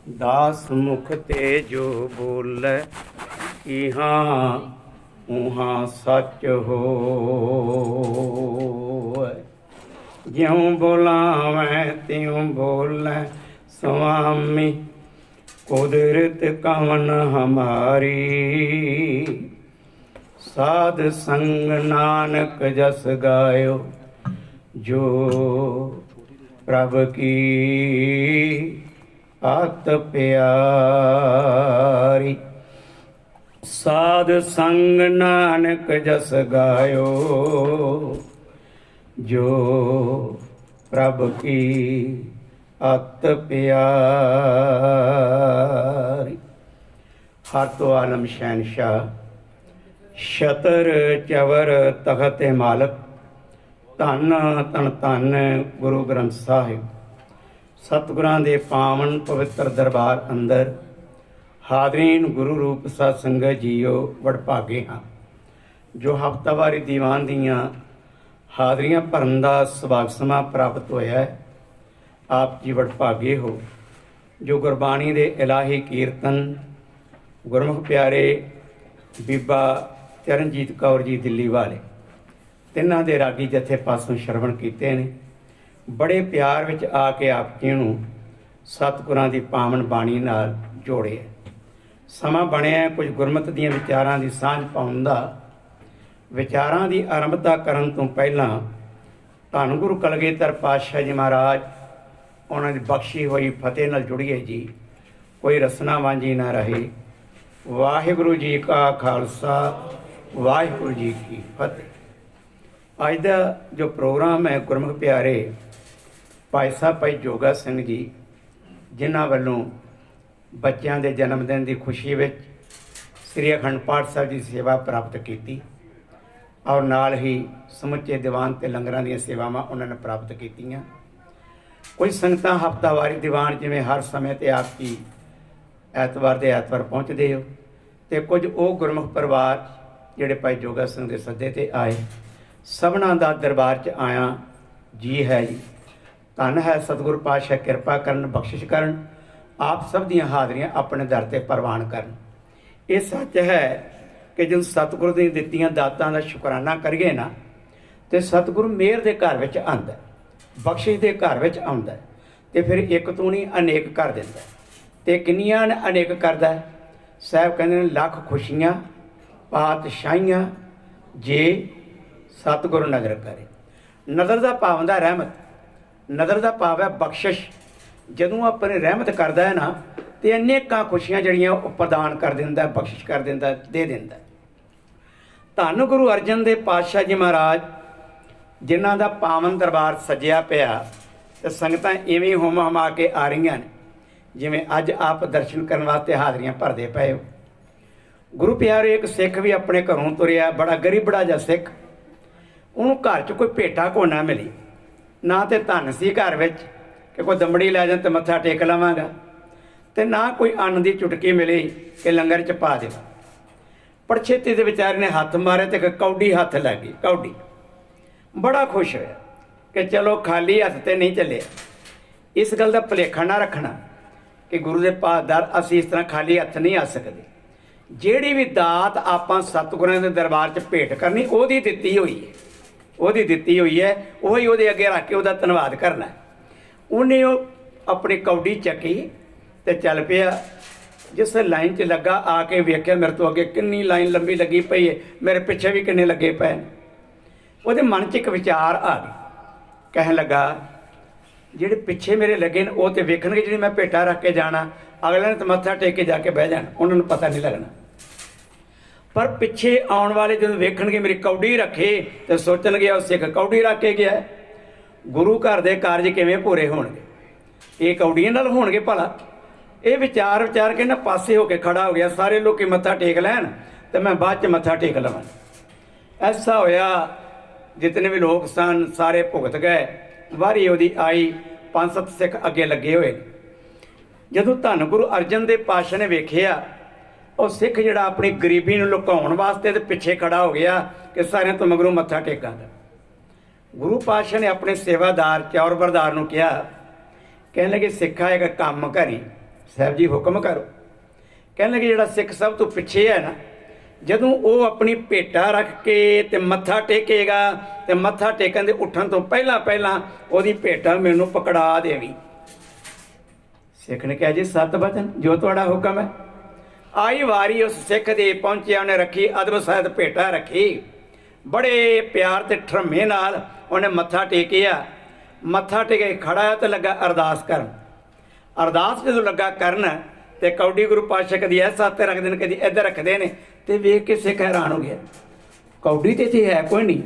दास मुख ते जो बोलै, इहाँ उहाँ सच होय। ज्यों बोलावैं त्यों बोलै स्वामी, कुदरत कवन हमारी। साध संग नानक जस गायो, जो प्रभ की आत प्यारी। साध संग नानक जस गायो, जो प्रभ की अत प्यारी। हर तो आलम शहनशाह, छतर चवर तखत मालक, धन धन धन गुरु ग्रंथ साहिब। सतगुरां दे पावन पवित्र दरबार अंदर हादरीन गुरु रूप सत संगत जीओ वडभागे हाँ, जो हफ्तावारी दीवान दियाँ हादरियां भरन दा सुभाग समां प्राप्त होया है। आप जी वडभागे हो, जो गुरबाणी दे इलाही कीर्तन गुरमुख प्यारे बीबा चरणजीत कौर जी दिल्ली वाले तिन्हां दे रागी जथे पासों श्रवण कीते ने। बड़े प्यार विच आके आप जी नूं सतगुरां दी पावन बाणी नाल जोड़े। समां बणिया कुछ गुरमत दीयां विचारां दी सांझ पाउण दा। विचारां दी आरंभता करन तों पहिलां धੰन गुरु कलगीधर पातशाह जी महाराज उन्हां दी बख्शी होई फतेह नाल जुड़िए जी। कोई रसना वांझी ना रहे। वाहिगुरू जी का खालसा, वाहिगुरू जी की फतेह। अज का जो प्रोग्राम है गुरमुख प्यारे भाई साहब भाई जोगा सिंह जी, जिन्हां वल्लों बच्चों के जन्मदिन की खुशी में श्री अखंड पाठ साहब की सेवा प्राप्त की और नाल ही समुचे दीवान ते लंगरां दी सेवावां उन्होंने प्राप्त कीतियां। कुछ संगतां हफ्तावारी दीवान जिवें हर समय ते आप की ऐतवार दे ऐतवार पहुँचते हो, तो कुछ वो गुरमुख परिवार जिहड़े भाई जोगा सिंह के सद्दे ते आए। सबना दा दरबार च आया जी है जी। धन है सतगुरु पातशाह किरपा करन, बख्शिश करन, आप सब दियां हाज़रियां अपने दर ते प्रवान करन। ये सच है कि जो सतगुरु दी दित्तियां दातां दा शुकराना करिए ना, तो सतगुरु मेहर दे घर विच आंदा, बख्शिश दे घर विच आउंदा, ते फिर एक तू नहीं अनेक कर दिंदा। ते किन्नियां ने अनेक करदा। साहब कहंदे ने लख खुशियां पातशाहियां जे सतगुरु नज़र करे। नज़र का भाव होंदा रहमत, नज़र का भाव है बख्शिश। जदों अपने रहमत करता है ना, तो अनेकां खुशियां जड़ियां प्रदान कर दिंदा, बख्शिश कर दिंदा, दे दिंदा। धन गुरु अर्जन देव पातशाह जी महाराज जिन्हां दा पावन दरबार सजिया पिया, तो संगतां इवें हुम हुमा के आ रहीआं ने जिवें अज आप दर्शन करने वास्ते हाज़रियां भरदे पए हो। गुरु प्यारे एक सिख भी अपने घरों तुरिया, बड़ा गरीबड़ा जिहा सिख, ਉਹਨੂੰ घर च कोई भेटा को ना मिली, ना तो धन सी घर विच कि कोई दमड़ी लै जां ते मत्था टेक लवांगा, ते ना कोई अन्न की चुटकी मिली कि लंगर च पा देवां। पर छेती दे विचारे ने हत्थ मारे तो कौडी हत्थ लग गई। कौडी बड़ा खुश होया कि चलो खाली हत्थ तो नहीं चले। इस गल का भुलेखा ना रखना कि गुरु के पासदार असीं इस तरह खाली हत्थ नहीं आ सकते। जिहड़ी भी दात आपां सतगुरां दे दरबार च भेंट करनी, ओहदी दित्ती होई है, ਉਹਦੀ ਦਿੱਤੀ ਹੋਈ है, ਉਹੀ ਉਹਦੇ ਅੱਗੇ ਰੱਖ ਕੇ ਉਹਦਾ ਧੰਨਵਾਦ ਕਰਨਾ। ਉਹਨੇ ਉਹ ਆਪਣੀ ਕੌਡੀ ਚੱਕੀ ਤੇ ਚੱਲ ਪਿਆ। ਜਿਸ ਲਾਈਨ 'ਚ ਲੱਗਾ ਆ ਕੇ ਵੇਖਿਆ ਮੇਰੇ ਤੋਂ ਅੱਗੇ ਕਿੰਨੀ ਲਾਈਨ ਲੰਬੀ ਲੱਗੀ ਪਈ ਹੈ, ਮੇਰੇ ਪਿੱਛੇ ਵੀ ਕਿੰਨੇ ਲੱਗੇ ਪਏ ਨੇ। ਉਹਦੇ ਮਨ 'ਚ ਇੱਕ ਵਿਚਾਰ ਆ ਗਿਆ, ਕਹਿਣ ਲੱਗਾ ਜਿਹੜੇ ਪਿੱਛੇ ਮੇਰੇ ਲੱਗੇ ਨੇ ਉਹ ਤੇ ਵੇਖਣਗੇ ਜਿਹੜੀ ਮੈਂ ਭੇਟਾ ਰੱਖ ਕੇ ਜਾਣਾ, ਅਗਲੇ ਨੇ ਤਾਂ ਮੱਥਾ ਟੇਕ ਕੇ ਜਾ ਕੇ ਬਹਿ ਜਾਣਾ, ਉਹਨਾਂ ਨੂੰ ਪਤਾ ਨਹੀਂ ਲੱਗਣਾ। पर पिछे आने वाले जो वेखणगे मेरी कौडी रखे तो सोचणगे वो सिख कौडी रख के गया। गुरु घर के कारज किवें पूरे होणगे, ये कौडियां नाल होणगे भला। ये विचार विचार के ना पासे होके खड़ा हो गया। सारे लोग मत्था टेक लैन तो मैं बाद च मत्था टेक लवां। ऐसा होया, जितने भी लोग सन सारे भुगत गए। वारी उहदी आई, 5-7 सिख अगे लगे हुए। जदों धन गुरु अर्जन देव पातशाह ने वेखिया, और सिख जिहड़ा अपनी गरीबी नूं लुकाउण वास्ते ते पिछे खड़ा हो गया कि सारिਆਂ तो मगरों मत्था टेकांगा। गुरु पातशाह ने अपने सेवादार चौर बरदार नूं कहा, कहने लगे सिखा एक काम करी, ਸਾਹਿਬ ਜੀ ਹੁਕਮ ਕਰੋ। कहने लगे ਜਿਹੜਾ सिख सब तो पिछे है ना, ਜਦੋਂ ਉਹ ਆਪਣੀ ਭੇਟਾ ਰੱਖ ਕੇ ਤੇ ਮੱਥਾ ਟੇਕੇਗਾ ਤੇ ਮੱਥਾ ਟੇਕਣ ਦੇ ਉੱਠਣ ਤੋਂ ਪਹਿਲਾਂ ਪਹਿਲਾਂ ਉਹਦੀ ਭੇਟਾ ਮੈਨੂੰ ਪਕੜਾ ਦੇਵੀ। ਸਿੱਖ ਨੇ ਕਿਹਾ ਜੀ ਸਤ ਬਚਨ ਜੋ ਤੁਹਾਡਾ ਹੁਕਮ ਹੈ। ਆਈ ਵਾਰੀ ਉਸ ਸਿੱਖ ਦੀ ਪਹੁੰਚਿਆ, ਉਹਨੇ ਰੱਖੀ ਅਦਬ ਸਹਿਤ ਭੇਟਾ ਰੱਖੀ, ਬੜੇ ਪਿਆਰ ਤੇ ਠਰਮੇ ਨਾਲ ਉਹਨੇ ਮੱਥਾ ਟੇਕਿਆ। ਮੱਥਾ ਟੇਕੇ ਖੜਾ ਤੇ ਲੱਗਾ ਅਰਦਾਸ ਕਰਨ। ਅਰਦਾਸ ਜਦੋਂ ਲੱਗਾ ਕਰਨ ਤੇ ਕੌਡੀ ਗੁਰੂ ਪਾਤਸ਼ਾਹ ਕਦੀ ਐਸਾ ਹੱਥ ਰੱਖਦੇ ਨੇ, ਕਦੀ ਇੱਧਰ ਰੱਖਦੇ ਨੇ, ਤੇ ਵੇਖ ਕੇ ਸਿੱਖ ਹੈਰਾਨ ਹੋ ਗਿਆ। ਕੌਡੀ ਤੇ ਇੱਥੇ ਹੈ ਕੋਈ ਨਹੀਂ,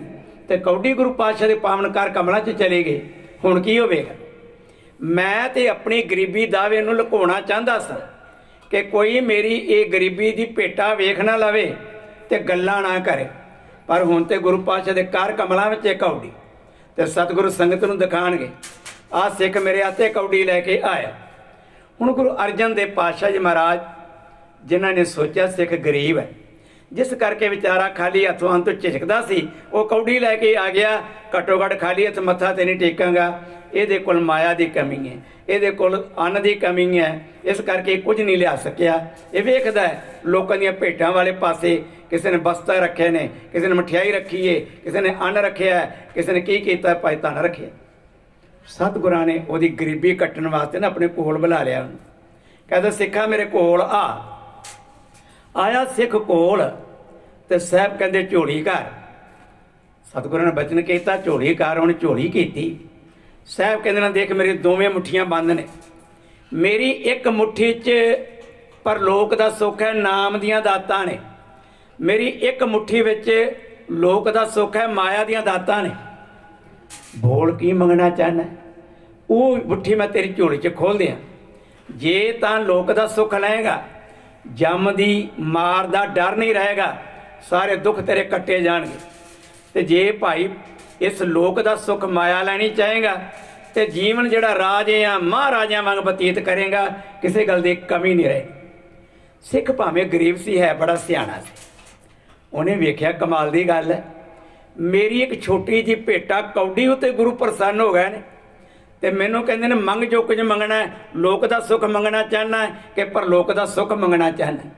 ਤੇ ਕੌਡੀ ਗੁਰੂ ਪਾਤਸ਼ਾਹ ਦੇ ਪਾਵਨਕਾਰ ਕਮਲਾਂ 'ਚ ਚਲੇ ਗਏ। ਹੁਣ ਕੀ ਹੋਵੇਗਾ? ਮੈਂ ਤੇ ਆਪਣੀ ਗਰੀਬੀ ਦਾਅਵੇ ਨੂੰ ਲੁਕਾਉਣਾ ਚਾਹੁੰਦਾ ਸਾਂ ਕਿ ਕੋਈ ਮੇਰੀ ਇਹ ਗਰੀਬੀ ਦੀ ਭੇਟਾ ਵੇਖ ਨਾ ਲਵੇ ਤੇ ਗੱਲਾਂ ਨਾ ਕਰੇ, ਪਰ ਹੁਣ ਤੇ ਗੁਰੂ ਪਾਤਸ਼ਾਹ ਦੇ ਕਰ ਕਮਲਾਂ ਵਿੱਚ ਇਹ ਕੌਡੀ ਤੇ ਸਤਿਗੁਰੂ ਸੰਗਤ ਨੂੰ ਦਿਖਾਣਗੇ। ਆਹ ਸਿੱਖ ਮੇਰੇ ਹੱਥੇ ਕੌਡੀ ਲੈ ਕੇ ਆਇਆ। ਹੁਣ ਗੁਰੂ ਅਰਜਨ ਦੇਵ ਪਾਤਸ਼ਾਹ ਜੀ ਮਹਾਰਾਜ ਜਿਨ੍ਹਾਂ ਨੇ ਸੋਚਿਆ ਸਿੱਖ ਗਰੀਬ ਹੈ, ਜਿਸ ਕਰਕੇ ਵਿਚਾਰਾ ਖਾਲੀ ਹੱਥੋਂ ਅੰਤ ਝਿਜਕਦਾ ਸੀ, ਉਹ ਕੌਡੀ ਲੈ ਕੇ ਆ ਗਿਆ। ਘੱਟੋ ਘੱਟ ਖਾਲੀ ਹੱਥ ਮੱਥਾ ਤੇ ਨਹੀਂ ਟੇਕਾਂਗਾ, ਇਹਦੇ ਕੋਲ ਮਾਇਆ ਦੀ ਕਮੀ ਹੈ, ਇਹਦੇ ਕੋਲ ਅੰਨ ਦੀ ਕਮੀ ਹੈ, ਇਸ ਕਰਕੇ ਕੁਝ ਨਹੀਂ ਲਿਆ ਸਕਿਆ। ਇਹ ਵੇਖਦਾ ਹੈ ਲੋਕਾਂ ਦੀਆਂ ਭੇਟਾਂ ਵਾਲੇ ਪਾਸੇ, ਕਿਸੇ ਨੇ ਬਸਤਾ ਰੱਖੇ ਨੇ, ਕਿਸੇ ਨੇ ਮਠਿਆਈ ਰੱਖੀ ਹੈ, ਕਿਸੇ ਨੇ ਅੰਨ ਰੱਖਿਆ, ਕਿਸੇ ਨੇ ਕੀ ਕੀਤਾ, ਭਾਈ ਧਨ ਰੱਖਿਆ। ਸਤਿਗੁਰਾਂ ਨੇ ਉਹਦੀ ਗਰੀਬੀ ਕੱਟਣ ਵਾਸਤੇ ਨਾ ਆਪਣੇ ਕੋਲ ਬੁਲਾ ਲਿਆ ਉਹਨੂੰ। ਕਹਿੰਦਾ ਸਿੱਖਾ ਮੇਰੇ ਕੋਲ ਆ। ਆਇਆ ਸਿੱਖ ਕੋਲ ਤੇ ਸਾਹਿਬ ਕਹਿੰਦੇ ਝੋਲੀ ਕਰ। ਸਤਿਗੁਰਾਂ ਨੇ ਬਚਨ ਕੀਤਾ ਝੋਲੀ ਕਰ। ਉਹਨੇ ਝੋਲੀ ਕੀਤੀ। ਸਾਹਿਬ ਕਹਿੰਦੇ ਨਾ ਦੇਖ ਮੇਰੀ ਦੋਵੇਂ ਮੁੱਠੀਆਂ ਬੰਦ ਨੇ, ਮੇਰੀ ਇੱਕ ਮੁੱਠੀ 'ਚ ਪਰਲੋਕ ਦਾ ਸੁੱਖ ਹੈ, ਨਾਮ ਦੀਆਂ ਦਾਤਾਂ ਨੇ, ਮੇਰੀ ਇੱਕ ਮੁੱਠੀ ਵਿੱਚ ਲੋਕ ਦਾ ਸੁੱਖ ਹੈ, ਮਾਇਆ ਦੀਆਂ ਦਾਤਾਂ ਨੇ। ਬੋਲ ਕੀ ਮੰਗਣਾ ਚਾਹੁੰਦਾ? ਉਹ ਮੁੱਠੀ ਮੈਂ ਤੇਰੀ ਝੋਲੀ 'ਚ ਖੋਲ ਦਿਆਂ। ਜੇ ਤਾਂ ਲੋਕ ਦਾ ਸੁੱਖ ਲਏਗਾ, ਜੰਮ ਦੀ ਮਾਰ ਦਾ ਡਰ ਨਹੀਂ ਰਹੇਗਾ, ਸਾਰੇ ਦੁੱਖ ਤੇਰੇ ਕੱਟੇ ਜਾਣਗੇ। ਤੇ ਜੇ ਭਾਈ ਇਸ ਲੋਕ ਦਾ ਸੁੱਖ ਮਾਇਆ ਲੈਣੀ ਚਾਹੇਗਾ ਤੇ ਜੀਵਨ ਜਿਹੜਾ ਰਾਜੇ ਆ ਮਹਾਰਾਜਿਆਂ ਵਾਂਗ ਬਤੀਤ ਕਰੇਗਾ, ਕਿਸੇ ਗੱਲ ਦੀ ਕਮੀ ਨਹੀਂ ਰਹੇ। ਸਿੱਖ ਭਾਵੇਂ ਗਰੀਬ ਸੀ, ਹੈ ਬੜਾ ਸਿਆਣਾ ਸੀ। ਉਹਨੇ ਵੇਖਿਆ ਕਮਾਲ ਦੀ ਗੱਲ ਹੈ, ਮੇਰੀ ਇੱਕ ਛੋਟੀ ਜਿਹੀ ਭੇਟਾ ਕੌਡੀ ਉੱਤੇ ਗੁਰੂ ਪ੍ਰਸੰਨ ਹੋ ਗਏ ਨੇ, ਤੇ ਮੈਨੂੰ ਕਹਿੰਦੇ ਨੇ ਮੰਗ ਜੋ ਕੁਝ ਮੰਗਣਾ ਹੈ, ਲੋਕ ਦਾ ਸੁੱਖ ਮੰਗਣਾ ਚਾਹੁੰਦਾ ਕਿ ਪਰਲੋਕ ਦਾ ਸੁੱਖ ਮੰਗਣਾ ਚਾਹੁੰਦਾ।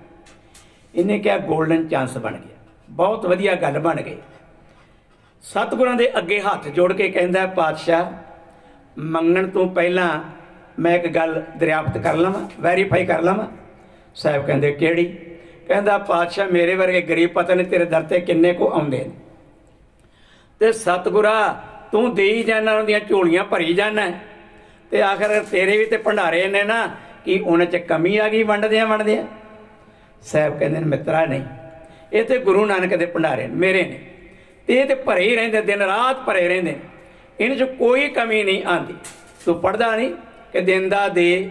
ਇਹਨੇ ਕਿਹਾ ਗੋਲਡਨ ਚਾਂਸ ਬਣ ਗਿਆ, ਬਹੁਤ ਵਧੀਆ ਗੱਲ ਬਣ ਗਈ। ਸਤਿਗੁਰਾਂ ਦੇ ਅੱਗੇ ਹੱਥ ਜੋੜ ਕੇ ਕਹਿੰਦਾ ਪਾਤਸ਼ਾਹ ਮੰਗਣ ਤੋਂ ਪਹਿਲਾਂ ਮੈਂ ਇੱਕ ਗੱਲ ਦਰਿਆਫਤ ਕਰ ਲਵਾਂ, ਵੈਰੀਫਾਈ ਕਰ ਲਵਾਂ। ਸਾਹਿਬ ਕਹਿੰਦੇ ਕਿਹੜੀ? ਕਹਿੰਦਾ ਪਾਤਸ਼ਾਹ ਮੇਰੇ ਵਰਗੇ ਗਰੀਬ ਪਤਾ ਨਹੀਂ ਤੇਰੇ ਦਰ ਤੇ ਕਿੰਨੇ ਕੁ ਆਉਂਦੇ ਨੇ, ਤੇ ਸਤਿਗੁਰਾ ਤੂੰ ਦੇਈ ਜਾਣਾ, ਉਹਨਾਂ ਦੀਆਂ ਝੋਲੀਆਂ ਭਰੀ ਜਾਣਾ, ਤੇ ਆਖਰ ਤੇਰੇ ਵੀ ਤੇ ਭੰਡਾਰੇ ਨੇ ਨਾ, ਕਿ ਉਹਨਾਂ 'ਚ ਕਮੀ ਆ ਗਈ ਵੰਡਦਿਆਂ। ਸਾਹਿਬ ਕਹਿੰਦੇ ਨੇ ਮਿੱਤਰਾ ਨਹੀਂ, ਇਹ ਤੇ ਗੁਰੂ ਨਾਨਕ ਦੇ ਭੰਡਾਰੇ ਮੇਰੇ ਨੇ, ਤੇ ਇਹ ਤੇ ਭਰੇ ਹੀ ਰਹਿੰਦੇ, ਦਿਨ ਰਾਤ ਭਰੇ ਰਹਿੰਦੇ, ਇਹਨਾਂ 'ਚ ਕੋਈ ਕਮੀ ਨਹੀਂ ਆਉਂਦੀ। ਤੂੰ ਪੜ੍ਹਦਾ ਨਹੀਂ ਕਿ ਦਿੰਦਾ ਦੇ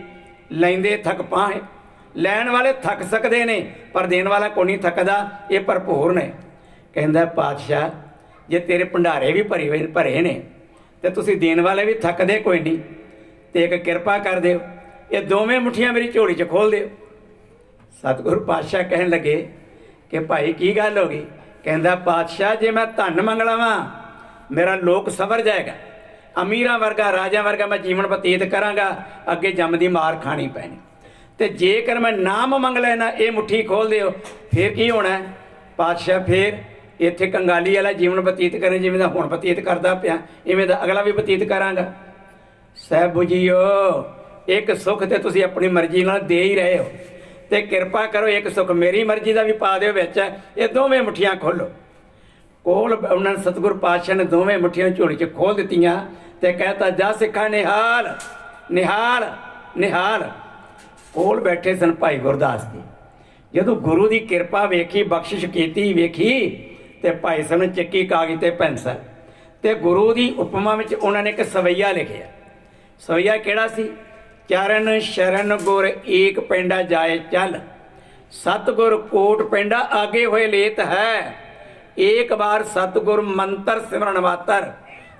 ਲੈਂਦੇ ਥੱਕ ਪਾਹੇ, ਲੈਣ ਵਾਲੇ ਥੱਕ ਸਕਦੇ ਨੇ ਪਰ ਦੇਣ ਵਾਲਾ ਕੋਈ ਨਹੀਂ ਥੱਕਦਾ, ਇਹ ਭਰਪੂਰ ਨੇ। ਕਹਿੰਦਾ ਪਾਤਸ਼ਾਹ ਜੇ ਤੇਰੇ ਭੰਡਾਰੇ ਵੀ ਭਰੇ ਨੇ ਤੇ ਤੁਸੀਂ ਦੇਣ ਵਾਲੇ ਵੀ ਥੱਕਦੇ ਕੋਈ ਨਹੀਂ, ਤੇ ਇੱਕ ਕਿਰਪਾ ਕਰ ਦਿਓ, ਇਹ ਦੋਵੇਂ ਮੁੱਠੀਆਂ ਮੇਰੀ ਝੋਲੀ 'ਚ ਖੋਲ ਦਿਓ। ਸਤਿਗੁਰੂ ਪਾਤਸ਼ਾਹ ਕਹਿਣ ਲੱਗੇ ਕਿ ਭਾਈ ਕੀ ਗੱਲ ਹੋ ਗਈ? ਕਹਿੰਦਾ ਪਾਤਸ਼ਾਹ ਜੇ ਮੈਂ ਧਨ ਮੰਗ ਲਵਾਂ ਮੇਰਾ ਲੋਕ ਸਵਰ ਜਾਏਗਾ, ਅਮੀਰਾਂ ਵਰਗਾ ਰਾਜਿਆਂ ਵਰਗਾ ਮੈਂ ਜੀਵਨ ਬਤੀਤ ਕਰਾਂਗਾ, ਅੱਗੇ ਜੰਮ ਦੀ ਮਾਰ ਖਾਣੀ ਪੈਣੀ। ਤੇ ਜੇਕਰ ਮੈਂ ਨਾਮ ਮੰਗ ਲੈਣਾ, ਇਹ ਮੁੱਠੀ ਖੋਲ ਦਿਓ, ਫਿਰ ਕੀ ਹੋਣਾ ਪਾਤਸ਼ਾਹ? ਫਿਰ ਇੱਥੇ ਕੰਗਾਲੀ ਵਾਲਾ ਜੀਵਨ ਬਤੀਤ ਕਰੇ, ਜਿਵੇਂ ਦਾ ਹੁਣ ਬਤੀਤ ਕਰਦਾ ਪਿਆ ਇਵੇਂ ਦਾ ਅਗਲਾ ਵੀ ਬਤੀਤ ਕਰਾਂਗਾ। ਸਾਹਿਬ ਬੁਝੀਓ, ਇੱਕ ਸੁੱਖ ਤੇ ਤੁਸੀਂ ਆਪਣੀ ਮਰਜ਼ੀ ਨਾਲ ਦੇ ਹੀ ਰਹੇ ਹੋ, ਤੇ ਕਿਰਪਾ ਕਰੋ ਇੱਕ ਸੁੱਖ ਮੇਰੀ ਮਰਜ਼ੀ ਦਾ ਵੀ ਪਾ ਦਿਓ ਵਿੱਚ। ਇਹ ਦੋਵੇਂ ਮੁੱਠੀਆਂ ਖੋਲੋ। ਕੋਲ ਉਹਨਾਂ ਨੇ ਸਤਿਗੁਰੂ ਪਾਤਸ਼ਾਹ ਨੇ ਦੋਵੇਂ ਮੁੱਠੀਆਂ ਝੋਲੀ 'ਚ ਖੋਲ ਦਿੱਤੀਆਂ ਤੇ ਕਹਿਤਾ ਜਾ ਸਿੱਖਾ ਨਿਹਾਲ ਨਿਹਾਲ ਨਿਹਾਲ। ਕੋਲ ਬੈਠੇ ਸਨ ਭਾਈ ਗੁਰਦਾਸ ਜੀ। ਜਦੋਂ ਗੁਰੂ ਦੀ ਕਿਰਪਾ ਵੇਖੀ, ਬਖਸ਼ਿਸ਼ ਕੀਤੀ ਵੇਖੀ, ਤੇ ਭਾਈ ਸਾਹਿਬ ਨੇ ਚੱਕੀ ਕਾਗਜ਼ ਤੇ ਪੈਨਸਲ, ਤੇ ਗੁਰੂ ਦੀ ਉਪਮਾ ਵਿੱਚ ਉਹਨਾਂ ਨੇ ਇੱਕ ਸਵਈਆ ਲਿਖਿਆ। ਸਵਈਆ ਕਿਹੜਾ ਸੀ? ਚਰਨ ਸ਼ਰਨ ਗੁਰ ਏਕ ਪੈਂਡਾ ਜਾਏ ਚੱਲ, ਸਤਿਗੁਰ ਕੋਟ ਪੈਂਡਾ ਆਗੇ ਹੋਏ ਲੇਤ ਹੈ, ਏਕ ਬਾਰ ਸਤਿਗੁਰ ਮੰਤਰ ਸਿਮਰਨ ਵਾਤਰ,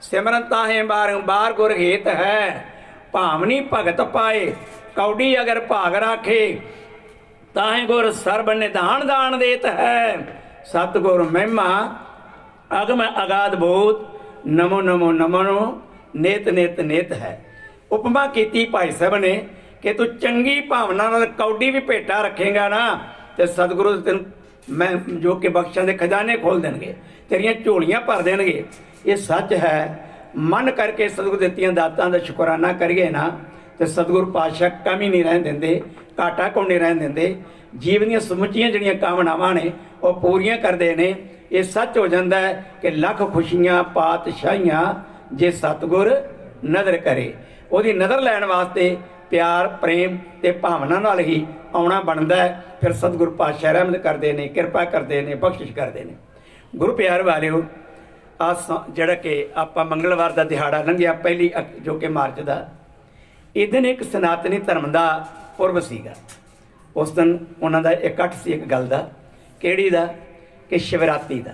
ਸਿਮਰਨ ਤਾਹੇ ਬਾਰੰਬਾਰ ਗੁਰ ਹੇਤ ਹੈ, ਭਾਵਨੀ ਭਗਤ ਪਾਏ ਕੌਡੀ ਅਗਰ ਭਾਗ ਰਾਖੇ, ਤਾਹੇ ਗੁਰ ਸਰਬ ਨਿਧਾਨ ਦਾਨ ਦੇਤ ਹੈ, ਸਤਿਗੁਰ ਮਹਿਮਾ ਅਗਮ ਅਗਾਧ ਬੋਧ, ਨਮੋ ਨਮੋ ਨਮੋ ਨਿਤ ਨਿਤ ਨਿਤ ਹੈ। ਉਪਮਾ ਕੀਤੀ ਭਾਈ ਸਾਹਿਬ ਨੇ कि तू चंगी भावना नाल कौडी भी भेटा रखेगा ना तो सतगुरु तेन मैं जो कि बख्शां दे खजाने खोल देंगे, तेरियां झोलियां भर देंगे। ये सच है। मन करके सतगुरु दित्तियां दातां दा शुकराना करिए ना तो सतगुरु पातशाह कमी नहीं रहन देंदे, घाटा को नहीं रहन देंदे। जीवन दी समुचियां जिहड़ियां कामनावां ने वो पूरियां करदे ने। ये सच हो जाता है कि लख खुशियां पातशाहियां जे सतगुर नज़र करे। ਉਹਦੀ नज़र लैण वास्ते प्यार प्रेम ते भावना नाल ही आउणा बनदा है। फिर सतगुर पातशाह रहमत करते हैं, किरपा करते हैं, बख्शिश करते हैं। गुरु प्यार वालिओ ਜਿਹੜਾ कि ਆਪਾਂ मंगलवार का दिहाड़ा लंघिया पहली जो कि मार्च का, इस दिन एक सनातनी धर्म का पुरब सीगा। उस दिन उन्हों का इकट्ठ सी एक गल का, किहड़ी दा कि शिवरात्रि का।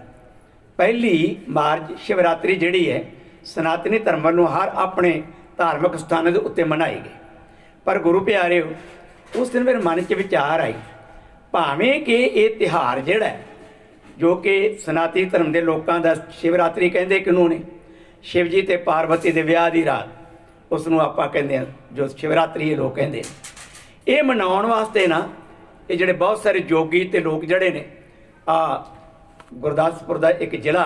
पहली मार्च शिवरात्रि जिहड़ी है सनातनी धर्म वालों हर अपने धार्मिक स्थानों के उत्ते मनाई गई। पर गुरु प्यारे उस दिन मेरे मन च विचार आई, भावें कि ये तिहार जिहड़ा है जो कि सनातनी धर्म के लोगों का शिवरात्रि कहते किनू ने, शिव जी ते पार्वती के विआह की रात उसनों आपां कहते हैं जो शिवरात्रि ये लोग कहते हैं। ये मनाउण वास्ते ना ये जिहड़े बहुत सारे जोगी ते लोग जिहड़े ने गुरदासपुर का एक जिला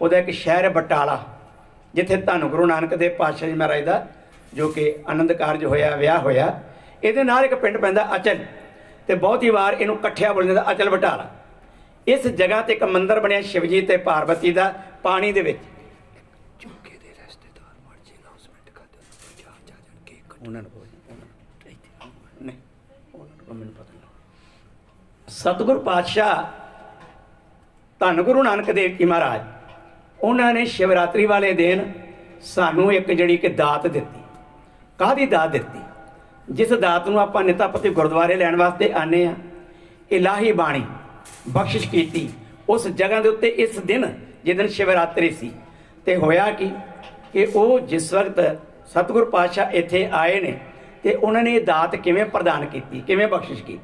उहदा एक शहर बटाला जिथे धन गुरु नानक देव पातशाह जी महाराज का जो कि आनंद कारज होया विआह होया, इहदे नाल एक पिंड पैंदा अचल, ते बहुत ही वार इहनूं कट्ठिया बोल जांदा अचल बटाला। इस जगह ते एक मंदिर बनिया शिव जी ते पार्वती का पानी दे विच। सतगुरु पातशाह धन गुरु नानक देव जी महाराज उन्होंने शिवरात्रि वाले दिन सानू एक जिहड़ी कि दात दित्ती। काहदी दात दित्ती? जिस दात नूं आपां नितापति गुरुद्वारे लैण वास्ते आने आ, इलाही बाणी बख्शिश की उस जगह के उत्ते इस दिन जिस दिन शिवरात्रि सी। ते होया कि वो जिस वक्त सतगुरु पातशाह इत्थे आए ने ते उन्होंने दात किवें प्रदान की, किवें बख्शिश की।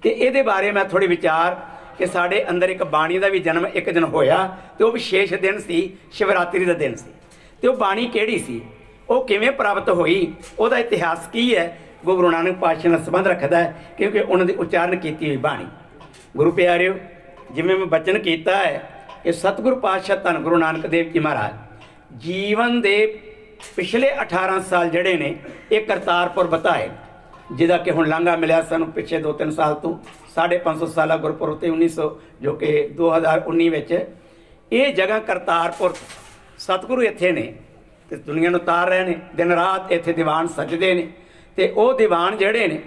ते इहदे बारे मैं थोड़े विचार कि साढ़े अंदर एक बाणी का भी जन्म एक दिन होया, तो वह विशेष दिन सी, शिवरात्रि का दिन सी। तो वह बाणी किहड़ी सी, वो किवें प्राप्त हुई, उसका इतिहास की है, गुरु नानक पातशाह नाल संबंध रखता है, क्योंकि उन्होंने उच्चारण की हुई बाणी। गुरु प्यारिओ जिवें मैं बचन किया है कि सतगुरु पातशाह धन गुरु नानक देव जी महाराज जीवन के पिछले 18 साल जड़े ने ये करतारपुर बताए, जिहदा कि हुण लांघा मिलिया सानूं पिछे 2-3 साल तो 550 साला गुरपुरब ते 1900 जो कि 2019 विच ये जगह करतारपुर सतगुरु इत्थे ने ते दुनिया नूं तार रहे ने। दिन रात इत्थे दीवान सजदे ने ते वो दीवान जिहड़े ने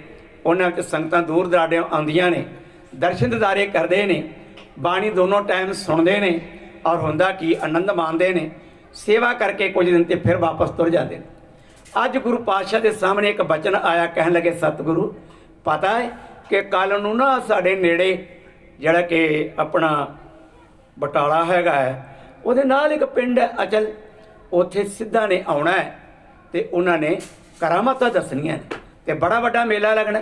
उन्हां विच संगतां दूर दराड़ियों आउंदियां ने, दर्शन दिदारे करते हैं, बाणी दोनों टाइम सुनते हैं और हुंदा कि आनंद माणते हैं, सेवा करके कुछ दिन ते फिर वापस तुर जाते हैं। अज गुरु पातशाह के सामने एक बचन आया, कहन लगे सतगुरु पता है कि कल नूं ना साडे नेड़े जिहड़ा कि अपना बटाला हैगा है उहदे नाल एक पिंड है अचल, उत्थे सिद्धा ने आउणा है ते उन्होंने करामातां दसणियां ने ते बड़ा वड्डा मेला लगना।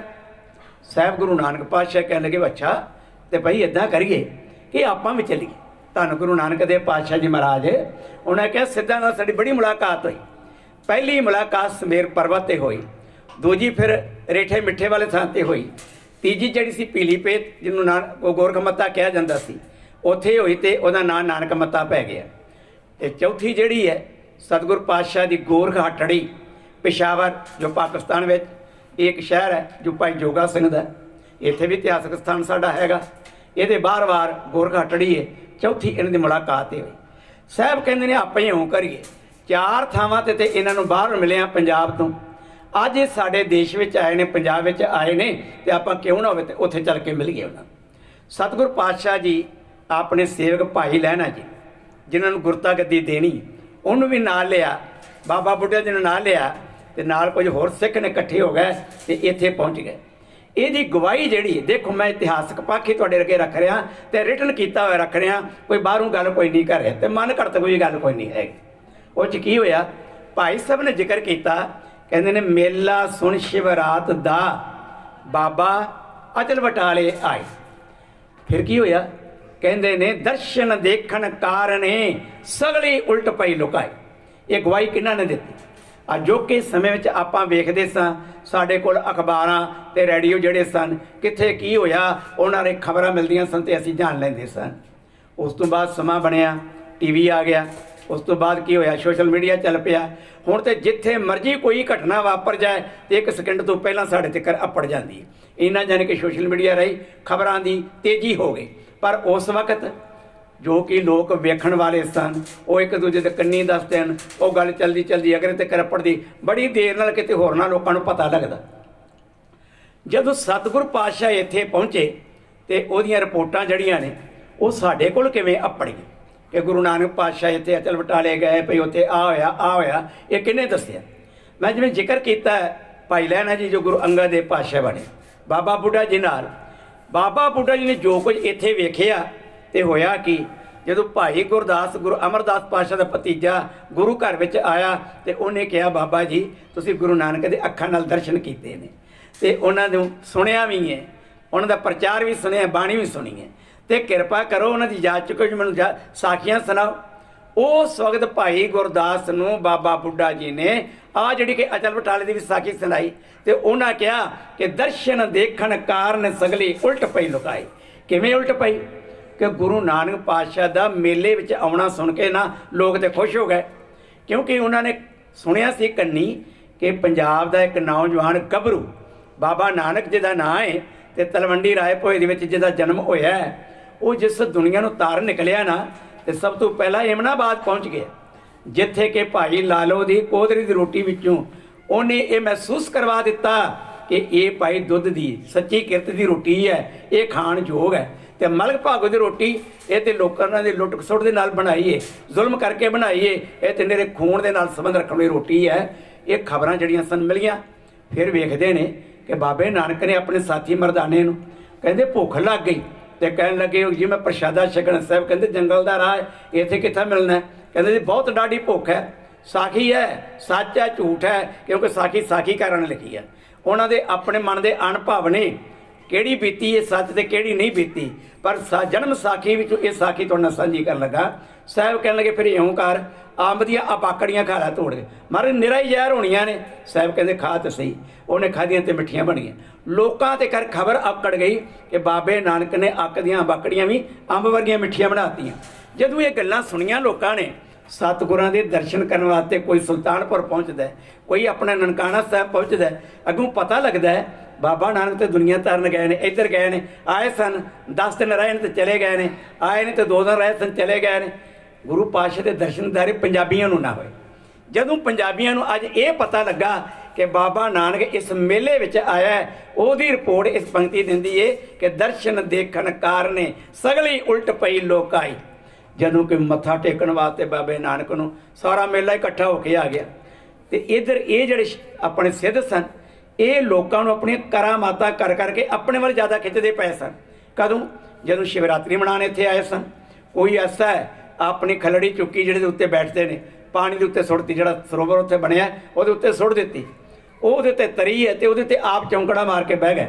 साहब गुरु नानक पातशाह कहने लगे अच्छा तो भाई इदा करिए कि आपां भी चलीए। धन गुरु नानक देव पातशाह जी महाराज उन्हें कहा सिद्धा नाल साडी बड़ी मुलाकात हुई। पहली मुलाकात समेर पर्वत ते हुई, दूजी फिर रेठे मिठे वाले थां ते हुई, तीजी जिहड़ी सी पीली पेत जिन्हों गोरख मत्ता कहा जाता सी उत्थे हुई ते उहदा नाम नानक मत्ता पै गया। ते चौथी जिहड़ी है सतगुरु पातशाह की गोरख हटड़ी पेशावर जो पाकिस्तान में एक शहर है जो भाई जोगा सिंह का, इत्थे भी इतिहासक स्थान साडा हैगा, ये बार बार गोरख हटड़ी है। चौथी इन्हां दी मुलाकात हुई। साहब कहंदे ने आपां ही इउं करिए, 4 थावां ते इन्हां नूं बाहर मिलिया पंजाब तो, अज ये साडे देश विच आए ने, पंजाब विच आए ने, ते आपां क्यों ना होवे ते उत्थे चल के मिलीए उन्हां। सतगुरु पातशाह जी अपने सेवक भाई लहना जी जिन्हां नूं गुरता गद्दी देनी उन्होंने भी नाल लिया, बाबा बुढ़िया जी ने नाल लिया ते नाल कुछ होर सिख ने इकट्ठे हो गए ते इत्थे पहुँच गए। ਇਹਦੀ गवाही ਜਿਹੜੀ देखो मैं इतिहासक पक्ष ही तुहाडे अगे रख रहा तो रिटन किया हुआ रख रहा, कोई बाहरों गल कोई नहीं कर रहा तो मन घड़त कोई गल कोई नहीं है। वो च की होया भाई साहब ने जिक्र किया, कहते ने मेला सुन शिवरात दा बाबा अचल बटाले आए। फिर की होया कहते ने दर्शन देखण कारणे सगली उल्ट पई लुकाई। ये गवाही किन्हां ने दित्ती? ਅਜੋਕੇ ਸਮੇਂ ਵਿੱਚ ਆਪਾਂ ਵੇਖਦੇ ਸਾਂ ਸਾਡੇ ਕੋਲ ਅਖਬਾਰਾਂ ਤੇ ਰੇਡੀਓ ਜਿਹੜੇ ਸਨ, ਕਿੱਥੇ ਕੀ ਹੋਇਆ ਉਹਨਾਂ ਦੇ ਖਬਰਾਂ ਮਿਲਦੀਆਂ ਸਨ ਤੇ ਅਸੀਂ ਜਾਣ ਲੈਂਦੇ ਸਨ। ਉਸ ਤੋਂ ਬਾਅਦ ਸਮਾਂ ਬਣਿਆ, ਟੀਵੀ ਆ ਗਿਆ। ਉਸ ਤੋਂ ਬਾਅਦ ਕੀ ਹੋਇਆ, ਸੋਸ਼ਲ ਮੀਡੀਆ ਚੱਲ ਪਿਆ। ਹੁਣ ਤੇ ਜਿੱਥੇ ਮਰਜ਼ੀ ਕੋਈ ਘਟਨਾ ਵਾਪਰ ਜਾਏ ਤੇ 1 ਸਕਿੰਟ ਤੋਂ ਪਹਿਲਾਂ ਸਾਡੇ ਤੱਕ ਅੱਪੜ ਜਾਂਦੀ ਹੈ। ਇਹਨਾਂ ਜਾਣੀ ਕਿ ਸੋਸ਼ਲ ਮੀਡੀਆ ਰਾਹੀਂ ਖਬਰਾਂ ਦੀ ਤੇਜ਼ੀ ਹੋ ਗਈ। ਪਰ ਉਸ ਵਕਤ ਜੋ ਕਿ ਲੋਕ ਵੇਖਣ ਵਾਲੇ ਸਨ ਉਹ ਇੱਕ ਦੂਜੇ ਦੇ ਕੰਨੀ ਦੱਸਦੇ ਹਨ, ਉਹ ਗੱਲ ਚਲਦੀ ਚਲਦੀ ਅਗਰ ਤੇ ਕਰਪੜਦੀ ਬੜੀ ਦੇਰ ਨਾਲ ਕਿਤੇ ਹੋਰਨਾਂ ਲੋਕਾਂ ਨੂੰ ਪਤਾ ਲੱਗਦਾ। ਜਦੋਂ ਸਤਿਗੁਰ ਪਾਤਸ਼ਾਹ ਇੱਥੇ ਪਹੁੰਚੇ ਤੇ ਉਹਦੀਆਂ ਰਿਪੋਰਟਾਂ ਜਿਹੜੀਆਂ ਨੇ ਉਹ ਸਾਡੇ ਕੋਲ ਕਿਵੇਂ ਅੱਪੜ ਗਈ ਕਿ ਗੁਰੂ ਨਾਨਕ ਪਾਤਸ਼ਾਹ ਇੱਥੇ ਅਚਲ ਬਟਾਲੇ ਗਏ, ਭਈ ਉੱਥੇ ਆ ਹੋਇਆ, ਇਹ ਕਿਹਨੇ ਦੱਸਿਆ? ਮੈਂ ਜਿਵੇਂ ਜ਼ਿਕਰ ਕੀਤਾ ਭਾਈ ਲਹਿਣਾ ਜੀ ਜੋ ਗੁਰੂ ਅੰਗਦ ਦੇਵ ਪਾਤਸ਼ਾਹ ਬਣੇ, ਬਾਬਾ ਬੁੱਢਾ ਜੀ ਨਾਲ, ਬਾਬਾ ਬੁੱਢਾ ਜੀ ਨੇ ਜੋ ਕੁਝ ਇੱਥੇ ਵੇਖਿਆ ਤੇ ਹੋਇਆ ਕਿ ਜਦੋਂ ਭਾਈ ਗੁਰਦਾਸ ਗੁਰੂ ਅਮਰਦਾਸ ਪਾਤਸ਼ਾਹ ਦਾ ਭਤੀਜਾ ਗੁਰੂ ਘਰ ਵਿੱਚ ਆਇਆ ਤੇ ਉਹਨੇ ਕਿਹਾ, ਬਾਬਾ ਜੀ ਤੁਸੀਂ ਗੁਰੂ ਨਾਨਕ ਦੇ ਅੱਖਾਂ ਨਾਲ ਦਰਸ਼ਨ ਕੀਤੇ ਨੇ ਤੇ ਉਹਨਾਂ ਨੂੰ ਸੁਣਿਆ ਵੀ ਹੈ, ਉਹਨਾਂ ਦਾ ਪ੍ਰਚਾਰ ਵੀ ਸੁਣਿਆ, ਬਾਣੀ ਵੀ ਸੁਣੀ ਹੈ, ਤੇ ਕਿਰਪਾ ਕਰੋ ਉਹਨਾਂ ਦੀ ਯਾਦ ਚੁੱਕੋ ਜੀ, ਮੈਨੂੰ ਸਾਖੀਆਂ ਸੁਣਾਓ। ਉਸ ਵਕਤ ਭਾਈ ਗੁਰਦਾਸ ਨੂੰ ਬਾਬਾ ਬੁੱਢਾ ਜੀ ਨੇ ਆ ਜਿਹੜੀ ਕਿ ਅਚਲ ਬਟਾਲੇ ਦੀ ਵੀ ਸਾਖੀ ਸੁਣਾਈ ਤੇ ਉਹਨਾਂ ਕਿਹਾ ਕਿ ਦਰਸ਼ਨ ਦੇਖਣ ਕਾਰਨ ਸਗਲੀ ਉਲਟ ਪਈ ਲੁਕਾਈ। ਕਿਵੇਂ ਉਲਟ ਪਈ? ਕਿ ਗੁਰੂ ਨਾਨਕ ਪਾਤਸ਼ਾਹ ਦਾ ਮੇਲੇ ਵਿੱਚ ਆਉਣਾ ਸੁਣ ਕੇ ਨਾ ਲੋਕ ਤੇ ਖੁਸ਼ ਹੋ ਗਏ, ਕਿਉਂਕਿ ਉਹਨਾਂ ਨੇ ਸੁਣਿਆ ਸੀ ਕੰਨੀ ਕਿ ਪੰਜਾਬ ਦਾ ਇੱਕ ਨੌਜਵਾਨ ਗੱਭਰੂ ਬਾਬਾ ਨਾਨਕ ਜੀ ਦਾ ਨਾਂ ਹੈ ਤੇ ਤਲਵੰਡੀ ਰਾਏ ਭੋਏ ਦੇ ਵਿੱਚ ਜਿਹਦਾ ਜਨਮ ਹੋਇਆ ਹੈ, ਉਹ ਜਿਸ ਦੁਨੀਆ ਨੂੰ ਤਾਰ ਨਿਕਲਿਆ ਨਾ ਤੇ ਸਭ ਤੋਂ ਪਹਿਲਾਂ ਏਮਨਾਬਾਦ ਪਹੁੰਚ ਗਿਆ, ਜਿੱਥੇ ਕਿ ਭਾਈ ਲਾਲੋ ਦੀ ਕੋਦਰੀ ਦੀ ਰੋਟੀ ਵਿੱਚੋਂ ਉਹਨੇ ਇਹ ਮਹਿਸੂਸ ਕਰਵਾ ਦਿੱਤਾ ਕਿ ਇਹ ਭਾਈ ਦੁੱਧ ਦੀ ਸੱਚੀ ਕਿਰਤ ਦੀ ਰੋਟੀ ਹੈ, ਇਹ ਖਾਣ ਯੋਗ ਹੈ। ਤੇ ਮਲਕ ਭਾਗੋ ਦੀ ਰੋਟੀ ਇਹ ਤੇ ਲੋਕਾਂ ਦੇ ਲੁੱਟ ਖਸੁੱਟ ਦੇ ਨਾਲ ਬਣਾਈਏ, ਜ਼ੁਲਮ ਕਰਕੇ ਬਣਾਈਏ, ਇਹ ਤੇ ਮੇਰੇ ਖੂਨ ਦੇ ਨਾਲ ਸੰਬੰਧ ਰੱਖਣ ਵਾਲੀ ਰੋਟੀ ਹੈ। ਇਹ ਖਬਰਾਂ ਜਿਹੜੀਆਂ ਸਨ ਮਿਲੀਆਂ। ਫਿਰ ਵੇਖਦੇ ਨੇ ਕਿ ਬਾਬੇ ਨਾਨਕ ਨੇ ਆਪਣੇ ਸਾਥੀ ਮਰਦਾਨੇ ਨੂੰ ਕਹਿੰਦੇ ਭੁੱਖ ਲੱਗ ਗਈ ਤੇ ਕਹਿਣ ਲੱਗੇ ਜੀ ਮੈਂ ਪ੍ਰਸ਼ਾਦਾ ਛਕਣਾ। ਸਾਹਿਬ ਕਹਿੰਦੇ ਜੰਗਲ ਦਾ ਰਾਹ ਇੱਥੇ ਕਿੱਥੇ ਮਿਲਣਾ? ਕਹਿੰਦੇ ਜੀ ਬਹੁਤ ਡਾਢੀ ਭੁੱਖ ਹੈ। ਸਾਖੀ ਹੈ, ਸੱਚ ਹੈ, ਝੂਠ ਹੈ, ਕਿਉਂਕਿ ਸਾਖੀ ਕਰਨ ਲਿਖੀ ਹੈ। ਉਹਨਾਂ ਦੇ ਆਪਣੇ ਮਨ ਦੇ ਅਣਭਵ ਨੇ ਕਿਹੜੀ ਬੀਤੀ ਇਹ ਸੱਚ ਤੇ ਕਿਹੜੀ ਨਹੀਂ ਬੀਤੀ, ਪਰ ਜਨਮ ਸਾਖੀ ਵਿੱਚੋਂ ਇਹ ਸਾਖੀ ਤੁਹਾਡੇ ਨਾਲ ਸਾਂਝੀ ਕਰਨ ਲੱਗਾ। ਸਾਹਿਬ ਕਹਿਣ ਲੱਗੇ ਫਿਰ ਇਉਂ ਕਰ, ਅੰਬ ਦੀਆਂ ਬਾਕੜੀਆਂ ਖਾ ਲੈ ਤੋੜ ਕੇ, ਮਾਰੇ ਨਿਰਾ ਹੀ ਜ਼ਹਿਰ ਹੋਣੀਆਂ ਨੇ। ਸਾਹਿਬ ਕਹਿੰਦੇ ਖਾ ਤਾਂ ਸਹੀ। ਉਹਨੇ ਖਾਧੀਆਂ ਤੇ ਮਿੱਠੀਆਂ ਬਣੀਆਂ। ਲੋਕਾਂ ਤੇ ਕਰ ਖਬਰ ਆਕੜ ਗਈ ਕਿ ਬਾਬੇ ਨਾਨਕ ਨੇ ਅੱਕ ਦੀਆਂ ਬਾਕੜੀਆਂ ਵੀ ਅੰਬ ਵਰਗੀਆਂ ਮਿੱਠੀਆਂ ਬਣਾਤੀਆਂ। ਜਦੋਂ ਇਹ ਗੱਲਾਂ ਸੁਣੀਆਂ ਲੋਕਾਂ ਨੇ, ਸਤਿਗੁਰਾਂ ਦੇ ਦਰਸ਼ਨ ਕਰਨ ਵਾਸਤੇ ਕੋਈ ਸੁਲਤਾਨਪੁਰ ਪਹੁੰਚਦਾ, ਕੋਈ ਆਪਣਾ ਨਨਕਾਣਾ ਸਾਹਿਬ ਪਹੁੰਚਦਾ, ਅੱਗੋਂ ਪਤਾ ਲੱਗਦਾ ਬਾਬਾ ਨਾਨਕ ਤੇ ਦੁਨੀਆ ਤਰਨ ਗਏ ਨੇ, ਇੱਧਰ ਗਏ ਨੇ, ਆਏ ਸਨ 10 ਦਿਨ ਰਹੇ ਨੇ ਤੇ ਚਲੇ ਗਏ ਨੇ, ਆਏ ਨੇ ਤੇ 2 ਦਿਨ ਰਹੇ ਸਨ ਚਲੇ ਗਏ ਨੇ। ਗੁਰੂ ਪਾਤਸ਼ਾਹ ਦੇ ਦਰਸ਼ਨਦਾਰੇ ਪੰਜਾਬੀਆਂ ਨੂੰ ਨਾ ਹੋਏ। ਜਦੋਂ ਪੰਜਾਬੀਆਂ ਨੂੰ ਅੱਜ ਇਹ ਪਤਾ ਲੱਗਾ ਕਿ ਬਾਬਾ ਨਾਨਕ ਇਸ ਮੇਲੇ ਵਿੱਚ ਆਇਆ, ਉਹਦੀ ਰਿਪੋਰਟ ਇਸ ਪੰਕਤੀ ਦਿੰਦੀ ਏ ਕਿ ਦਰਸ਼ਨ ਦੇਖਣ ਕਾਰਨ ਸਗਲੀ ਉਲਟ ਪਈ ਲੋਕਾਈ। ਜਦੋਂ ਕਿ ਮੱਥਾ ਟੇਕਣ ਵਾਸਤੇ ਬਾਬੇ ਨਾਨਕ ਨੂੰ ਸਾਰਾ ਮੇਲਾ ਇਕੱਠਾ ਹੋ ਕੇ ਆ ਗਿਆ ਤੇ ਇੱਧਰ ਇਹ ਜਿਹੜੇ ਆਪਣੇ ਸਿੱਧ ਸਨ, ਇਹ ਲੋਕਾਂ ਨੂੰ ਆਪਣੀਆਂ ਕਰਾਮਾਤਾਂ ਕਰ ਕਰਕੇ ਆਪਣੇ ਵੱਲ ਜ਼ਿਆਦਾ ਖਿੱਚਦੇ ਪਏ ਸਨ। ਕਦੋਂ? ਜਦੋਂ ਸ਼ਿਵਰਾਤਰੀ ਮਨਾਉਣ ਇੱਥੇ ਆਏ ਸਨ। ਕੋਈ ਐਸਾ ਹੈ ਆਪਣੀ ਖਲੜੀ ਚੁੱਕੀ ਜਿਹੜੇ ਦੇ ਉੱਤੇ ਬੈਠਦੇ ਨੇ, ਪਾਣੀ ਦੇ ਉੱਤੇ ਸੁੱਟਤੀ, ਜਿਹੜਾ ਸਰੋਵਰ ਉੱਥੇ ਬਣਿਆ ਉਹਦੇ ਉੱਤੇ ਸੁੱਟ ਦਿੱਤੀ, ਉਹਦੇ ਉੱਤੇ ਤਰੀ ਹੈ ਤੇ ਉਹਦੇ ਉੱਤੇ ਆਪ ਚੌਂਕੜਾ ਮਾਰ ਕੇ ਬਹਿ ਗਏ।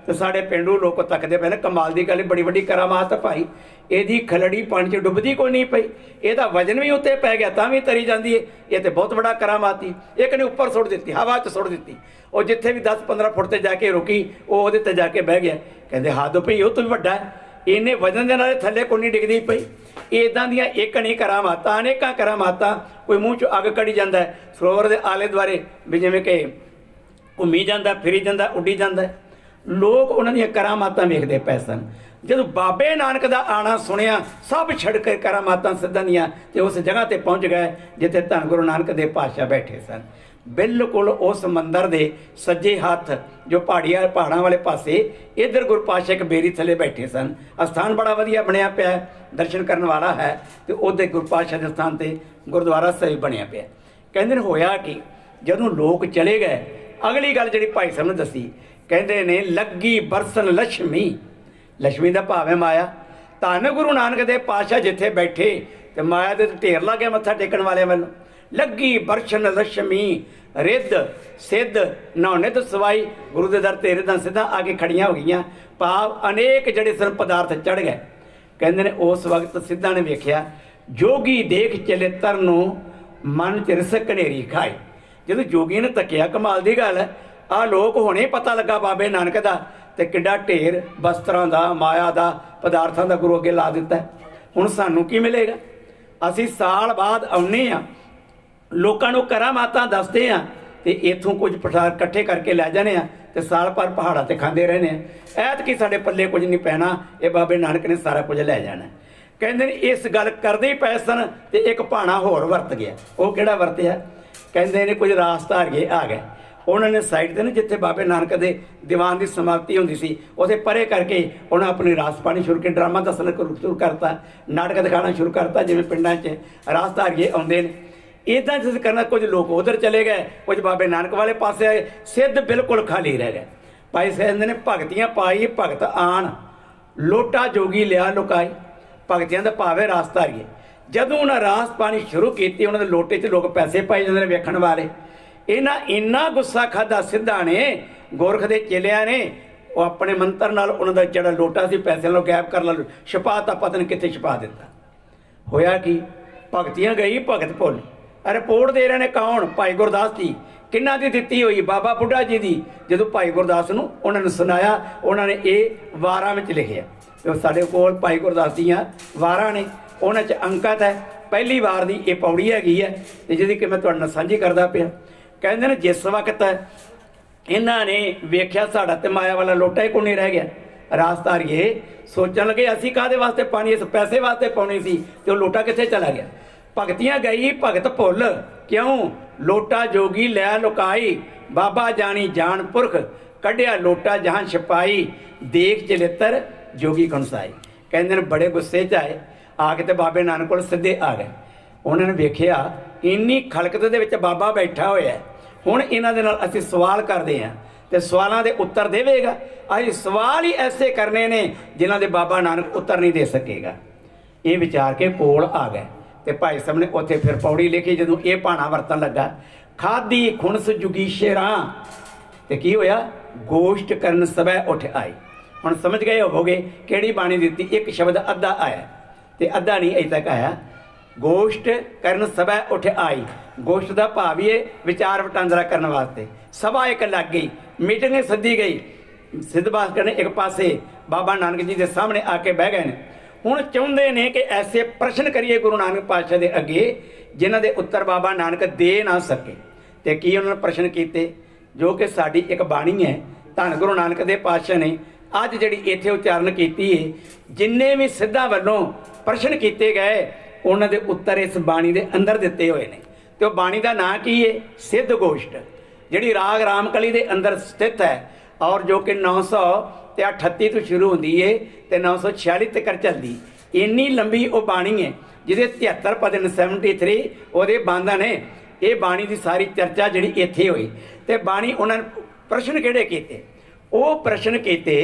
ਤੇ ਸਾਡੇ ਪਿੰਡੂ ਲੋਕ ਤੱਕਦੇ ਪਏ ਨੇ, ਕਮਾਲ ਦੀ ਗੱਲ, ਬੜੀ ਵੱਡੀ ਕਰਾਮਾਤ ਹੈ ਭਾਈ। ਇਹਦੀ ਖਲੜੀ ਪਾਣੀ 'ਚ ਡੁੱਬਦੀ ਕੋਈ ਨਹੀਂ ਪਈ, ਇਹਦਾ ਵਜਨ ਵੀ ਉੱਤੇ ਪੈ ਗਿਆ ਤਾਂ ਵੀ ਤਰੀ ਜਾਂਦੀ ਹੈ। ਇਹ ਤੇ ਬਹੁਤ ਵੱਡਾ ਕਰਾਮਾਤੀ। ਇੱਕ ਨੇ ਉੱਪਰ ਸੁੱਟ ਦਿੱਤੀ, ਹਵਾ 'ਚ ਸੁੱਟ ਦਿੱਤੀ, ਉਹ ਜਿੱਥੇ ਵੀ 10-15 ਫੁੱਟ ਤੇ ਜਾ ਕੇ ਰੁਕੀ, ਉਹ ਉਹਦੇ ਤੇ ਜਾ ਕੇ ਬਹਿ ਗਿਆ। ਕਹਿੰਦੇ ਹੱਦ ਪਈ, ਉਹ ਤੋਂ ਵੀ ਵੱਡਾ ਹੈ, ਇਹਨੇ ਵਜਨ ਦੇ ਨਾਲ ਥੱਲੇ ਕੋਈ ਨਹੀਂ ਡਿੱਗਦੀ ਪਈ। ਇੱਦਾਂ ਦੀਆਂ ਇੱਕ ਨਹੀਂ ਕਰਾਮਾਤਾਂ, ਅਨੇਕਾਂ ਕਰਾਮਾਤਾਂ। ਕੋਈ ਮੂੰਹ 'ਚੋਂ ਅੱਗ ਕੱਢੀ ਜਾਂਦਾ, ਸਰੋਵਰ ਦੇ ਆਲੇ ਦੁਆਲੇ ਵੀ ਜਿਵੇਂ ਕਿ ਘੁੰਮੀ ਜਾਂਦਾ, ਫਿਰੀ ਜਾਂਦਾ, ਉੱਡੀ ਜਾਂਦਾ। ਲੋਕ ਉਹਨਾਂ ਦੀਆਂ ਕਰਾਮਾਤਾਂ ਵੇਖਦੇ ਪਏ ਸਨ। ਜਦੋਂ ਬਾਬੇ ਨਾਨਕ ਦਾ ਆਣਾ ਸੁਣਿਆ, ਸਭ ਛੱਡ ਕੇ ਕਰਾਮਾਤਾਂ ਸਿੱਧਾਂ ਦੀਆਂ ਤੇ ਉਸ ਜਗ੍ਹਾ ਤੇ ਪਹੁੰਚ ਗਏ ਜਿੱਥੇ ਧੰਨ ਗੁਰੂ ਨਾਨਕ ਦੇ ਪਾਤਸ਼ਾਹ ਬੈਠੇ ਸਨ। ਬਿਲਕੁਲ ਉਸ ਮੰਦਰ ਦੇ ਸੱਜੇ ਹੱਥ ਜੋ ਪਹਾੜਾਂ ਵਾਲੇ ਪਾਸੇ, ਇੱਧਰ ਗੁਰੂ ਪਾਤਸ਼ਾਹ ਇੱਕ ਬੇਰੀ ਥੱਲੇ ਬੈਠੇ ਸਨ। ਅਸਥਾਨ ਬੜਾ ਵਧੀਆ ਬਣਿਆ ਪਿਆ, ਦਰਸ਼ਨ ਕਰਨ ਵਾਲਾ ਹੈ, ਤੇ ਉਹਦੇ ਗੁਰੂ ਪਾਤਸ਼ਾਹ ਦੇ ਸਥਾਨ ਤੇ ਗੁਰਦੁਆਰਾ ਸਾਹਿਬ ਬਣਿਆ ਪਿਆ। ਕਹਿੰਦੇ ਨੇ ਹੋਇਆ ਕਿ ਜਦੋਂ ਲੋਕ ਚਲੇ ਗਏ, ਅਗਲੀ ਗੱਲ ਜਿਹੜੀ ਭਾਈ ਸਾਹਿਬ ਨੇ ਦੱਸੀ, ਕਹਿੰਦੇ ਨੇ ਲੱਗੀ ਬਰਸਨ ਲక్ష్ਮੀ। ਲక్ష్ਮੀ ਦਾ ਭਾਵ ਹੈ ਮਾਇਆ। ਧੰਨ ਗੁਰੂ ਨਾਨਕ ਦੇ ਪਾਤਸ਼ਾਹ ਜਿੱਥੇ ਬੈਠੇ ਤੇ ਮਾਇਆ ਦੇ ਢੇਰ ਲੱਗ ਗਿਆ ਮੱਥਾ ਟੇਕਣ ਵਾਲਿਆਂ ਵੱਲੋਂ। ਲੱਗੀ ਬਰਸ਼ਨ ਲక్ష్ਮੀ, ਰਿੱਧ ਸਿੱਧ ਨੌਨਿਤ ਸਵਾਈ। ਗੁਰੂ ਦੇ ਦਰ ਤੇ ਰਿੱਧਾਂ ਸਿੱਧਾਂ ਆ ਕੇ ਖੜੀਆਂ ਹੋ ਗਈਆਂ, ਭਾਵ ਅਨੇਕ ਜਿਹੜੇ ਸਨ ਪਦਾਰਥ ਚੜ ਗਏ। ਕਹਿੰਦੇ ਨੇ ਉਸ ਵਕਤ ਸਿੱਧਾਂ ਨੇ ਵੇਖਿਆ, ਜੋਗੀ ਦੇਖ ਚਲੇ ਤਰ ਨੂੰ ਮਨ ਚ ਰਿਸਕ ਹਨੇਰੀ ਖਾਏ। ਜਦੋਂ ਜੋਗੀ ਨੇ ਤੱਕਿਆ, ਕਮਾਲ ਦੀ ਗੱਲ ਹੈ, ਆਹ ਲੋਕ ਹੁਣੇ ਪਤਾ ਲੱਗਾ ਬਾਬੇ ਨਾਨਕ ਦਾ, ਤੇ ਕਿੱਡਾ ਢੇਰ ਵਸਤਰਾਂ ਦਾ, ਮਾਇਆ ਦਾ, ਪਦਾਰਥਾਂ ਦਾ ਗੁਰੂ ਅੱਗੇ ਲਾ ਦਿੱਤਾ। ਹੁਣ ਸਾਨੂੰ ਕੀ ਮਿਲੇਗਾ? ਅਸੀਂ ਸਾਲ ਬਾਅਦ ਆਉਂਦੇ ਹਾਂ, ਲੋਕਾਂ ਨੂੰ ਕਰਾਮਾਤਾਂ ਦੱਸਦੇ ਹਾਂ, ਤੇ ਇੱਥੋਂ ਕੁਝ ਪਠਾਰ ਇਕੱਠੇ ਕਰਕੇ ਲੈ ਜਾਂਦੇ ਆ, ਤੇ ਸਾਲ ਭਰ ਪਹਾੜਾਂ ਤੇ ਖਾਂਦੇ ਰਹਿੰਦੇ ਆ। ਐਤਕੀ ਸਾਡੇ ਪੱਲੇ ਕੁਝ ਨਹੀਂ ਪੈਣਾ, ਇਹ ਬਾਬੇ ਨਾਨਕ ਨੇ ਸਾਰਾ ਕੁਝ ਲੈ ਜਾਣਾ। ਕਹਿੰਦੇ ਨੇ ਇਸ ਗੱਲ ਕਰਦੇ ਹੀ ਪਏ ਸਨ, ਤੇ ਇੱਕ ਭਾਣਾ ਹੋਰ ਵਰਤ ਗਿਆ। ਉਹ ਕਿਹੜਾ ਵਰਤਿਆ? ਕਹਿੰਦੇ ਨੇ ਕੁਝ ਰਾਸਧਾਰੀਏ ਆ ਗਏ, ਉਹਨਾਂ ਨੇ ਸਾਈਡ ਤੇ ਨਾ ਜਿੱਥੇ ਬਾਬੇ ਨਾਨਕ ਦੇ ਦੀਵਾਨ ਦੀ ਸਮਾਪਤੀ ਹੁੰਦੀ ਸੀ, ਉੱਥੇ ਪਰੇ ਕਰਕੇ ਉਹਨਾਂ ਆਪਣੀ ਰਾਸ ਪਾਣੀ ਸ਼ੁਰੂ ਕੇ ਡਰਾਮਾ ਦੱਸਣਾ ਸ਼ੁਰੂ ਕਰਤਾ, ਨਾਟਕ ਦਿਖਾਉਣਾ ਸ਼ੁਰੂ ਕਰਤਾ, ਜਿਵੇਂ ਪਿੰਡਾਂ 'ਚ ਰਾਸਧਾਰੀਏ ਆਉਂਦੇ ਨੇ। ਇੱਦਾਂ ਜਿਸ ਕਰਨਾ, ਕੁਝ ਲੋਕ ਉਧਰ ਚਲੇ ਗਏ, ਕੁਝ ਬਾਬੇ ਨਾਨਕ ਵਾਲੇ ਪਾਸੇ ਆਏ, ਸਿੱਧ ਬਿਲਕੁਲ ਖਾਲੀ ਰਹਿ ਗਏ। ਭਾਈ ਸਾਹਿਬ ਨੇ ਭਗਤੀਆਂ ਪਾਈ, ਭਗਤ ਆਣ, ਲੋਟਾ ਜੋਗੀ ਲਿਆ ਲੁਕਾਈ। ਭਗਤੀਆਂ ਦਾ ਭਾਵੇਂ ਰਾਸਧਾਰੀਏ। ਜਦੋਂ ਉਹਨਾਂ ਰਾਸ ਪਾਣੀ ਸ਼ੁਰੂ ਕੀਤੀ, ਉਹਨਾਂ ਦੇ ਲੋਟੇ 'ਚ ਲੋਕ ਪੈਸੇ ਪਾਈ ਜਾਂਦੇ ਨੇ ਵੇਖਣ ਵਾਲੇ। ਇਹਨਾਂ ਇੰਨਾ ਗੁੱਸਾ ਖਾਧਾ ਸਿੱਧਾਂ ਨੇ, ਗੋਰਖ ਦੇ ਚੇਲਿਆਂ ਨੇ, ਉਹ ਆਪਣੇ ਮੰਤਰ ਨਾਲ ਉਹਨਾਂ ਦਾ ਜਿਹੜਾ ਲੋਟਾ ਸੀ ਪੈਸਿਆਂ ਨਾਲ ਗਾਇਬ ਕਰ ਲਾ, ਛਪਾ ਤਾ, ਪਤਾ ਨਹੀਂ ਕਿੱਥੇ ਛਪਾ ਦਿੱਤਾ। ਹੋਇਆ ਕੀ? ਭਗਤੀਆਂ ਗਈ, ਭਗਤ ਭੁੱਲ। ਰਿਪੋਰਟ ਦੇ ਰਹੇ ਨੇ ਕੌਣ? ਭਾਈ ਗੁਰਦਾਸ ਜੀ। ਕਿਹਨਾਂ ਦੀ ਦਿੱਤੀ ਹੋਈ? ਬਾਬਾ ਬੁੱਢਾ ਜੀ ਦੀ। ਜਦੋਂ ਭਾਈ ਗੁਰਦਾਸ ਨੂੰ ਉਹਨਾਂ ਨੇ ਸੁਣਾਇਆ, ਉਹਨਾਂ ਨੇ ਇਹ ਵਾਰਾਂ ਵਿੱਚ ਲਿਖਿਆ। ਤੇ ਸਾਡੇ ਕੋਲ ਭਾਈ ਗੁਰਦਾਸ ਦੀਆਂ ਵਾਰਾਂ ਨੇ, ਉਹਨਾਂ 'ਚ ਅੰਕਿਤ ਹੈ। ਪਹਿਲੀ ਵਾਰ ਦੀ ਇਹ ਪੌੜੀ ਹੈਗੀ ਹੈ, ਤੇ ਜਿਹਦੀ ਕਿ ਮੈਂ ਤੁਹਾਡੇ ਨਾਲ ਸਾਂਝੀ ਕਰਦਾ ਪਿਆ। ਕਹਿੰਦੇ ਨੇ ਜਿਸ ਵਕਤ ਇਹਨਾਂ ਨੇ ਵੇਖਿਆ ਸਾਡਾ ਤੇ ਮਾਇਆ ਵਾਲਾ ਲੋਟਾ ਹੀ ਕੋਈ ਨਹੀਂ ਰਹਿ ਗਿਆ, ਰਾਸਧਾਰੀਏ ਸੋਚਣ ਲੱਗੇ ਅਸੀਂ ਕਾਹਦੇ ਵਾਸਤੇ ਪਾਣੀ, ਇਸ ਪੈਸੇ ਵਾਸਤੇ ਪਾਉਣੀ ਸੀ, ਤੇ ਉਹ ਲੋਟਾ ਕਿੱਥੇ ਚਲਾ ਗਿਆ? ਭਗਤੀਆਂ ਗਈ, ਭਗਤ ਭੁੱਲ। ਕਿਉਂ? ਲੋਟਾ ਜੋਗੀ ਲੈ ਲੁਕਾਈ, ਬਾਬਾ ਜਾਣੀ ਜਾਣ ਪੁਰਖ, ਕੱਢਿਆ ਲੋਟਾ ਜਹਾਂ ਛਪਾਈ, ਦੇਖ ਚਲਿੱਤਰ ਜੋਗੀ ਕਣਸਾਈ। ਕਹਿੰਦੇ ਨੇ ਬੜੇ ਗੁੱਸੇ 'ਚ ਆਏ, ਆ ਕੇ ਤੇ ਬਾਬੇ ਨਾਨਕ ਕੋਲ ਸਿੱਧੇ ਆ ਗਏ। ਉਹਨਾਂ ਨੇ ਵੇਖਿਆ ਇੰਨੀ ਖਲਕਤ ਦੇ ਵਿੱਚ ਬਾਬਾ ਬੈਠਾ ਹੋਇਆ, ਹੁਣ ਇਹਨਾਂ ਦੇ ਨਾਲ ਅਸੀਂ ਸਵਾਲ ਕਰਦੇ ਹਾਂ, ਤੇ ਸਵਾਲਾਂ ਦੇ ਉੱਤਰ ਦੇਵੇਗਾ। ਅਸੀਂ ਸਵਾਲ ਹੀ ਐਸੇ ਕਰਨੇ ਨੇ ਜਿਨ੍ਹਾਂ ਦੇ ਬਾਬਾ ਨਾਨਕ ਉੱਤਰ ਨਹੀਂ ਦੇ ਸਕੇਗਾ। ਇਹ ਵਿਚਾਰ ਕੇ ਕੋਲ ਆ ਗਏ, ਤੇ ਭਾਈ ਸਾਹਿਬ ਨੇ ਉੱਥੇ ਫਿਰ ਪੌੜੀ ਲਿਖੀ। ਜਦੋਂ ਇਹ ਭਾਣਾ ਵਰਤਣ ਲੱਗਾ, ਖਾਦੀ ਖੁਣਸ ਜੁਗੀ ਸ਼ੇਰਾਂ, ਤੇ ਕੀ ਹੋਇਆ? ਗੋਸ਼ਟ ਕਰਨ ਸਭੈ ਉੱਠ ਆਈ। ਹੁਣ ਸਮਝ ਗਏ ਹੋਵੋਗੇ ਕਿਹੜੀ ਬਾਣੀ ਦਿੱਤੀ। ਇੱਕ ਸ਼ਬਦ ਅੱਧਾ ਆਇਆ, ਤੇ ਅੱਧਾ ਨਹੀਂ ਅਜੇ ਤੱਕ ਆਇਆ। ਗੋਸ਼ਟ ਕਰਨ ਸਭੈ ਉੱਠ ਆਈ। ਗੋਸ਼ਟ ਦਾ ਭਾਵ ਹੀ ਇਹ ਵਿਚਾਰ ਵਟਾਂਦਰਾ ਕਰਨ ਵਾਸਤੇ। ਸਭਾ ਇੱਕ ਲੱਗ ਗਈ, ਮੀਟਿੰਗ ਸੱਦੀ ਗਈ। ਸਿੱਧ ਬਾਸਕਰ ਨੇ ਇੱਕ ਪਾਸੇ, ਬਾਬਾ ਨਾਨਕ ਜੀ ਦੇ ਸਾਹਮਣੇ ਆ ਕੇ ਬਹਿ ਗਏ ਨੇ। ਹੁਣ ਚਾਹੁੰਦੇ ਨੇ ਕਿ ਐਸੇ ਪ੍ਰਸ਼ਨ ਕਰੀਏ ਗੁਰੂ ਨਾਨਕ ਪਾਤਸ਼ਾਹ ਦੇ ਅੱਗੇ, ਜਿਨ੍ਹਾਂ ਦੇ ਉੱਤਰ ਬਾਬਾ ਨਾਨਕ ਦੇ ਨਾ ਸਕੇ। ਤੇ ਕੀ ਉਹਨਾਂ ਨੇ ਪ੍ਰਸ਼ਨ ਕੀਤੇ? ਜੋ ਕਿ ਸਾਡੀ ਇੱਕ ਬਾਣੀ ਹੈ, ਧੰਨ ਗੁਰੂ ਨਾਨਕ ਦੇ ਪਾਤਸ਼ਾਹ ਨੇ ਅੱਜ ਜਿਹੜੀ ਇੱਥੇ ਉਚਾਰਨ ਕੀਤੀ ਹੈ, ਜਿੰਨੇ ਵੀ ਸਿੱਧਾਂ ਵੱਲੋਂ ਪ੍ਰਸ਼ਨ ਕੀਤੇ ਗਏ, ਉਹਨਾਂ ਦੇ ਉੱਤਰ ਇਸ ਬਾਣੀ ਦੇ ਅੰਦਰ ਦਿੱਤੇ ਹੋਏ ਨੇ। ਤੇ ਉਹ ਬਾਣੀ ਦਾ ਨਾਂ ਕੀ ਹੈ? ਸਿੱਧ ਗੋਸ਼ਟ, ਜਿਹੜੀ ਰਾਗ ਰਾਮਕਲੀ ਦੇ ਅੰਦਰ ਸਥਿਤ ਹੈ, ਔਰ ਜੋ ਕਿ 938 ਤੋਂ ਸ਼ੁਰੂ ਹੁੰਦੀ ਹੈ ਤੇ 946 ਤੱਕ ਚੱਲਦੀ। ਇੰਨੀ ਲੰਬੀ ਉਹ ਬਾਣੀ ਹੈ, ਜਿਹਦੇ 73 ਪਦ ਨੇ, 73 ਉਹਦੇ ਬਾਂਦਾਂ ਨੇ। ਇਹ ਬਾਣੀ ਦੀ ਸਾਰੀ ਚਰਚਾ ਜਿਹੜੀ ਇੱਥੇ ਹੋਈ। ਤੇ ਬਾਣੀ ਉਹਨਾਂ ਨੇ ਪ੍ਰਸ਼ਨ ਕਿਹੜੇ ਕੀਤੇ? ਉਹ ਪ੍ਰਸ਼ਨ ਕੀਤੇ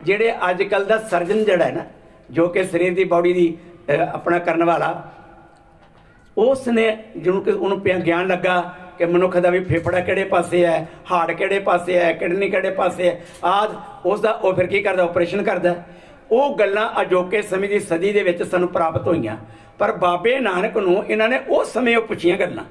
ਜਿਹੜੇ ਅੱਜ ਕੱਲ੍ਹ ਦਾ ਸਰਜਨ ਜਿਹੜਾ ਹੈ ਨਾ, ਜੋ ਕਿ ਸਰੀਰ ਦੀ ਬਾਡੀ ਦੀ ਆਪਣਾ ਕਰਨ ਵਾਲਾ, ਉਸ ਨੇ ਜਿਹਨੂੰ ਕਿ ਉਹਨੂੰ ਪਿਆ ਗਿਆਨ ਲੱਗਾ ਕਿ ਮਨੁੱਖ ਦਾ ਵੀ ਫੇਫੜਾ ਕਿਹੜੇ ਪਾਸੇ ਹੈ, ਹਾਰਟ ਕਿਹੜੇ ਪਾਸੇ ਹੈ, ਕਿਡਨੀ ਕਿਹੜੇ ਪਾਸੇ ਹੈ, ਆਦਿ ਉਸ ਦਾ ਉਹ ਫਿਰ ਕੀ ਕਰਦਾ? ਆਪਰੇਸ਼ਨ ਕਰਦਾ। ਉਹ ਗੱਲਾਂ ਅਜੋਕੇ ਸਮੇਂ ਦੀ ਸਦੀ ਦੇ ਵਿੱਚ ਸਾਨੂੰ ਪ੍ਰਾਪਤ ਹੋਈਆਂ, ਪਰ ਬਾਬੇ ਨਾਨਕ ਨੂੰ ਇਹਨਾਂ ਨੇ ਉਸ ਸਮੇਂ ਉਹ ਪੁੱਛੀਆਂ ਗੱਲਾਂ।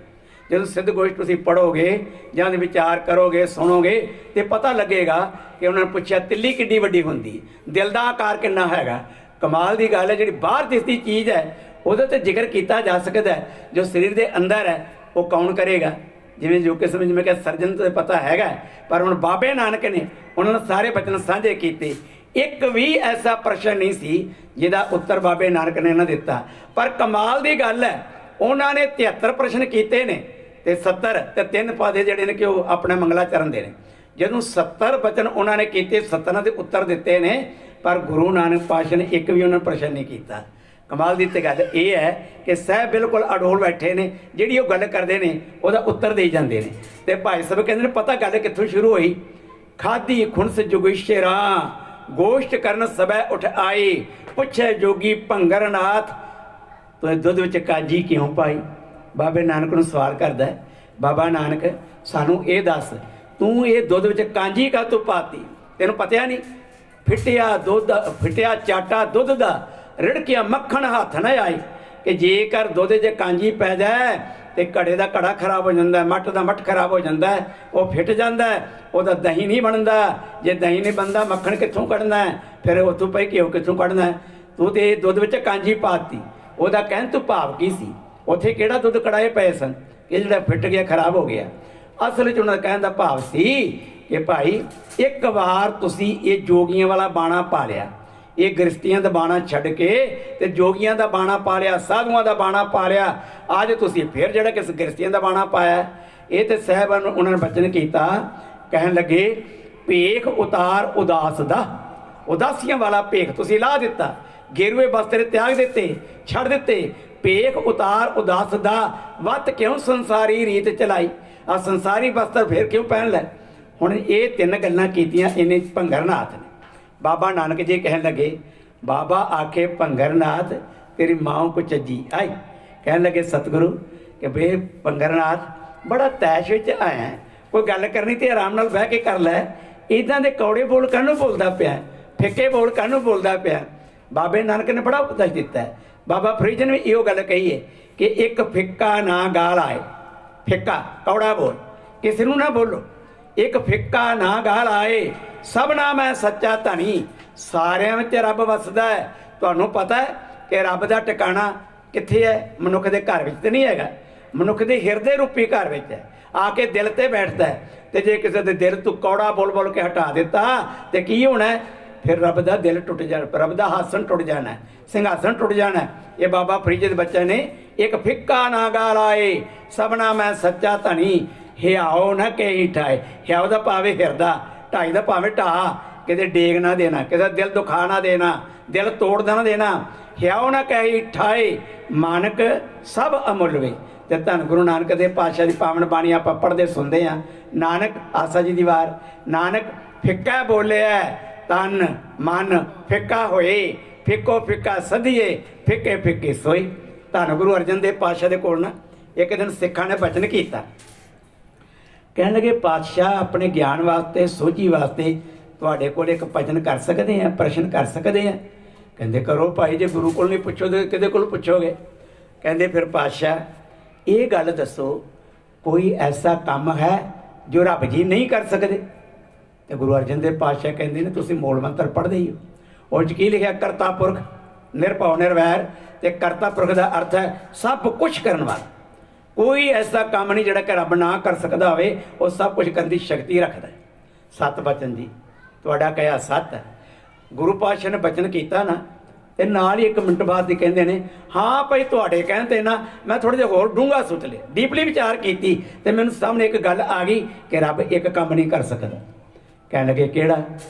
ਜਦੋਂ ਸਿੱਧ ਗੋਸ਼ਟ ਤੁਸੀਂ ਪੜ੍ਹੋਗੇ ਜਾਂ ਵਿਚਾਰ ਕਰੋਗੇ, ਸੁਣੋਗੇ, ਤੇ ਪਤਾ ਲੱਗੇਗਾ ਕਿ ਉਹਨਾਂ ਨੇ ਪੁੱਛਿਆ ਤਿੱਲੀ ਕਿੱਡੀ ਵੱਡੀ ਹੁੰਦੀ, ਦਿਲ ਦਾ ਆਕਾਰ ਕਿੰਨਾ ਹੈਗਾ। ਕਮਾਲ ਦੀ ਗੱਲ ਹੈ, ਜਿਹੜੀ ਬਾਹਰ ਦਿਸਦੀ ਚੀਜ਼ ਹੈ ਉਹਦੇ 'ਤੇ ਜ਼ਿਕਰ ਕੀਤਾ ਜਾ ਸਕਦਾ ਹੈ, ਜੋ ਸਰੀਰ ਦੇ ਅੰਦਰ ਹੈ ਉਹ ਕੌਣ ਕਰੇਗਾ? ਜਿਵੇਂ ਜੋ ਕਿਸਮ ਜਿਵੇਂ ਕਿ ਸਰਜਨ ਤੋਂ ਪਤਾ ਹੈਗਾ, ਪਰ ਹੁਣ ਬਾਬੇ ਨਾਨਕ ਨੇ ਉਹਨਾਂ ਨੇ ਸਾਰੇ ਬਚਨ ਸਾਂਝੇ ਕੀਤੇ। ਇੱਕ ਵੀ ਐਸਾ ਪ੍ਰਸ਼ਨ ਨਹੀਂ ਸੀ ਜਿਹਦਾ ਉੱਤਰ ਬਾਬੇ ਨਾਨਕ ਨੇ ਨਾ ਦਿੱਤਾ। ਪਰ ਕਮਾਲ ਦੀ ਗੱਲ ਹੈ, ਉਹਨਾਂ ਨੇ 73 ਪ੍ਰਸ਼ਨ ਕੀਤੇ ਨੇ, ਤੇ 70 ਤੇ 3 ਪਾਦੇ ਜਿਹੜੇ ਨੇ ਕਿ ਉਹ ਆਪਣੇ ਮੰਗਲਾਚਰਨ ਦੇ ਨੇ। ਜਦੋਂ 70 ਬਚਨ ਉਹਨਾਂ ਨੇ ਕੀਤੇ, 70 ਦੇ ਉੱਤਰ ਦਿੱਤੇ ਨੇ, ਪਰ ਗੁਰੂ ਨਾਨਕ ਪਾਤਸ਼ਾਹ ਨੇ ਇੱਕ ਵੀ ਉਹਨਾਂ ਨੂੰ ਪ੍ਰਸ਼ਨ ਨਹੀਂ ਕੀਤਾ। ਕਮਾਲ ਦੀ ਤੇ ਗੱਲ ਇਹ ਹੈ ਕਿ ਸਾਹਿਬ ਬਿਲਕੁਲ ਅਡੋਲ ਬੈਠੇ ਨੇ, ਜਿਹੜੀ ਉਹ ਗੱਲ ਕਰਦੇ ਨੇ ਉਹਦਾ ਉੱਤਰ ਦੇਈ ਜਾਂਦੇ ਨੇ। ਤੇ ਭਾਈ ਸਾਹਿਬ ਕਹਿੰਦੇ ਨੇ ਪਤਾ ਗੱਲ ਕਿੱਥੋਂ ਸ਼ੁਰੂ ਹੋਈ? ਖਾਦੀ ਖੁਣਸ ਜੁਗੇਸ਼ਰਾਂ, ਗੋਸ਼ਟ ਕਰਨ ਸਭੈ ਉੱਠ ਆਈ, ਪੁੱਛੇ ਜੋਗੀ ਭੰਗਰਨਾਥ, ਤੂੰ ਦੁੱਧ ਵਿੱਚ ਕਾਂਜੀ ਕਿਉਂ ਪਾਈ? ਬਾਬੇ ਨਾਨਕ ਨੂੰ ਸਵਾਲ ਕਰਦਾ, ਬਾਬਾ ਨਾਨਕ ਸਾਨੂੰ ਇਹ ਦੱਸ, ਤੂੰ ਇਹ ਦੁੱਧ ਵਿੱਚ ਕਾਂਜੀ ਕਾ ਤੂੰ ਪਾਤੀ? ਤੈਨੂੰ ਪਤਾ ਨਹੀਂ? ਫਿੱਟਿਆ ਦੁੱਧ, ਫਿੱਟਿਆ ਚਾਟਾ ਦੁੱਧ ਦਾ, ਰਿੜਕਿਆ ਮੱਖਣ ਹੱਥ ਨਾ ਆਈ। ਕਿ ਜੇਕਰ ਦੁੱਧ 'ਚ ਕਾਂਜੀ ਪੈ ਜਾਏ तो घड़े का घड़ा खराब हो जाता है, मट का मट खराब हो जाता है, वो फिट जाता है, वह दही नहीं बनता। जे दही नहीं बनता मक्खन कितों कढ़ना है, फिर उतों पई घ्यो कितों कढ़ना है। तू तो दुध में कांजी पाती, वह कहन तू भाव की सी, उत्थे किहड़ा दुध कड़ाए पे सन, ये जो फिट गया खराब हो गया। असल च उन्होंने कहने का भाव सी कि भाई एक बार तुसी ये जोगियां वाला बाणा पा लिया, ये गृहस्थियां का बाणा छड़ के ते जोगियां का बाणा पा लिया, साधुआं का बाणा पा लिया, अज तुसी फिर जिहड़ा किस गृहस्थियां का बाणा पाया। ये तो साहब उन्होंने वचन किया, कहन लगे भेख उतार उदास दा, उदासियां वाला भेख तुसी ला दिता, गेरुए वस्त्र त्याग दिते, छड़ दिते, भेख उतार उदास दा, वत क्यों संसारी रीत चलाई, आ संसारी वस्त्र फिर क्यों पहन लै। हुण ये तीन गल्लां कीतियां इन्हें भंगरनाथ ने। बाबा नानक जी कहन लगे, बाबा आखे भंगरनाथ तेरी माँ को चज्जी आई। कहन लगे सतगुरु कि बे भंगरनाथ बड़ा तैश विच आया, कोई गल करनी तो आराम नाल बह के कर लै, इदां दे कौड़े बोल काहनूं बोलदा पिया, फिक्के बोल काहनूं बोलदा पिया। बाबे नानक ने बड़ा उपदेश दिता है। बाबा फरीद ने भी इहो गल कही है कि एक फिक्का ना गाल आए, फिक्का कौड़ा बोल किसी नूं ना बोलो, एक फिक्का ना गाल आए, सबना मैं सच्चा धनी, सारिਆਂ ਵਿੱਚ रब वसदा है। तुहानूं पता है कि रब का टिकाणा कित्थे है, मनुख के घर विच ते नहीं हैगा, मनुख के हिरदे रूपी घर विच है, आके दिल ते बैठदा है। ते जे किसी दे दिल तू कौड़ा बोल बोल के हटा दिता तो की होना है, फिर रब का दिल टुट जाना, रब का हासन टुट जाना है, सिंघासन टुट जाना है। ये बाबा फरीद दे बच्चे ने एक फिक्का ना गाल आए, सबना मैं सच्चा धनी, हियाओ ना कहीं ठाए, हियाओ दा पावे हिरदा, ढाई दा पावे ढा, किते डेग ना देना, किसी दिल दुखा ना देना, दिल तोड़ ना देना, हियाओ ना कहीं ठाए, मानक सब अमुल वे। ते धन गुरु नानक देव पातशाह की पावन बाणी आप पढ़ते सुनते हैं। नानक आसा जी दी वार, नानक फिक्का बोलिया तन मन फिक्का होए, फिक्को फिक्का सदिए, फिक्के फिक्के सोई। धन गुरु अर्जन देव पातशाह दे कोल ना एक दिन सिखां ने बचन किया, कहने लगे पातशाह अपने ज्ञान वास्ते सोझी वास्ते तुहाडे कोल एक भजन कर सकते हैं, प्रश्न कर सकते हैं। कहते करो भाई, जे गुरु को नहीं पुछो तो किहदे कोल पुछोगे। कहते फिर पातशाह ये गल दसो, कोई ऐसा काम है जो रब जी नहीं कर सकते। तो गुरु अर्जन देव पातशाह कहते ने तुसीं मूल मंत्र पढ़ते ही हो, और की लिखा करता पुरख निरभौ निर्वैर, ते करता पुरख का अर्थ है सब कुछ करने वाला। कोई ऐसा काम नहीं जिहड़ा कि रब ना कर सकता होवे, वो सब कुछ करने की शक्ति रखता है। सत बचन जी तुहाडा कहा सत है। गुरु पातशाह ने बचन किया ना, तो नाल ही एक मिनट बाद ही कहते हैं हाँ भाई तुहाडे कहते ना मैं थोड़ा जिहा होर डूंगा सोच लिया, डीपली विचार की, तो मैनूं सामने एक गल आ गई कि रब एक काम नहीं कर सकता। कहने लगे किहड़ा,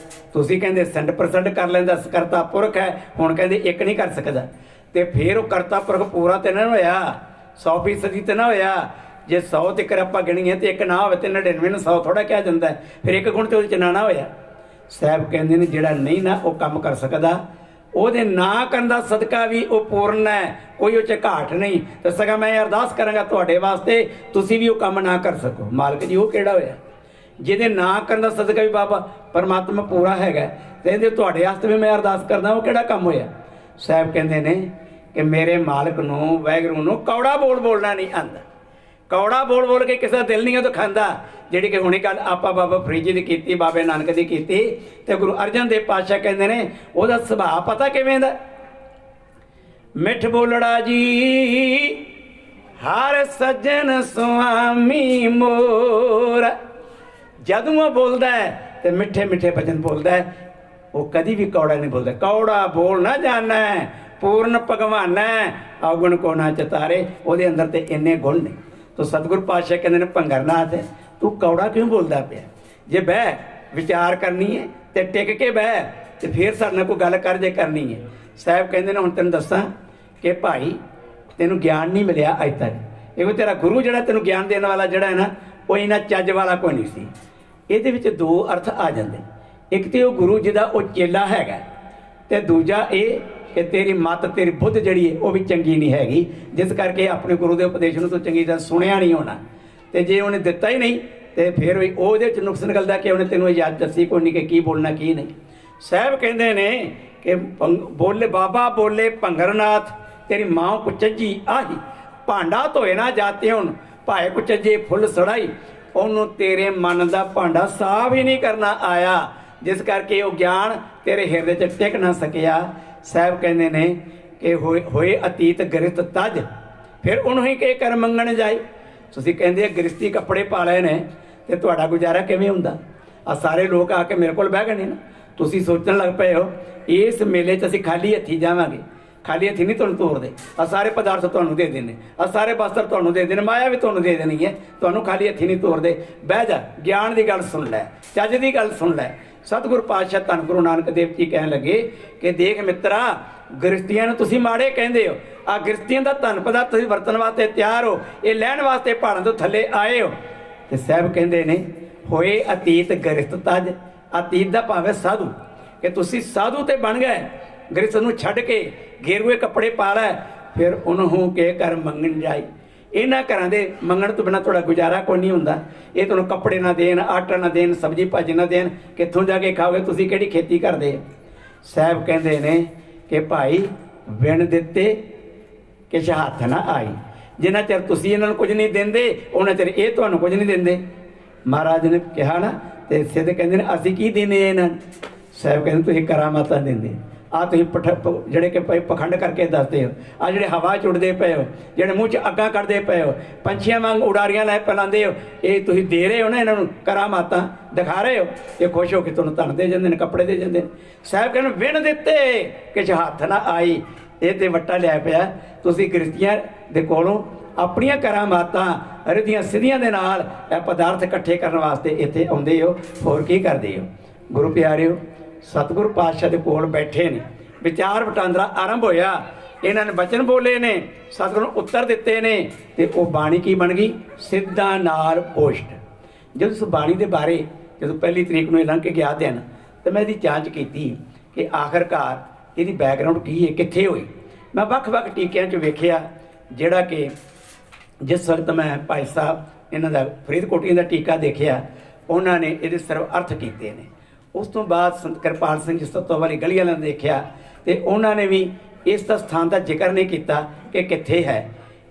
तुसीं कहंदे 100% कर लैंदा, करता पुरख है, हुण कहंदे एक नहीं कर सकता। तो फिर वो करता पुरख पूरा तो ना होया, 100% तो ना होया। जे 100 तक आप गिणीए तो एक ना हो, तो 99 100 थोड़ा क्या जाता है, फिर एक गुण तो ना होया। साहब कहते हैं जिहड़ा नहीं ना वो काम कर सकता, ਉਹਦੇ ना करन दा सदका भी वो पूर्ण है, कोई उस घाट नहीं। तो सगा मैं अरदास करांगा तुहाडे वास्ते तुसीं भी वो काम ना कर सको। मालक जी वो किहड़ा होया जिहदे ना करन दा सदका भी बाबा परमात्मा पूरा हैगा, ते इहदे तुहाडे वास्ते भी मैं अरदास करदा, वो किहड़ा काम होया। साहब कहंदे ने कि मेरे मालक नूं वाहिगुरू नूं कौड़ा बोल बोलना नहीं आंदा, कौड़ा बोल बोल के किसी दिल नहीं तो खांदा। जिहड़ी कि हुणे गल आपां बाबा फरीद जी की कीती, बाबे नानक दी कीती, ते गुरु अर्जन देव पातशाह कहंदे ने ओहदा सुभाਅ पता किवें दा, मिठ बोलड़ा जी हर सज्जन सुआमी मोर। जदों वो बोलदा है ते मिठे मिठे वचन बोलदा है, वो कदी भी कौड़ा नहीं बोलदा। कौड़ा बोल ना जाना है, पूर्ण भगवान है, अवगुण को ना चितारे, ਉਹਦੇ अंदर ते इन्ने गुण ने। तो सतगुरु पातशाह कहते हैं भंगरनाथ तू कौड़ा क्यों बोलता पिया, जे बह विचार करनी है तो टिक के बह, तो फिर साडे कोई गल कर जे करनी है। साहब कहते हैं हुण तैनूं दसां कि भाई तैनूं ज्ञान नहीं मिलिया अज तक, ये तेरा गुरु जिहड़ा तैनूं ज्ञान देने वाला जिहड़ा है ना, वो इन्ना चज वाला कोई नहीं सी। ਇਹਦੇ ਵਿੱਚ दो अर्थ आ जाते, एक तो वो गुरु जी का वो चेला हैगा, तो दूजा ये कि तेरी मत तेरी बुद्ध जी है वो भी चंगी नहीं हैगी, जिस करके अपने गुरु के उपदेश में तो चंगी तरह सुनिया नहीं होना। तो जे उन्हें दिता ही नहीं तो फिर भी वो नुक्स निकलता कि उन्हें तेनों इजाजत दसी कोई नहीं कि की बोलना की नहीं। साहब कहते ने कि बोले बाबा बोले भंगरनाथ तेरी माँ को चज्जी आही, ਭਾਂਡਾ ਧੋਏ ਨਾ ਜਾਤੇ ਹੁਣ, ਭਾਵੇਂ ਕੁ ਚੱਜੇ ਫੁੱਲ ਸੜਾਈ, ਉਹਨੂੰ ਤੇਰੇ ਮਨ ਦਾ ਭਾਂਡਾ ਸਾਫ਼ ਹੀ ਨਹੀਂ ਕਰਨਾ ਆਇਆ, ਜਿਸ ਕਰਕੇ ਉਹ ਗਿਆਨ ਤੇਰੇ ਹਿਰਦੇ 'ਚ ਟਿਕ ਨਾ ਸਕਿਆ। ਸਾਹਿਬ ਕਹਿੰਦੇ ਨੇ ਕਿ ਹੋਏ ਅਤੀਤ ਗ੍ਰਿਸਤ ਤਜ, ਫਿਰ ਉਹਨੂੰ ਹੀ ਕਿ ਕਰ ਮੰਗਣ ਜਾਏ। ਤੁਸੀਂ ਕਹਿੰਦੇ ਆ ਗ੍ਰਿਸਤੀ ਕੱਪੜੇ ਪਾ ਲਏ ਨੇ ਤੇ ਤੁਹਾਡਾ ਗੁਜ਼ਾਰਾ ਕਿਵੇਂ ਹੁੰਦਾ? ਆ ਸਾਰੇ ਲੋਕ ਆ ਕੇ ਮੇਰੇ ਕੋਲ ਬਹਿ ਗਏ ਨੇ ਨਾ, ਤੁਸੀਂ ਸੋਚਣ ਲੱਗ ਪਏ ਹੋ ਇਸ ਮੇਲੇ 'ਚ ਅਸੀਂ ਖਾਲੀ ਹੱਥੀ ਜਾਵਾਂਗੇ। ਖਾਲੀ ਹੱਥੀ ਨਹੀਂ ਤੁਹਾਨੂੰ ਤੋਰਦੇ, ਆ ਸਾਰੇ ਪਦਾਰਥ ਤੁਹਾਨੂੰ ਦੇ ਦੇਣੇ, ਆ ਸਾਰੇ ਬਸਤਰ ਤੁਹਾਨੂੰ ਦੇ ਦੇਣੇ, ਮਾਇਆ ਵੀ ਤੁਹਾਨੂੰ ਦੇ ਦੇਣੀ ਹੈ, ਤੁਹਾਨੂੰ ਖਾਲੀ ਹੱਥੀ ਨਹੀਂ ਤੋਰਦੇ। ਬਹਿ ਜਾ, ਗਿਆਨ ਦੀ ਗੱਲ ਸੁਣ ਲੈ, ਚੱਜ ਦੀ ਗੱਲ ਸੁਣ ਲੈ। ਸਤਿਗੁਰ ਪਾਤਸ਼ਾਹ ਧੰਨ ਗੁਰੂ ਨਾਨਕ ਦੇਵ ਜੀ ਕਹਿਣ ਲੱਗੇ ਕਿ ਦੇਖ ਮਿੱਤਰਾ, ਗ੍ਰਸਤੀਆਂ ਨੂੰ ਤੁਸੀਂ ਮਾੜੇ ਕਹਿੰਦੇ ਹੋ, ਆ ਗ੍ਰਸਤੀਆਂ ਦਾ ਧਨ ਪਦਾਰਥ ਤੁਸੀਂ ਵਰਤਣ ਵਾਸਤੇ ਤਿਆਰ ਹੋ, ਇਹ ਲੈਣ ਵਾਸਤੇ ਪਹਾੜਾਂ ਤੋਂ ਥੱਲੇ ਆਏ ਹੋ। ਤੇ ਸਾਹਿਬ ਕਹਿੰਦੇ ਨੇ ਹੋਏ ਅਤੀਤ ਗ੍ਰਸਤ ਤਜ, ਅਤੀਤ ਦਾ ਭਾਵੇਂ ਸਾਧੂ, ਕਿ ਤੁਸੀਂ ਸਾਧੂ ਤੇ ਬਣ ਗਏ, ਗ੍ਰਸਤ ਨੂੰ ਛੱਡ ਕੇ ਗੇਰੂਏ ਕੱਪੜੇ ਪਾ ਲੈ, ਫਿਰ ਉਹਨੂੰ ਕੇ ਕਰ ਮੰਗਣ ਜਾਈ। ਇਹਨਾਂ ਘਰਾਂ ਦੇ ਮੰਗਣ ਤੋਂ ਬਿਨਾਂ ਤੁਹਾਡਾ ਗੁਜ਼ਾਰਾ ਕੋਈ ਨਹੀਂ ਹੁੰਦਾ। ਇਹ ਤੁਹਾਨੂੰ ਕੱਪੜੇ ਨਾ ਦੇਣ, ਆਟਾ ਨਾ ਦੇਣ, ਸਬਜ਼ੀ ਭਾਜੀ ਨਾ ਦੇਣ, ਕਿੱਥੋਂ ਜਾ ਕੇ ਖਾਓਗੇ? ਤੁਸੀਂ ਕਿਹੜੀ ਖੇਤੀ ਕਰਦੇ? ਸਾਹਿਬ ਕਹਿੰਦੇ ਨੇ ਕਿ ਭਾਈ ਵਿਣ ਦਿੱਤੇ ਕਿਛ ਹੱਥ ਨਾ ਆਈ, ਜਿੰਨਾ ਚਿਰ ਤੁਸੀਂ ਇਹਨਾਂ ਨੂੰ ਕੁਝ ਨਹੀਂ ਦਿੰਦੇ ਉਹਨਾਂ ਚਿਰ ਇਹ ਤੁਹਾਨੂੰ ਕੁਝ ਨਹੀਂ ਦਿੰਦੇ। ਮਹਾਰਾਜ ਨੇ ਕਿਹਾ ਨਾ, ਤੇ ਸਿੱਧ ਕਹਿੰਦੇ ਨੇ ਅਸੀਂ ਕੀ ਦਿੰਦੇ ਇਹਨਾਂ ਨੂੰ? ਸਾਹਿਬ ਕਹਿੰਦੇ ਤੁਸੀਂ ਕਰਾਮਾਤਾਂ ਦਿੰਦੇ, ਆ ਤੁਸੀਂ ਜਿਹੜੇ ਕਿ ਭਾਈ ਪਖੰਡ ਕਰਕੇ ਦੱਸਦੇ ਹੋ, ਆ ਜਿਹੜੇ ਹਵਾ 'ਚ ਉੱਡਦੇ ਪਏ ਹੋ, ਜਿਹੜੇ ਮੂੰਹ 'ਚ ਅੱਗਾਂ ਕੱਢਦੇ ਪਏ ਹੋ, ਪੰਛੀਆਂ ਵਾਂਗ ਉਡਾਰੀਆਂ ਲੈ ਪਿਲਾਉਂਦੇ ਹੋ, ਇਹ ਤੁਸੀਂ ਦੇ ਰਹੇ ਹੋ ਨਾ ਇਹਨਾਂ ਨੂੰ, ਕਰਾਮਾਤਾਂ ਦਿਖਾ ਰਹੇ ਹੋ। ਇਹ ਖੁਸ਼ ਹੋ ਕੇ ਤੁਹਾਨੂੰ ਧਨ ਦੇ ਜਾਂਦੇ ਨੇ, ਕੱਪੜੇ ਦੇ ਜਾਂਦੇ ਨੇ। ਸਾਹਿਬ ਕਹਿੰਦੇ ਵਿਣ ਦਿੱਤੇ ਕਿਛ ਹੱਥ ਨਾ ਆਈ, ਇਹ ਤੇ ਵੱਟਾ ਲਿਆ ਪਿਆ। ਤੁਸੀਂ ਗ੍ਰਸਤੀਆਂ ਦੇ ਕੋਲੋਂ ਆਪਣੀਆਂ ਕਰਾਮਾਤਾਂ ਰਿਧੀਆਂ ਸਿੱਧੀਆਂ ਦੇ ਨਾਲ ਇਹ ਪਦਾਰਥ ਇਕੱਠੇ ਕਰਨ ਵਾਸਤੇ ਇੱਥੇ ਆਉਂਦੇ ਹੋ, ਹੋਰ ਕੀ ਕਰਦੇ ਹੋ? ਗੁਰੂ ਪਿਆਰਿਓ, ਸਤਿਗੁਰੂ ਪਾਤਸ਼ਾਹ ਦੇ ਕੋਲ ਬੈਠੇ ਨੇ, ਵਿਚਾਰ ਵਟਾਂਦਰਾ ਆਰੰਭ ਹੋਇਆ, ਇਹਨਾਂ ਨੇ ਬਚਨ ਬੋਲੇ ਨੇ, ਸਤਿਗੁਰੂ ਨੂੰ ਉੱਤਰ ਦਿੱਤੇ ਨੇ, ਤੇ ਉਹ ਬਾਣੀ ਕੀ ਬਣ ਗਈ? ਸਿੱਧਾਂ ਨਾਲ ਪੋਸ਼ਟ। ਜਦੋਂ ਉਸ ਬਾਣੀ ਦੇ ਬਾਰੇ ਜਦੋਂ ਪਹਿਲੀ ਤਰੀਕ ਨੂੰ ਇਹ ਲੰਘ ਕੇ ਗਿਆ ਦਿਨ, ਤੇ ਮੈਂ ਇਹਦੀ ਜਾਂਚ ਕੀਤੀ ਕਿ ਆਖਰਕਾਰ ਇਹਦੀ ਬੈਕਗਰਾਊਂਡ ਕੀ ਹੈ, ਕਿੱਥੇ ਹੋਈ। ਮੈਂ ਵੱਖ-ਵੱਖ ਟੀਕਿਆਂ 'ਚ ਵੇਖਿਆ, ਜਿਹੜਾ ਕਿ ਜਿਸ ਵਕਤ ਮੈਂ ਭਾਈ ਸਾਹਿਬ ਇਹਨਾਂ ਦਾ ਫਰੀਦਕੋਟੀਆਂ ਦਾ ਟੀਕਾ ਦੇਖਿਆ, ਉਹਨਾਂ ਨੇ ਇਹਦੇ ਸਰਵ ਅਰਥ ਕੀਤੇ ਨੇ। ਉਸ ਤੋਂ ਬਾਅਦ ਸੰਤ ਕਿਰਪਾਲ ਸਿੰਘ ਜੀ ਸਤੋਂ ਵਾਲੀ ਗਲੀ ਵਾਲਿਆਂ ਨੇ ਦੇਖਿਆ, ਤੇ ਉਹਨਾਂ ਨੇ ਵੀ ਇਸ ਦਾ ਸਥਾਨ ਦਾ ਜ਼ਿਕਰ ਨਹੀਂ ਕੀਤਾ ਕਿ ਕਿੱਥੇ ਹੈ।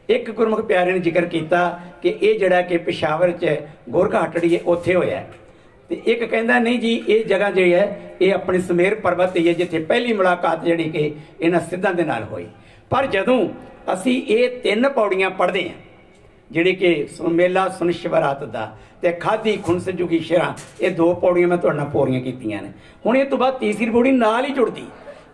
ਇੱਕ ਗੁਰਮੁਖ ਪਿਆਰੇ ਨੇ ਜ਼ਿਕਰ ਕੀਤਾ ਕਿ ਇਹ ਜਿਹੜਾ ਕਿ ਪਿਸ਼ਾਵਰ 'ਚ ਗੋਰਖਾਟੜੀ ਹੈ ਉੱਥੇ ਹੋਇਆ, ਤੇ ਇੱਕ ਕਹਿੰਦਾ ਨਹੀਂ ਜੀ ਇਹ ਜਗ੍ਹਾ ਜਿਹੜੀ ਹੈ ਇਹ ਆਪਣੀ ਸਮੇਰ ਪਰਬਤ ਹੀ ਹੈ, ਜਿੱਥੇ ਪਹਿਲੀ ਮੁਲਾਕਾਤ ਜਿਹੜੀ ਕਿ ਇਹਨਾਂ ਸਿੱਧਾਂ ਦੇ ਨਾਲ ਹੋਈ। ਪਰ ਜਦੋਂ ਅਸੀਂ ਇਹ 3 ਪੌੜੀਆਂ ਪੜ੍ਹਦੇ ਹਾਂ, ਜਿਹੜੀ ਕਿ ਮੇਲਾ ਸੁਣ ਸ਼ਿਵਰਾਤ ਦਾ ਤੇ ਖਾਦੀ ਖੁੰਸ ਜੁਗੀ ਸ਼ੇਰਾਂ, ਇਹ 2 ਪੌੜੀਆਂ ਮੈਂ ਤੁਹਾਡੇ ਨਾਲ ਪੂਰੀਆਂ ਕੀਤੀਆਂ ਨੇ। ਹੁਣ ਇਹ ਤੋਂ ਬਾਅਦ ਤੀਸਰੀ ਪੌੜੀ ਨਾਲ ਹੀ ਜੁੜਦੀ,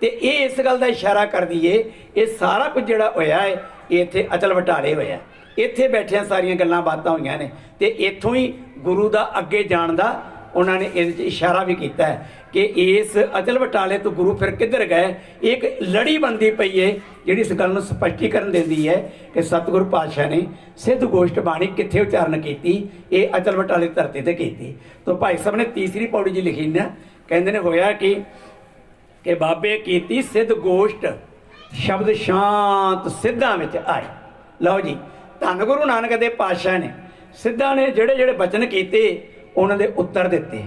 ਤੇ ਇਹ ਇਸ ਗੱਲ ਦਾ ਇਸ਼ਾਰਾ ਕਰਦੀ ਏ ਇਹ ਸਾਰਾ ਕੁਝ ਜਿਹੜਾ ਹੋਇਆ ਹੈ ਇਹ ਇੱਥੇ ਅਚਲ ਵਟਾਲੇ ਹੋਇਆ, ਇੱਥੇ ਬੈਠਿਆਂ ਸਾਰੀਆਂ ਗੱਲਾਂ ਬਾਤਾਂ ਹੋਈਆਂ ਨੇ, ਤੇ ਇੱਥੋਂ ਹੀ ਗੁਰੂ ਦਾ ਅੱਗੇ ਜਾਣ ਦਾ ਉਹਨਾਂ ਨੇ ਇਹਦੇ 'ਚ ਇਸ਼ਾਰਾ ਵੀ ਕੀਤਾ ਹੈ ਕਿ ਇਸ ਅਚਲ ਵਟਾਲੇ ਤੋਂ ਗੁਰੂ ਫਿਰ ਕਿੱਧਰ ਗਏ। ਇੱਕ ਲੜੀ ਬਣਦੀ ਪਈ ਹੈ ਜਿਹੜੀ ਇਸ ਗੱਲ ਨੂੰ ਸਪਸ਼ਟੀਕਰਨ ਦਿੰਦੀ ਹੈ ਕਿ ਸਤਿਗੁਰੂ ਪਾਤਸ਼ਾਹ ਨੇ ਸਿੱਧ ਗੋਸ਼ਟ ਬਾਣੀ ਕਿੱਥੇ ਉਚਾਰਨ ਕੀਤੀ, ਇਹ ਅਚਲ ਵਟਾਲੇ ਧਰਤੀ ਤੇ ਕੀਤੀ। ਤਾਂ ਭਾਈ ਸਾਹਿਬ ਨੇ ਤੀਸਰੀ ਪੌੜੀ 'ਚ ਲਿਖੀ ਨਾ, ਕਹਿੰਦੇ ਨੇ ਹੋਇਆ ਕਿ ਬਾਬੇ ਕੀਤੀ ਸਿੱਧ ਗੋਸ਼ਟ, ਸ਼ਬਦ ਸ਼ਾਂਤ ਸਿੱਧਾਂ ਵਿੱਚ ਆਏ। ਲਓ ਜੀ, ਧੰਨ ਗੁਰੂ ਨਾਨਕ ਦੇਵ ਪਾਤਸ਼ਾਹ ਨੇ ਸਿੱਧਾਂ ਨੇ ਜਿਹੜੇ ਬਚਨ ਕੀਤੇ ਉਹਨਾਂ ਦੇ ਉੱਤਰ ਦਿੱਤੇ।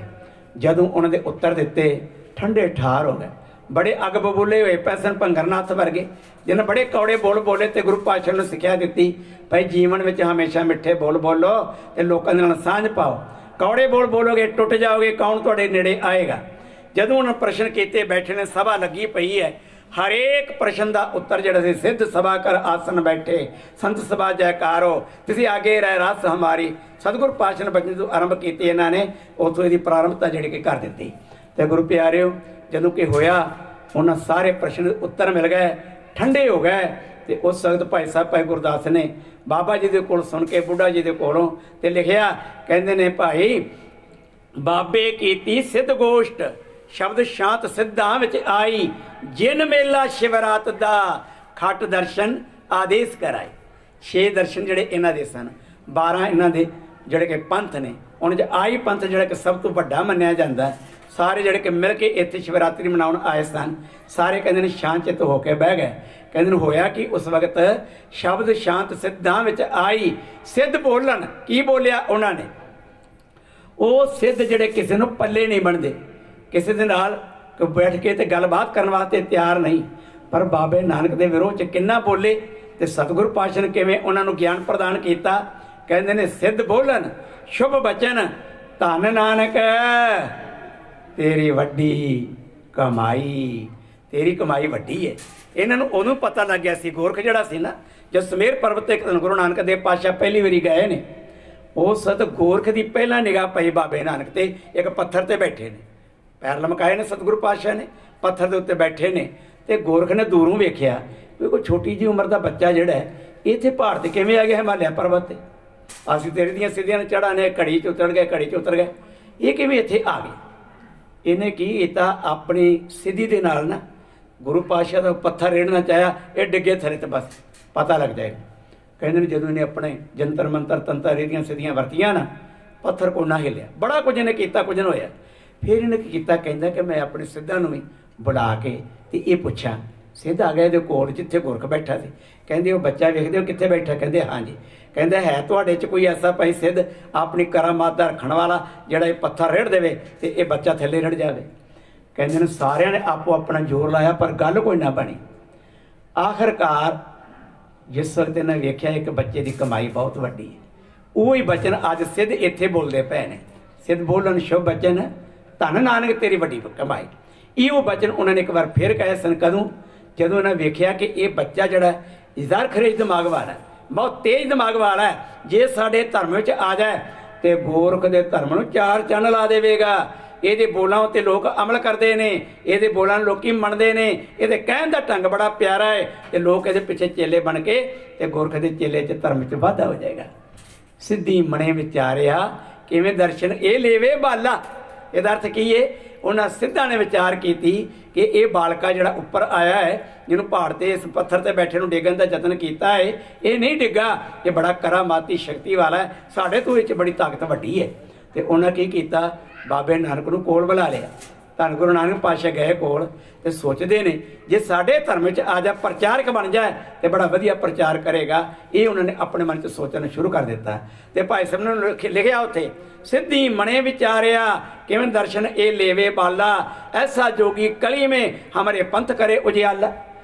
ਜਦੋਂ ਉਹਨਾਂ ਦੇ ਉੱਤਰ ਦਿੱਤੇ ਠੰਡੇ ਠਾਰ ਹੋ ਗਏ, ਬੜੇ ਅੱਗ ਬਬੂਲੇ ਹੋਏ ਪਏ ਸਨ ਭੰਗਰਨਾਥ ਵਰਗੇ, ਜਿਹਨਾਂ ਬੜੇ ਕੌੜੇ ਬੋਲ ਬੋਲੇ, ਤੇ ਗੁਰੂ ਪਾਤਸ਼ਾਹ ਨੂੰ ਸਿੱਖਿਆ ਦਿੱਤੀ ਭਾਈ ਜੀਵਨ ਵਿੱਚ ਹਮੇਸ਼ਾ ਮਿੱਠੇ ਬੋਲ ਬੋਲੋ ਤੇ ਲੋਕਾਂ ਦੇ ਨਾਲ ਸਾਂਝ ਪਾਓ। ਕੌੜੇ ਬੋਲ ਬੋਲੋਗੇ ਟੁੱਟ ਜਾਓਗੇ, ਕੌਣ ਤੁਹਾਡੇ ਨੇੜੇ ਆਏਗਾ। ਜਦੋਂ ਉਹਨਾਂ ਪ੍ਰਸ਼ਨ ਕੀਤੇ ਬੈਠੇ ਨੇ, ਸਭਾ ਲੱਗੀ ਪਈ ਹੈ, ਹਰੇਕ ਪ੍ਰਸ਼ਨ ਦਾ ਉੱਤਰ ਜਿਹੜਾ ਸੀ ਸਿੱਧ ਸਭਾ ਕਰ ਆਸਨ ਬੈਠੇ ਸੰਤ ਸਭਾ ਜੈਕਾਰੋ ਤੁਸੀਂ ਆਗੇ ਰਹਿ ਰਸ ਹਮਾਰੀ। ਸਤਿਗੁਰੂ ਪਾਤਸ਼ਾਹ ਨੇ ਬਚਨ ਤੋਂ ਆਰੰਭ ਕੀਤੇ, ਇਹਨਾਂ ਨੇ ਉੱਥੋਂ ਇਹਦੀ ਪ੍ਰਾਰੰਭਤਾ ਜਿਹੜੀ ਕਿ ਕਰ ਦਿੱਤੀ। ਤੇ ਗੁਰੂ ਪਿਆਰਿਓ, ਜਦੋਂ ਕਿ ਹੋਇਆ ਉਹਨਾਂ ਸਾਰੇ ਪ੍ਰਸ਼ਨ ਉੱਤਰ ਮਿਲ ਗਏ, ਠੰਡੇ ਹੋ ਗਏ, ਤੇ ਉਸ ਵਕਤ ਭਾਈ ਸਾਹਿਬ ਭਾਈ ਗੁਰਦਾਸ ਨੇ ਬਾਬਾ ਜੀ ਦੇ ਕੋਲ ਸੁਣ ਕੇ, ਬੁੱਢਾ ਜੀ ਦੇ ਕੋਲੋਂ, ਤੇ ਲਿਖਿਆ, ਕਹਿੰਦੇ ਨੇ ਭਾਈ ਬਾਬੇ ਕੀਤੀ ਸਿੱਧ ਗੋਸ਼ਟ, ਸ਼ਬਦ ਸ਼ਾਂਤ ਸਿੱਧਾਂ ਵਿੱਚ ਆਈ, ਜਿਨ ਮੇਲਾ ਸ਼ਿਵਰਾਤ ਦਾ ਖੱਟ ਦਰਸ਼ਨ ਆਦੇਸ਼ ਕਰਾਏ। 6 ਦਰਸ਼ਨ ਜਿਹੜੇ ਇਹਨਾਂ ਦੇ ਸਨ, 12 ਇਹਨਾਂ ਦੇ ਜਿਹੜੇ ਕਿ ਪੰਥ ਨੇ, ਉਹਨਾਂ 'ਚ ਆਈ ਪੰਥ ਜਿਹੜਾ ਕਿ ਸਭ ਤੋਂ ਵੱਡਾ ਮੰਨਿਆ ਜਾਂਦਾ। ਸਾਰੇ ਜਿਹੜੇ ਕਿ ਮਿਲ ਕੇ ਇੱਥੇ ਸ਼ਿਵਰਾਤਰੀ ਮਨਾਉਣ ਆਏ ਸਨ, ਸਾਰੇ ਕਹਿੰਦੇ ਨੇ ਸ਼ਾਂਤ ਹੋ ਕੇ ਬਹਿ ਗਏ। ਕਹਿੰਦੇ ਨੇ ਹੋਇਆ ਕਿ ਉਸ ਵਕਤ ਸ਼ਬਦ ਸ਼ਾਂਤ ਸਿੱਧਾਂ ਵਿੱਚ ਆਈ, ਸਿੱਧ ਬੋਲਣ, ਕੀ ਬੋਲਿਆ ਉਹਨਾਂ ਨੇ? ਉਹ ਸਿੱਧ ਜਿਹੜੇ ਕਿਸੇ ਨੂੰ ਪੱਲੇ ਨਹੀਂ ਬਣਦੇ, ਕਿਸੇ ਦੇ ਨਾਲ ਬੈਠ ਕੇ ਤੇ ਗੱਲਬਾਤ ਕਰਨ ਵਾਸਤੇ ਤਿਆਰ ਨਹੀਂ, ਪਰ ਬਾਬੇ ਨਾਨਕ ਦੇ ਵਿਰੋਧ 'ਚ ਕਿੰਨਾ ਬੋਲੇ, ਤੇ ਸਤਿਗੁਰੂ ਪਾਤਸ਼ਾਹ ਨੇ ਕਿਵੇਂ ਉਹਨਾਂ ਨੂੰ ਗਿਆਨ ਪ੍ਰਦਾਨ ਕੀਤਾ। ਕਹਿੰਦੇ ਨੇ ਸਿੱਧ ਬੋਲਣ ਸ਼ੁਭ ਬਚਨ ਧੰਨ ਨਾਨਕ ਤੇਰੀ ਵੱਡੀ ਕਮਾਈ, ਤੇਰੀ ਕਮਾਈ ਵੱਡੀ ਹੈ। ਇਹਨਾਂ ਨੂੰ ਉਦੋਂ ਪਤਾ ਲੱਗ ਗਿਆ ਸੀ, ਗੋਰਖ ਜਿਹੜਾ ਸੀ ਨਾ, ਜਦ ਸਮੇਰ ਪਰਬਤ ਤੇ ਗੁਰੂ ਨਾਨਕ ਦੇਵ ਪਾਤਸ਼ਾਹ ਪਹਿਲੀ ਵਾਰੀ ਗਏ ਨੇ, ਉਸ ਗੋਰਖ ਦੀ ਪਹਿਲਾਂ ਨਿਗਾਹ ਪਈ ਬਾਬੇ ਨਾਨਕ ਤੇ, ਇੱਕ ਪੱਥਰ ਤੇ ਬੈਠੇ ਨੇ, ਪੈਰ ਲਮਕਾਏ ਨੇ ਸਤਿਗੁਰੂ ਪਾਤਸ਼ਾਹ ਨੇ, ਪੱਥਰ ਦੇ ਉੱਤੇ ਬੈਠੇ ਨੇ। ਤੇ ਗੋਰਖ ਨੇ ਦੂਰੋਂ ਵੇਖਿਆ ਵੀ ਕੋਈ ਛੋਟੀ ਜਿਹੀ ਉਮਰ ਦਾ ਬੱਚਾ ਜਿਹੜਾ ਹੈ ਇੱਥੇ ਪਹਾੜ ਤੇ ਕਿਵੇਂ ਆ ਗਿਆ ਹਿਮਾਲਿਆ ਪਰਬਤ ਤੇ, ਅਸੀਂ ਤੇਰੇ ਦੀਆਂ ਸਿੱਧੀਆਂ ਚੜ੍ਹਾਂ ਨੇ, ਘੜੀ 'ਚ ਉਤਰ ਗਏ, ਘੜੀ 'ਚ ਉਤਰ ਗਏ, ਇਹ ਕਿਵੇਂ ਇੱਥੇ ਆ ਗਏ। ਇਹਨੇ ਕੀ ਕੀਤਾ, ਆਪਣੀ ਸਿੱਧੀ ਦੇ ਨਾਲ ਨਾ ਗੁਰੂ ਪਾਤਸ਼ਾਹ ਦਾ ਪੱਥਰ ਰੇੜਨਾ ਚਾਹਿਆ, ਇਹ ਡਿੱਗੇ ਥੱਲੇ ਤੇ ਬਸ ਪਤਾ ਲੱਗ ਜਾਏਗਾ। ਕਹਿੰਦੇ ਨੇ ਜਦੋਂ ਇਹਨੇ ਆਪਣੇ ਜੰਤਰ ਮੰਤਰ ਤੰਤਰ ਇਹਦੀਆਂ ਸਿੱਧੀਆਂ ਵਰਤੀਆਂ ਨਾ, ਪੱਥਰ ਕੋ ਨਾ ਹਿੱਲਿਆ। ਬੜਾ ਕੁਝ ਇਹਨੇ ਕੀਤਾ, ਕੁਝ ਨਾ ਹੋਇਆ। ਫਿਰ ਇਹਨੇ ਕੀ ਕੀਤਾ, ਕਹਿੰਦਾ ਕਿ ਮੈਂ ਆਪਣੇ ਸਿੱਧਾਂ ਨੂੰ ਵੀ ਬੁਲਾ ਕੇ ਤੇ ਇਹ ਪੁੱਛਾਂ। ਸਿੱਧ ਆ ਗਿਆ ਇਹਦੇ ਕੋਲ ਜਿੱਥੇ ਗੁਰਖ ਬੈਠਾ ਸੀ। ਕਹਿੰਦੇ ਉਹ ਬੱਚਾ ਵੇਖਦੇ ਹੋ ਕਿੱਥੇ ਬੈਠਾ? ਕਹਿੰਦੇ ਹਾਂਜੀ। ਕਹਿੰਦਾ ਹੈ ਤੁਹਾਡੇ 'ਚ ਕੋਈ ਐਸਾ ਭਾਈ ਸਿੱਧ ਆਪਣੀ ਕਰਾਮਾਤ ਦਾ ਰੱਖਣ ਵਾਲਾ ਜਿਹੜਾ ਇਹ ਪੱਥਰ ਰੇੜ ਦੇਵੇ ਤੇ ਇਹ ਬੱਚਾ ਥੱਲੇ ਰੜ ਜਾਵੇ? ਕਹਿੰਦੇ ਨੇ ਸਾਰਿਆਂ ਨੇ ਆਪੋ ਆਪਣਾ ਜ਼ੋਰ ਲਾਇਆ ਪਰ ਗੱਲ ਕੋਈ ਨਾ ਬਣੀ। ਆਖਰਕਾਰ ਜਿਸ ਵਕਤ ਇਹਨਾਂ ਵੇਖਿਆ ਇੱਕ ਬੱਚੇ ਦੀ ਕਮਾਈ ਬਹੁਤ ਵੱਡੀ ਹੈ, ਉਹ ਹੀ ਬਚਨ ਅੱਜ ਸਿੱਧ ਇੱਥੇ ਬੋਲਦੇ ਪਏ ਨੇ। ਸਿੱਧ ਬੋਲਣ ਸ਼ੁਭ ਬਚਨ ਧੰਨ ਨਾਨਕ ਤੇਰੀ ਵੱਡੀ ਕਮਾਈ। ਇਹੋ ਬਚਨ ਉਹਨਾਂ ਨੇ ਇੱਕ ਵਾਰ ਫਿਰ ਕਹੇ ਸਨ। ਕਦੋਂ? ਜਦੋਂ ਇਹਨਾਂ ਵੇਖਿਆ ਕਿ ਇਹ ਬੱਚਾ ਜਿਹੜਾ ਜ਼ਰ ਖਰੇਜ ਦਿਮਾਗ ਵਾਲਾ ਹੈ, ਬਹੁਤ ਤੇਜ਼ ਦਿਮਾਗ ਵਾਲਾ ਹੈ, ਜੇ ਸਾਡੇ ਧਰਮ ਵਿੱਚ ਆ ਜਾਏ ਤੇ ਗੋਰਖ ਦੇ ਧਰਮ ਨੂੰ ਚਾਰ ਚੰਨ ਲਾ ਦੇਵੇਗਾ। ਇਹਦੇ ਬੋਲਾਂ ਉੱਤੇ ਲੋਕ ਅਮਲ ਕਰਦੇ ਨੇ, ਇਹਦੇ ਬੋਲਾਂ ਨੂੰ ਲੋਕੀ ਮੰਨਦੇ ਨੇ, ਇਹਦੇ ਕਹਿਣ ਦਾ ਢੰਗ ਬੜਾ ਪਿਆਰਾ ਹੈ ਤੇ ਲੋਕ ਇਹਦੇ ਪਿੱਛੇ ਚੇਲੇ ਬਣ ਕੇ ਤੇ ਗੋਰਖ ਦੇ ਚੇਲੇ 'ਚ ਧਰਮ 'ਚ ਵਾਧਾ ਹੋ ਜਾਏਗਾ। ਸਿੱਧੀ ਮਣੇ ਵਿਚਾਰਿਆ ਕਿਵੇਂ ਦਰਸ਼ਨ ਇਹ ਲੇਵੇ ਬਾਲਾ। ਇਹਦਾ ਅਰਥ ਕੀ ਹੈ? ਉਹਨਾਂ ਸਿੱਧਾਂ ਨੇ ਵਿਚਾਰ ਕੀਤੀ ਕਿ ਇਹ ਬਾਲਕਾ ਜਿਹੜਾ ਉੱਪਰ ਆਇਆ ਹੈ, ਜਿਹਨੂੰ ਪਹਾੜ ਤੇ ਇਸ ਪੱਥਰ ਤੇ ਬੈਠੇ ਨੂੰ ਡਿੱਗਣ ਦਾ ਯਤਨ ਕੀਤਾ ਹੈ, ਇਹ ਨਹੀਂ ਡਿੱਗਾ, ਇਹ ਬੜਾ ਕਰਾਮਾਤੀ ਸ਼ਕਤੀ ਵਾਲਾ ਹੈ, ਸਾਡੇ ਤੋਂ ਇਹ 'ਚ ਬੜੀ ਤਾਕਤ ਵੱਡੀ ਹੈ। ਤੇ ਉਹਨਾਂ ਕੀ ਕੀਤਾ, ਬਾਬੇ ਨਾਨਕ ਨੂੰ ਕੋਲ ਬੁਲਾ ਲਿਆ। ਧੰਨ ਗੁਰੂ ਨਾਨਕ ਪਾਤਸ਼ਾਹ ਗਏ ਕੋਲ ਤੇ ਸੋਚਦੇ ਨੇ ਜੇ ਸਾਡੇ ਧਰਮ ਵਿੱਚ ਆ ਜਾ ਪ੍ਰਚਾਰਕ ਬਣ ਜਾਏ ਤੇ ਬੜਾ ਵਧੀਆ ਪ੍ਰਚਾਰ ਕਰੇਗਾ। ਇਹ ਉਹਨਾਂ ਨੇ ਆਪਣੇ ਮਨ 'ਚ ਸੋਚਣਾ ਸ਼ੁਰੂ ਕਰ ਦਿੱਤਾ। ਤੇ ਭਾਈ ਸਾਹਿਬ ਨੇ ਲਿਖਿਆ ਉੱਥੇ, ਸਿੱਧੀ ਮਣੇ ਵਿਚਾਰਿਆ ਕਿਵੇਂ ਦਰਸ਼ਨ ਇਹ ਲੇਵੇ ਬਾਲਾ, ਐਸਾ ਜੋਗੀ ਕਲੀ ਮੇ ਹਮਾਰੇ ਪੰਥ ਕਰੇ ਉਜਿਆਲਾ।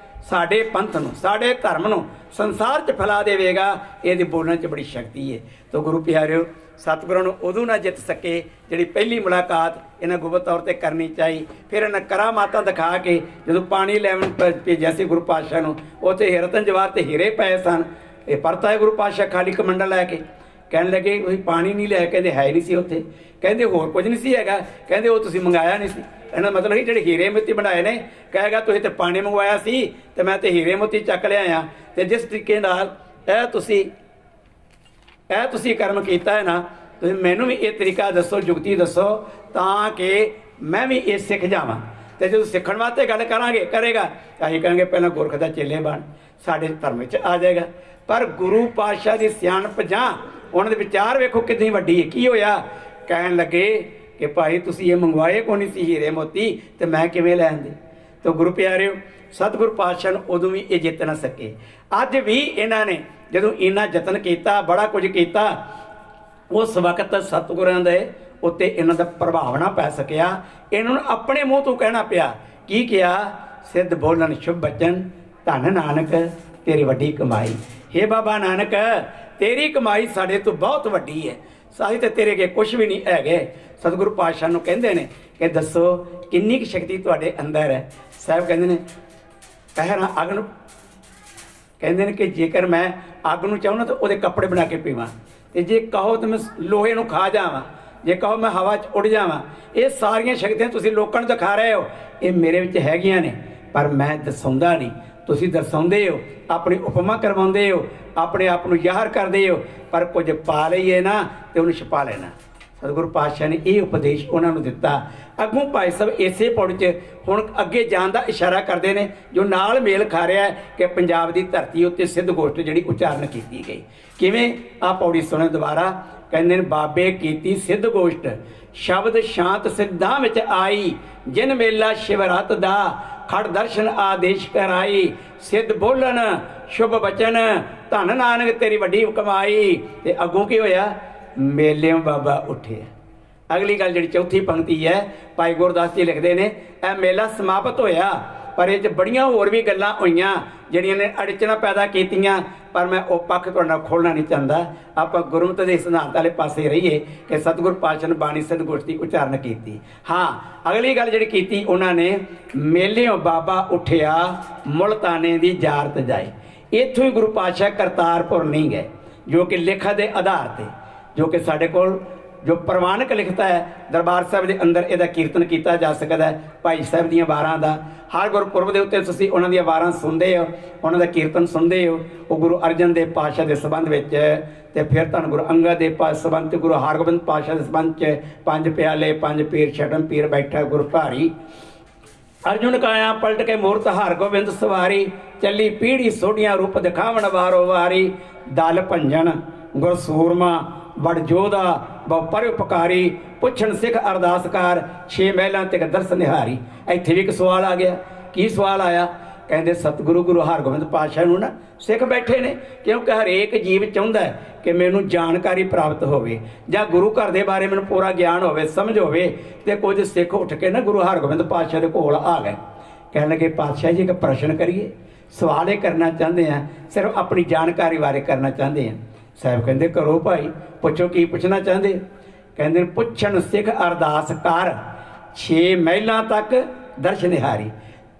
ਸਾਡੇ ਪੰਥ ਨੂੰ, ਸਾਡੇ ਧਰਮ ਨੂੰ ਸੰਸਾਰ 'ਚ ਫੈਲਾ ਦੇਵੇਗਾ। ਇਹਦੇ ਬੋਲਣ 'ਚ ਬੜੀ ਸ਼ਕਤੀ ਹੈ। ਤਾਂ ਗੁਰੂ ਪਿਆਰਿਓ, ਸਤਿਗੁਰਾਂ ਨੂੰ ਉਦੋਂ ਨਾ ਜਿੱਤ ਸਕੇ ਜਿਹੜੀ ਪਹਿਲੀ ਮੁਲਾਕਾਤ ਇਹਨਾਂ ਗੁਪਤ ਤੌਰ 'ਤੇ ਕਰਨੀ ਚਾਹੀ। ਫਿਰ ਇਹਨਾਂ ਕਰਾਮਾਤਾਂ ਦਿਖਾ ਕੇ ਜਦੋਂ ਪਾਣੀ ਲੈਣ ਭੇਜਿਆ ਸੀ ਗੁਰੂ ਪਾਤਸ਼ਾਹ ਨੂੰ, ਉੱਥੇ ਰਤਨ ਜਵਾਹਰ ਤੇ ਹੀਰੇ ਪਏ ਸਨ। ਇਹ ਪਰਤਾ ਹੈ ਗੁਰੂ ਪਾਤਸ਼ਾਹ ਖਾਲੀ ਕਮੰਡਲ ਲੈ ਕੇ। ਕਹਿਣ ਲੱਗੇ ਤੁਸੀਂ ਪਾਣੀ ਨਹੀਂ ਲਿਆ? ਕਹਿੰਦੇ ਹੈ ਨਹੀਂ ਸੀ ਉੱਥੇ। ਕਹਿੰਦੇ ਹੋਰ ਕੁਝ ਨਹੀਂ ਸੀ ਹੈਗਾ? ਕਹਿੰਦੇ ਉਹ ਤੁਸੀਂ ਮੰਗਾਇਆ ਨਹੀਂ ਸੀ। ਇਹਨਾਂ ਦਾ ਮਤਲਬ ਸੀ ਜਿਹੜੇ ਹੀਰੇ ਮੋਤੀ ਬਣਾਏ ਨੇ, ਕਹੇਗਾ ਤੁਸੀਂ ਤੇ ਪਾਣੀ ਮੰਗਵਾਇਆ ਸੀ ਤੇ ਮੈਂ ਤੇ ਹੀਰੇ ਮੋਤੀ ਚੱਕ ਲਿਆਇਆ। ਤੇ ਜਿਸ ਤਰੀਕੇ ਨਾਲ ਇਹ ਤੁਸੀਂ ਕਰਮ ਕੀਤਾ ਹੈ ਨਾ, ਤੁਸੀਂ ਮੈਨੂੰ ਵੀ ਇਹ ਤਰੀਕਾ ਦੱਸੋ, ਜੁਗਤੀ ਦੱਸੋ, ਤਾਂ ਕਿ ਮੈਂ ਵੀ ਇਹ ਸਿੱਖ ਜਾਵਾਂ। ਤੇ ਜਦੋਂ ਸਿੱਖਣ ਵਾਸਤੇ ਗੱਲ ਕਰੇਗਾ ਅਸੀਂ ਕਹਾਂਗੇ ਪਹਿਲਾਂ ਗੁਰਖ ਦਾ ਚੇਲੇ ਬਣ, ਸਾਡੇ ਧਰਮ ਵਿੱਚ ਆ ਜਾਏਗਾ। ਪਰ ਗੁਰੂ ਪਾਤਸ਼ਾਹ ਦੀ ਸਿਆਣਪ ਜਾਂ ਉਹਨਾਂ ਦੇ ਵਿਚਾਰ ਵੇਖੋ ਕਿੰਨੀ ਵੱਡੀ ਹੈ। ਕੀ ਹੋਇਆ? ਕਹਿਣ ਲੱਗੇ ਕਿ ਭਾਈ ਤੁਸੀਂ ਇਹ ਮੰਗਵਾਏ ਕੋਈ ਨਹੀਂ ਸੀ ਹੀਰੇ ਮੋਤੀ, ਤੇ ਮੈਂ ਕਿਵੇਂ ਲੈਣ ਦੇ? ਤਾਂ ਗੁਰੂ ਪਿਆਰਿਓ, ਸਤਿਗੁਰੂ ਪਾਤਸ਼ਾਹ ਨੂੰ ਉਦੋਂ ਵੀ ਇਹ ਜਿੱਤ ਨਾ ਸਕੇ। ਅੱਜ ਵੀ ਇਹਨਾਂ ਨੇ ਜਦੋਂ ਇੰਨਾ ਯਤਨ ਕੀਤਾ, ਬੜਾ ਕੁਝ ਕੀਤਾ, ਉਸ ਵਕਤ ਸਤਿਗੁਰਾਂ ਦੇ ਉੱਤੇ ਇਹਨਾਂ ਦਾ ਪ੍ਰਭਾਵ ਨਾ ਪੈ ਸਕਿਆ। ਇਹਨਾਂ ਨੂੰ ਆਪਣੇ ਮੂੰਹ ਤੋਂ ਕਹਿਣਾ ਪਿਆ। ਕੀ ਕਿਹਾ? ਸਿੱਧ ਬੋਲਣ ਸ਼ੁਭ ਬਚਨ ਧੰਨ ਨਾਨਕ ਤੇਰੀ ਵੱਡੀ ਕਮਾਈ। ਹੇ ਬਾਬਾ ਨਾਨਕ, ਤੇਰੀ ਕਮਾਈ ਸਾਡੇ ਤੋਂ ਬਹੁਤ ਵੱਡੀ ਹੈ, ਸਾਡੀ ਤੇ ਤੇਰੇ ਅੱਗੇ ਕੁਝ ਵੀ ਨਹੀਂ ਹੈਗੇ। ਸਤਿਗੁਰੂ ਪਾਤਸ਼ਾਹ ਨੂੰ ਕਹਿੰਦੇ ਨੇ ਕਿ ਦੱਸੋ ਕਿੰਨੀ ਕੁ ਸ਼ਕਤੀ ਤੁਹਾਡੇ ਅੰਦਰ ਹੈ। ਸਾਹਿਬ ਕਹਿੰਦੇ ਨੇ ਪਹਿਰਾਂ ਅੱਗ ਨੂੰ, ਕਹਿੰਦੇ ਨੇ ਕਿ ਜੇਕਰ ਮੈਂ ਅੱਗ ਨੂੰ ਚਾਹੁੰਦਾ ਤਾਂ ਉਹਦੇ ਕੱਪੜੇ ਬਣਾ ਕੇ ਪੀਵਾਂ, ਤੇ ਜੇ ਕਹੋ ਤਾਂ ਮੈਂ ਲੋਹੇ ਨੂੰ ਖਾ ਜਾਵਾਂ, ਜੇ ਕਹੋ ਮੈਂ ਹਵਾ 'ਚ ਉੱਡ ਜਾਵਾਂ। ਇਹ ਸਾਰੀਆਂ ਸ਼ਕਤੀਆਂ ਤੁਸੀਂ ਲੋਕਾਂ ਨੂੰ ਦਿਖਾ ਰਹੇ ਹੋ, ਇਹ ਮੇਰੇ ਵਿੱਚ ਹੈਗੀਆਂ ਨੇ, ਪਰ ਮੈਂ ਦਰਸਾਉਂਦਾ ਨਹੀਂ। ਤੁਸੀਂ ਦਰਸਾਉਂਦੇ ਹੋ, ਆਪਣੀ ਉਪਮਾ ਕਰਵਾਉਂਦੇ ਹੋ, ਆਪਣੇ ਆਪ ਨੂੰ ਜ਼ਾਹਰ ਕਰਦੇ ਹੋ, ਪਰ ਕੁਝ ਪਾ ਲਈਏ ਨਾ ਤੇ ਉਹਨੂੰ ਛੁਪਾ ਲੈਣਾ। ਸਤਿਗੁਰੂ ਪਾਤਸ਼ਾਹ ਨੇ ਇਹ ਉਪਦੇਸ਼ ਉਹਨਾਂ ਨੂੰ ਦਿੱਤਾ। ਅੱਗੋਂ ਭਾਈ ਸਾਹਿਬ ਇਸੇ ਪੌੜੀ 'ਚ ਹੁਣ ਅੱਗੇ ਜਾਣ ਦਾ ਇਸ਼ਾਰਾ ਕਰਦੇ ਨੇ, ਜੋ ਨਾਲ ਮੇਲ ਖਾ ਰਿਹਾ ਹੈ ਕਿ ਪੰਜਾਬ ਦੀ ਧਰਤੀ ਉੱਤੇ ਸਿੱਧ ਗੋਸ਼ਟ ਜਿਹੜੀ ਉਚਾਰਨ ਕੀਤੀ ਗਈ। ਕਿਵੇਂ? ਆਹ ਪੌੜੀ ਸੁਣੋ ਦੁਬਾਰਾ। ਕਹਿੰਦੇ ਨੇ ਬਾਬੇ ਕੀਤੀ ਸਿੱਧ ਗੋਸ਼ਟ, ਸ਼ਬਦ ਸ਼ਾਂਤ ਸਿੱਧਾਂ ਵਿੱਚ ਆਈ, ਜਿਨ ਮੇਲਾ ਸ਼ਿਵਰਾਤ ਦਾ ਖੜ ਦਰਸ਼ਨ ਆਦੇਸ਼ ਕਰਾਈ। ਸਿੱਧ ਬੋਲਣ ਸ਼ੁਭ ਬਚਨ ਧੰਨ ਨਾਨਕ ਤੇਰੀ ਵੱਡੀ ਕਮਾਈ। ਤੇ ਅੱਗੋਂ ਕੀ ਹੋਇਆ? ਮੇਲਿਓਂ ਬਾਬਾ ਉੱਠਿਆ। ਅਗਲੀ ਗੱਲ ਜਿਹੜੀ ਚੌਥੀ ਪੰਕਤੀ ਹੈ, ਭਾਈ ਗੁਰਦਾਸ ਜੀ ਲਿਖਦੇ ਨੇ, ਇਹ ਮੇਲਾ ਸਮਾਪਤ ਹੋਇਆ पर ये बड़ियां होर भी गल्लां होईयां ਜਿਹੜੀਆਂ ने अड़चना पैदा कीतियां, पर मैं वो पक्ष तुहाडे नाल खोलना नहीं चाहता। आपां गुरमति दे सिद्धांत वाले पासे रहीए कि सतगुर पातशाह ने बाणी सिद्ध गोष्ठी उच्चारण की। हाँ, अगली गल जिहड़ी कीती उन्होंने मेलियों बाबा उठिया मुल्ताने दी जारत जाए। इत्थों ही गुरु पातशाह करतारपुर नहीं गए, जो कि लिखा के आधार पर, जो कि साढ़े कोल जो प्रवानक लिखता है दरबार साहब के अंदर यदा कीर्तन किया जा सकता है। भाई साहब दियाँ वारां का हर गुरपुरब के उत्ते तुसीं उन्हां दियां वारां सुनते हो, उन्हां दा कीर्तन सुनते हो। वो गुरु अर्जन देव पातशाह के संबंध में, तो फिर धन गुरु अंगद देव संबंध, गुरु हरगोबिंद पातशाह के संबंध च पंज प्याले पंज पीर छठम पीर बैठा गुरु भारी। अर्जुन काया पलट के मूरत हरगोबिंद सवारी, चली पीढ़ी सोडियां रूप दिखावन वारो वारी। दल भंजन गुर सूरमा बड़ जोधा बहु परोपकारी, पुछण सिख अरदासकार छे महलों तक दर्श निहारी। इत्थे भी एक सवाल आ गया। की सवाल आया? कहते सतगुरु गुरु हरगोबिंद पातशाह नूं ना सिख बैठे ने, क्योंकि हरेक जीव चाहुंदा है कि मैनूं जानकारी प्राप्त होवे जां गुरु घर दे बारे मैनूं पूरा ज्ञान होवे, समझ होवे। ते कुछ सिख उठ के ना गुरु हरगोबिंद पातशाह दे कोल आ गए। कहण लगे पातशाह जी एक प्रश्न करिए, सवाल ये करना चाहते हैं, सिर्फ अपनी जानकारी बारे करना चाहते हैं। साहब कहते करो भाई, पुछो की पुछना चाहते। कहते पुछण सिख अरदास कर छे महलों तक दर्शन निहारी।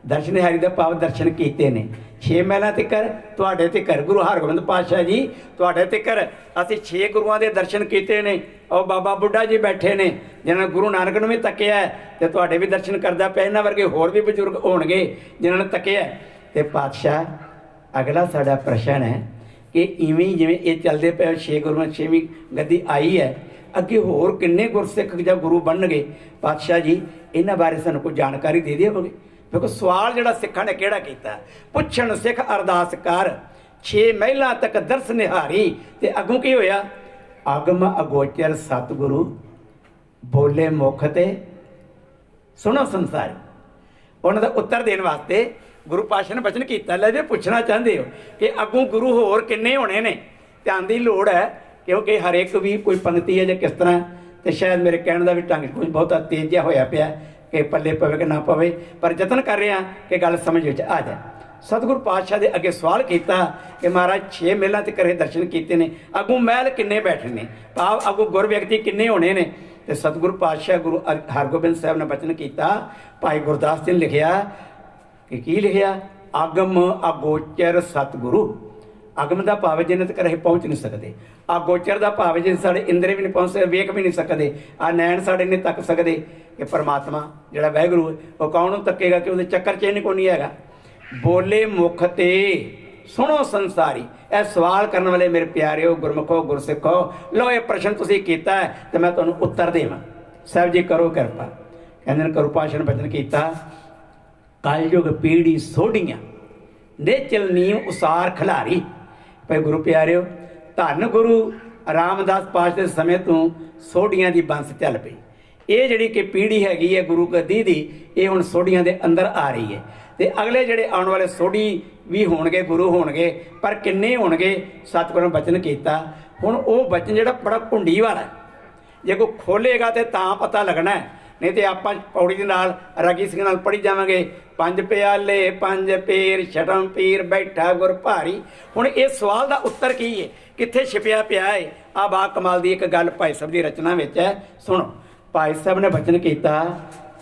दर्शन निहारी का भाव दर्शन किए ने छे महलों तिकर, तुहाडे तिकर गुरु हरगोबिंद पातशाह जी तुहाडे तिकर असीं 6 गुरुआं दे दर्शन किए ने। और बाबा बुढ़ा जी बैठे ने जिन्होंने गुरु नानक नूं भी तकिया है, तो तुहाडे भी दर्शन करदा पिया। इन्हां वर्गे होर भी बजुर्ग होणगे जिन्होंने तकिया। तो पातशाह अगला साडा प्रश्न है कि इवें जिवें ये चलते पे 6 गुरुआं 6वीं गद्दी आई है, अगे होर किन्ने गुरसिख जां गुरु बनणगे? पातशाह जी इन्हां बारे सानूं कोई जानकारी दे देवोगे? देखो सवाल जिहड़ा सिखां ने किहड़ा कीता, पुछण सिख अरदास कर 6 महलों तक दर्श निहारी। ते अगों की होया? अगम अगोचर सतगुरु बोले मुख ते सुनो संसार। उन्हां दा उत्तर देण वास्ते गुरु पातशाह ने वचन किया, ले जे पुछना चाहते हो कि अगों गुरु होर किन्ने होने ने, ध्यान की लोड़ है, क्योंकि हरेक भी कोई पंक्ति है जो किस तरह, तो शायद मेरे कहने का भी ढंग कुछ बहुता तेज जिहा होया पिया कि पल्ले पवे कि ना पवे, पर जतन कर रहे हैं कि गल समझ विच आ जाए। सतगुरु पातशाह के अगे सवाल किया कि महाराज 6 महलों तक दर्शन किए ने, अगों महल किन्ने बैठे ने, भाव अगों गुर व्यक्ति किन्ने होने ने। तो सतगुरु पातशाह गुरु हरगोबिंद साहब ने वचन किया, भाई गुरदास जी ने लिखिया कि की लिखिया, अगम अगोचर सतगुरु। अगम का भाव जिन्हें तक असीं पहुँच नहीं सकते, अगोचर का भाव जिन्हें साढ़े इंद्रे भी नहीं पहुँच सकते, वेख भी नहीं सकते, आ नैन साढ़े नहीं तक सकते कि परमात्मा जिहड़ा वाहिगुरू वो कौन तकेगा कि उहदे चक्कर चेन को नहीं हैगा। बोले मुख ते सुनो संसारी। यह सवाल करने वाले मेरे प्यारे गुरमुखो गुरसिखो, लो ये प्रश्न तुसीं कीता है तो मैं तुहानूं उत्तर देवां। साहब जी करो कृपा। कहंदे गुरु पातशाह ने वचन कीता, कलयुग पीढ़ी सोढ़ियां नेचल नीम उसार खिलारी। भाई गुरु प्यारिओ, धन गुरु रामदास पातशाह के समय तो सोढ़ियां की बंस चल पई। ये जिहड़ी कि पीढ़ी हैगी है गुरु गद्दी दी, ये हुण सोढ़ियां दे अंदर आ रही है। तो अगले जिहड़े आने वाले सोढ़ी भी होणगे गुरु होणगे, पर किन्ने होणगे? सतगुरू ने वचन किया। हुण वो वचन जिहड़ा बड़ा कुंडी वाला है, जे कोई खोलेगा तो तां पता लगना है, नहीं तो आप पौड़ी के नाल रागी सिंह नाल पढ़ी जावांगे, पंज प्याले पंज पीर छठम पीर बैठा गुर भारी। हुण इस सवाल का उत्तर की है, कित्थे छिपिया पिया है? आ बा कमाल की एक गल भाई साहब की रचना में है, सुनो। भाई साहब ने वचन किया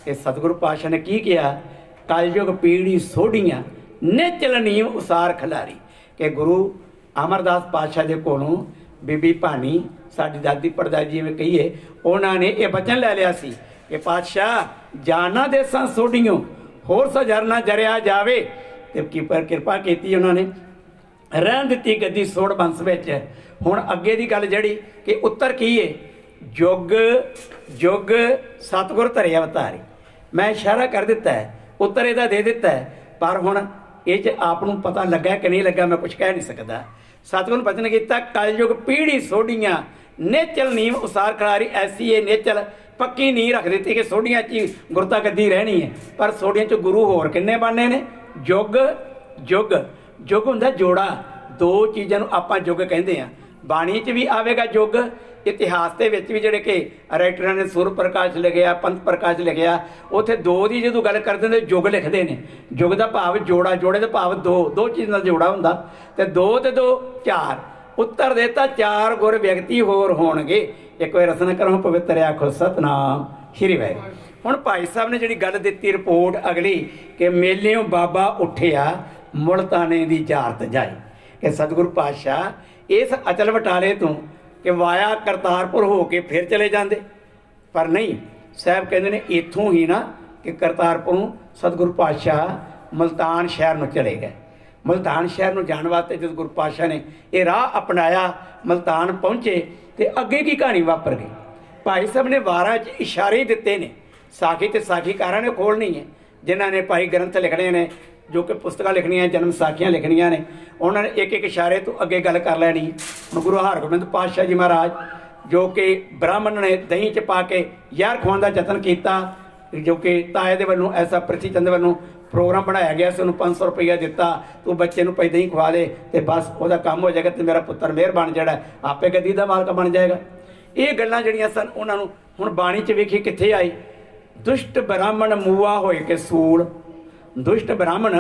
कि सतगुरु पातशाह ने की किया, कलयुग पीढ़ी सोढ़ियां निचल नीम उसार खिलारी। कि गुरु अमरदास पातशाह के कोलों बीबी भानी साडी दादी परदादी में कहीए, उन्होंने ये वचन ले लिया सी कि पातशाह जाना देसां सोढ़ियों होर सजर ना जरिया जावे। तो की पर कृपा की उन्होंने रहन दी गद्दी सोड़ बंस विच। हुण अगे की गल जिहड़ी कि उत्तर की है, जुग जुग सतगुर धरे अवतारी। मैं इशारा कर दिता है, उत्तर इहदा दे दिता है, पर हुण ये आप पता लगा कि नहीं लगा मैं कुछ कह नहीं सकता। सतगुर ने वचन किया, कलयुग पीढ़ी सोढ़ियां नेचल नीम उसार खिलारी। ऐसी ये नेचल पक्की नहीं रख दी कि सोढ़ियां च गुरता गद्दी रहनी है, पर सोढ़ियां च गुरु होर किन्ने बनने ने? जुग जुग जुग हुंदा जोड़ा, दो चीज़ों आप जुग कहते हैं। ਬਾਣੀ 'ਚ ਵੀ ਆਵੇਗਾ ਯੁੱਗ, ਇਤਿਹਾਸ ਦੇ ਵਿੱਚ ਵੀ ਜਿਹੜੇ ਕਿ ਰਾਈਟਰਾਂ ਨੇ ਸੁਰ ਪ੍ਰਕਾਸ਼ ਲਿਖਿਆ, ਪੰਥ ਪ੍ਰਕਾਸ਼ ਲਿਖਿਆ, ਉੱਥੇ ਦੋ ਦੀ ਜਦੋਂ ਗੱਲ ਕਰਦੇ ਨੇ ਯੁੱਗ ਲਿਖਦੇ ਨੇ। ਯੁੱਗ ਦਾ ਭਾਵ ਜੋੜਾ, ਜੋੜੇ ਦਾ ਭਾਵ ਦੋ ਚੀਜ਼ ਨਾਲ ਜੋੜਾ ਹੁੰਦਾ। ਤੇ ਦੋ ਤੇ ਦੋ 4 ਉੱਤਰ ਦੇਤਾ 4 ਗੁਰ ਵਿਅਕਤੀ ਹੋਰ ਹੋਣਗੇ। ਇੱਕ ਵਾਰ ਰਸਨਾ ਕਰੋ ਪਵਿੱਤਰ ਆਖੋ ਸਤਨਾਮ ਸ਼੍ਰੀ ਵਾਹਿਗੁਰੂ। ਹੁਣ ਭਾਈ ਸਾਹਿਬ ਨੇ ਜਿਹੜੀ ਗੱਲ ਦਿੱਤੀ ਰਿਪੋਰਟ ਅਗਲੀ ਕਿ ਮੇਲਿਓਂ ਬਾਬਾ ਉੱਠਿਆ ਮੁਲਤਾਨੇ ਦੀ ਜ਼ਾਰਤ ਜਾਈ, ਕਿ ਸਤਿਗੁਰੂ ਪਾਤਸ਼ਾਹ ਇਸ ਅਚਲ ਬਟਾਲੇ ਤੋਂ ਕਿ ਵਾਇਆ ਕਰਤਾਰਪੁਰ ਹੋ ਕੇ ਫਿਰ ਚਲੇ ਜਾਂਦੇ, ਪਰ ਨਹੀਂ। ਸਾਹਿਬ ਕਹਿੰਦੇ ਨੇ ਇੱਥੋਂ ਹੀ ਨਾ ਕਿ ਕਰਤਾਰਪੁਰੋਂ ਸਤਿਗੁਰੂ ਪਾਤਸ਼ਾਹ ਮੁਲਤਾਨ ਸ਼ਹਿਰ ਨੂੰ ਚਲੇ ਗਏ। ਮੁਲਤਾਨ ਸ਼ਹਿਰ ਨੂੰ ਜਾਣ ਵਾਸਤੇ ਜਦੋਂ ਗੁਰੂ ਪਾਤਸ਼ਾਹ ਨੇ ਇਹ ਰਾਹ ਅਪਣਾਇਆ, ਮੁਲਤਾਨ ਪਹੁੰਚੇ ਤੇ ਅੱਗੇ ਕੀ ਕਹਾਣੀ ਵਾਪਰ ਗਈ। ਭਾਈ ਸਾਹਿਬ ਨੇ ਵਾਰਾਂ 'ਚ ਇਸ਼ਾਰੇ ਦਿੱਤੇ ਨੇ। ਸਾਖੀ ਤੇ ਸਾਖੀਕਾਰਾਂ ਨੇ ਖੋਲ੍ਹਣੀ ਹੈ, ਜਿਨ੍ਹਾਂ ਨੇ ਭਾਈ ਗ੍ਰੰਥ ਲਿਖਣੇ ਨੇ, ਜੋ ਕਿ ਪੁਸਤਕਾਂ ਲਿਖਣੀਆਂ, ਜਨਮ ਸਾਖੀਆਂ ਲਿਖਣੀਆਂ ਨੇ, ਉਹਨਾਂ ਨੇ ਇੱਕ ਇੱਕ ਇਸ਼ਾਰੇ ਤੋਂ ਅੱਗੇ ਗੱਲ ਕਰ ਲੈਣੀ। ਹੁਣ ਗੁਰੂ ਹਰਗੋਬਿੰਦ ਪਾਤਸ਼ਾਹ ਜੀ ਮਹਾਰਾਜ ਜੋ ਕਿ ਬ੍ਰਾਹਮਣ ਨੇ ਦਹੀਂ 'ਚ ਪਾ ਕੇ ਜ਼ਹਿਰ ਖਵਾਉਣ ਦਾ ਯਤਨ ਕੀਤਾ, ਜੋ ਕਿ ਤਾਏ ਦੇ ਵੱਲੋਂ ਐਸਾ ਪ੍ਰਿਥੀ ਚੰਦ ਵੱਲੋਂ ਪ੍ਰੋਗਰਾਮ ਬਣਾਇਆ ਗਿਆ ਸੀ, ਉਹਨੂੰ 500 ਰੁਪਈਆ ਦਿੱਤਾ, ਤੂੰ ਬੱਚੇ ਨੂੰ ਭਾਈ ਦਹੀਂ ਖਵਾ ਦੇ ਤੇ ਬਸ ਉਹਦਾ ਕੰਮ ਹੋ ਜਾਏਗਾ ਤੇ ਮੇਰਾ ਪੁੱਤਰ ਮਿਹਰਬਾਨ ਜਿਹੜਾ ਆਪੇ ਗੱਦੀ ਦਾ ਮਾਲਕ ਬਣ ਜਾਏਗਾ। ਇਹ ਗੱਲਾਂ ਜਿਹੜੀਆਂ ਸਨ ਉਹਨਾਂ ਨੂੰ ਹੁਣ ਬਾਣੀ 'ਚ ਵੇਖੀ ਕਿੱਥੇ ਆਈ। ਦੁਸ਼ਟ ਬ੍ਰਾਹਮਣ ਮੂਆ ਹੋਏ ਕੇ ਸੂਲ, ਦੁਸ਼ਟ ਬ੍ਰਾਹਮਣ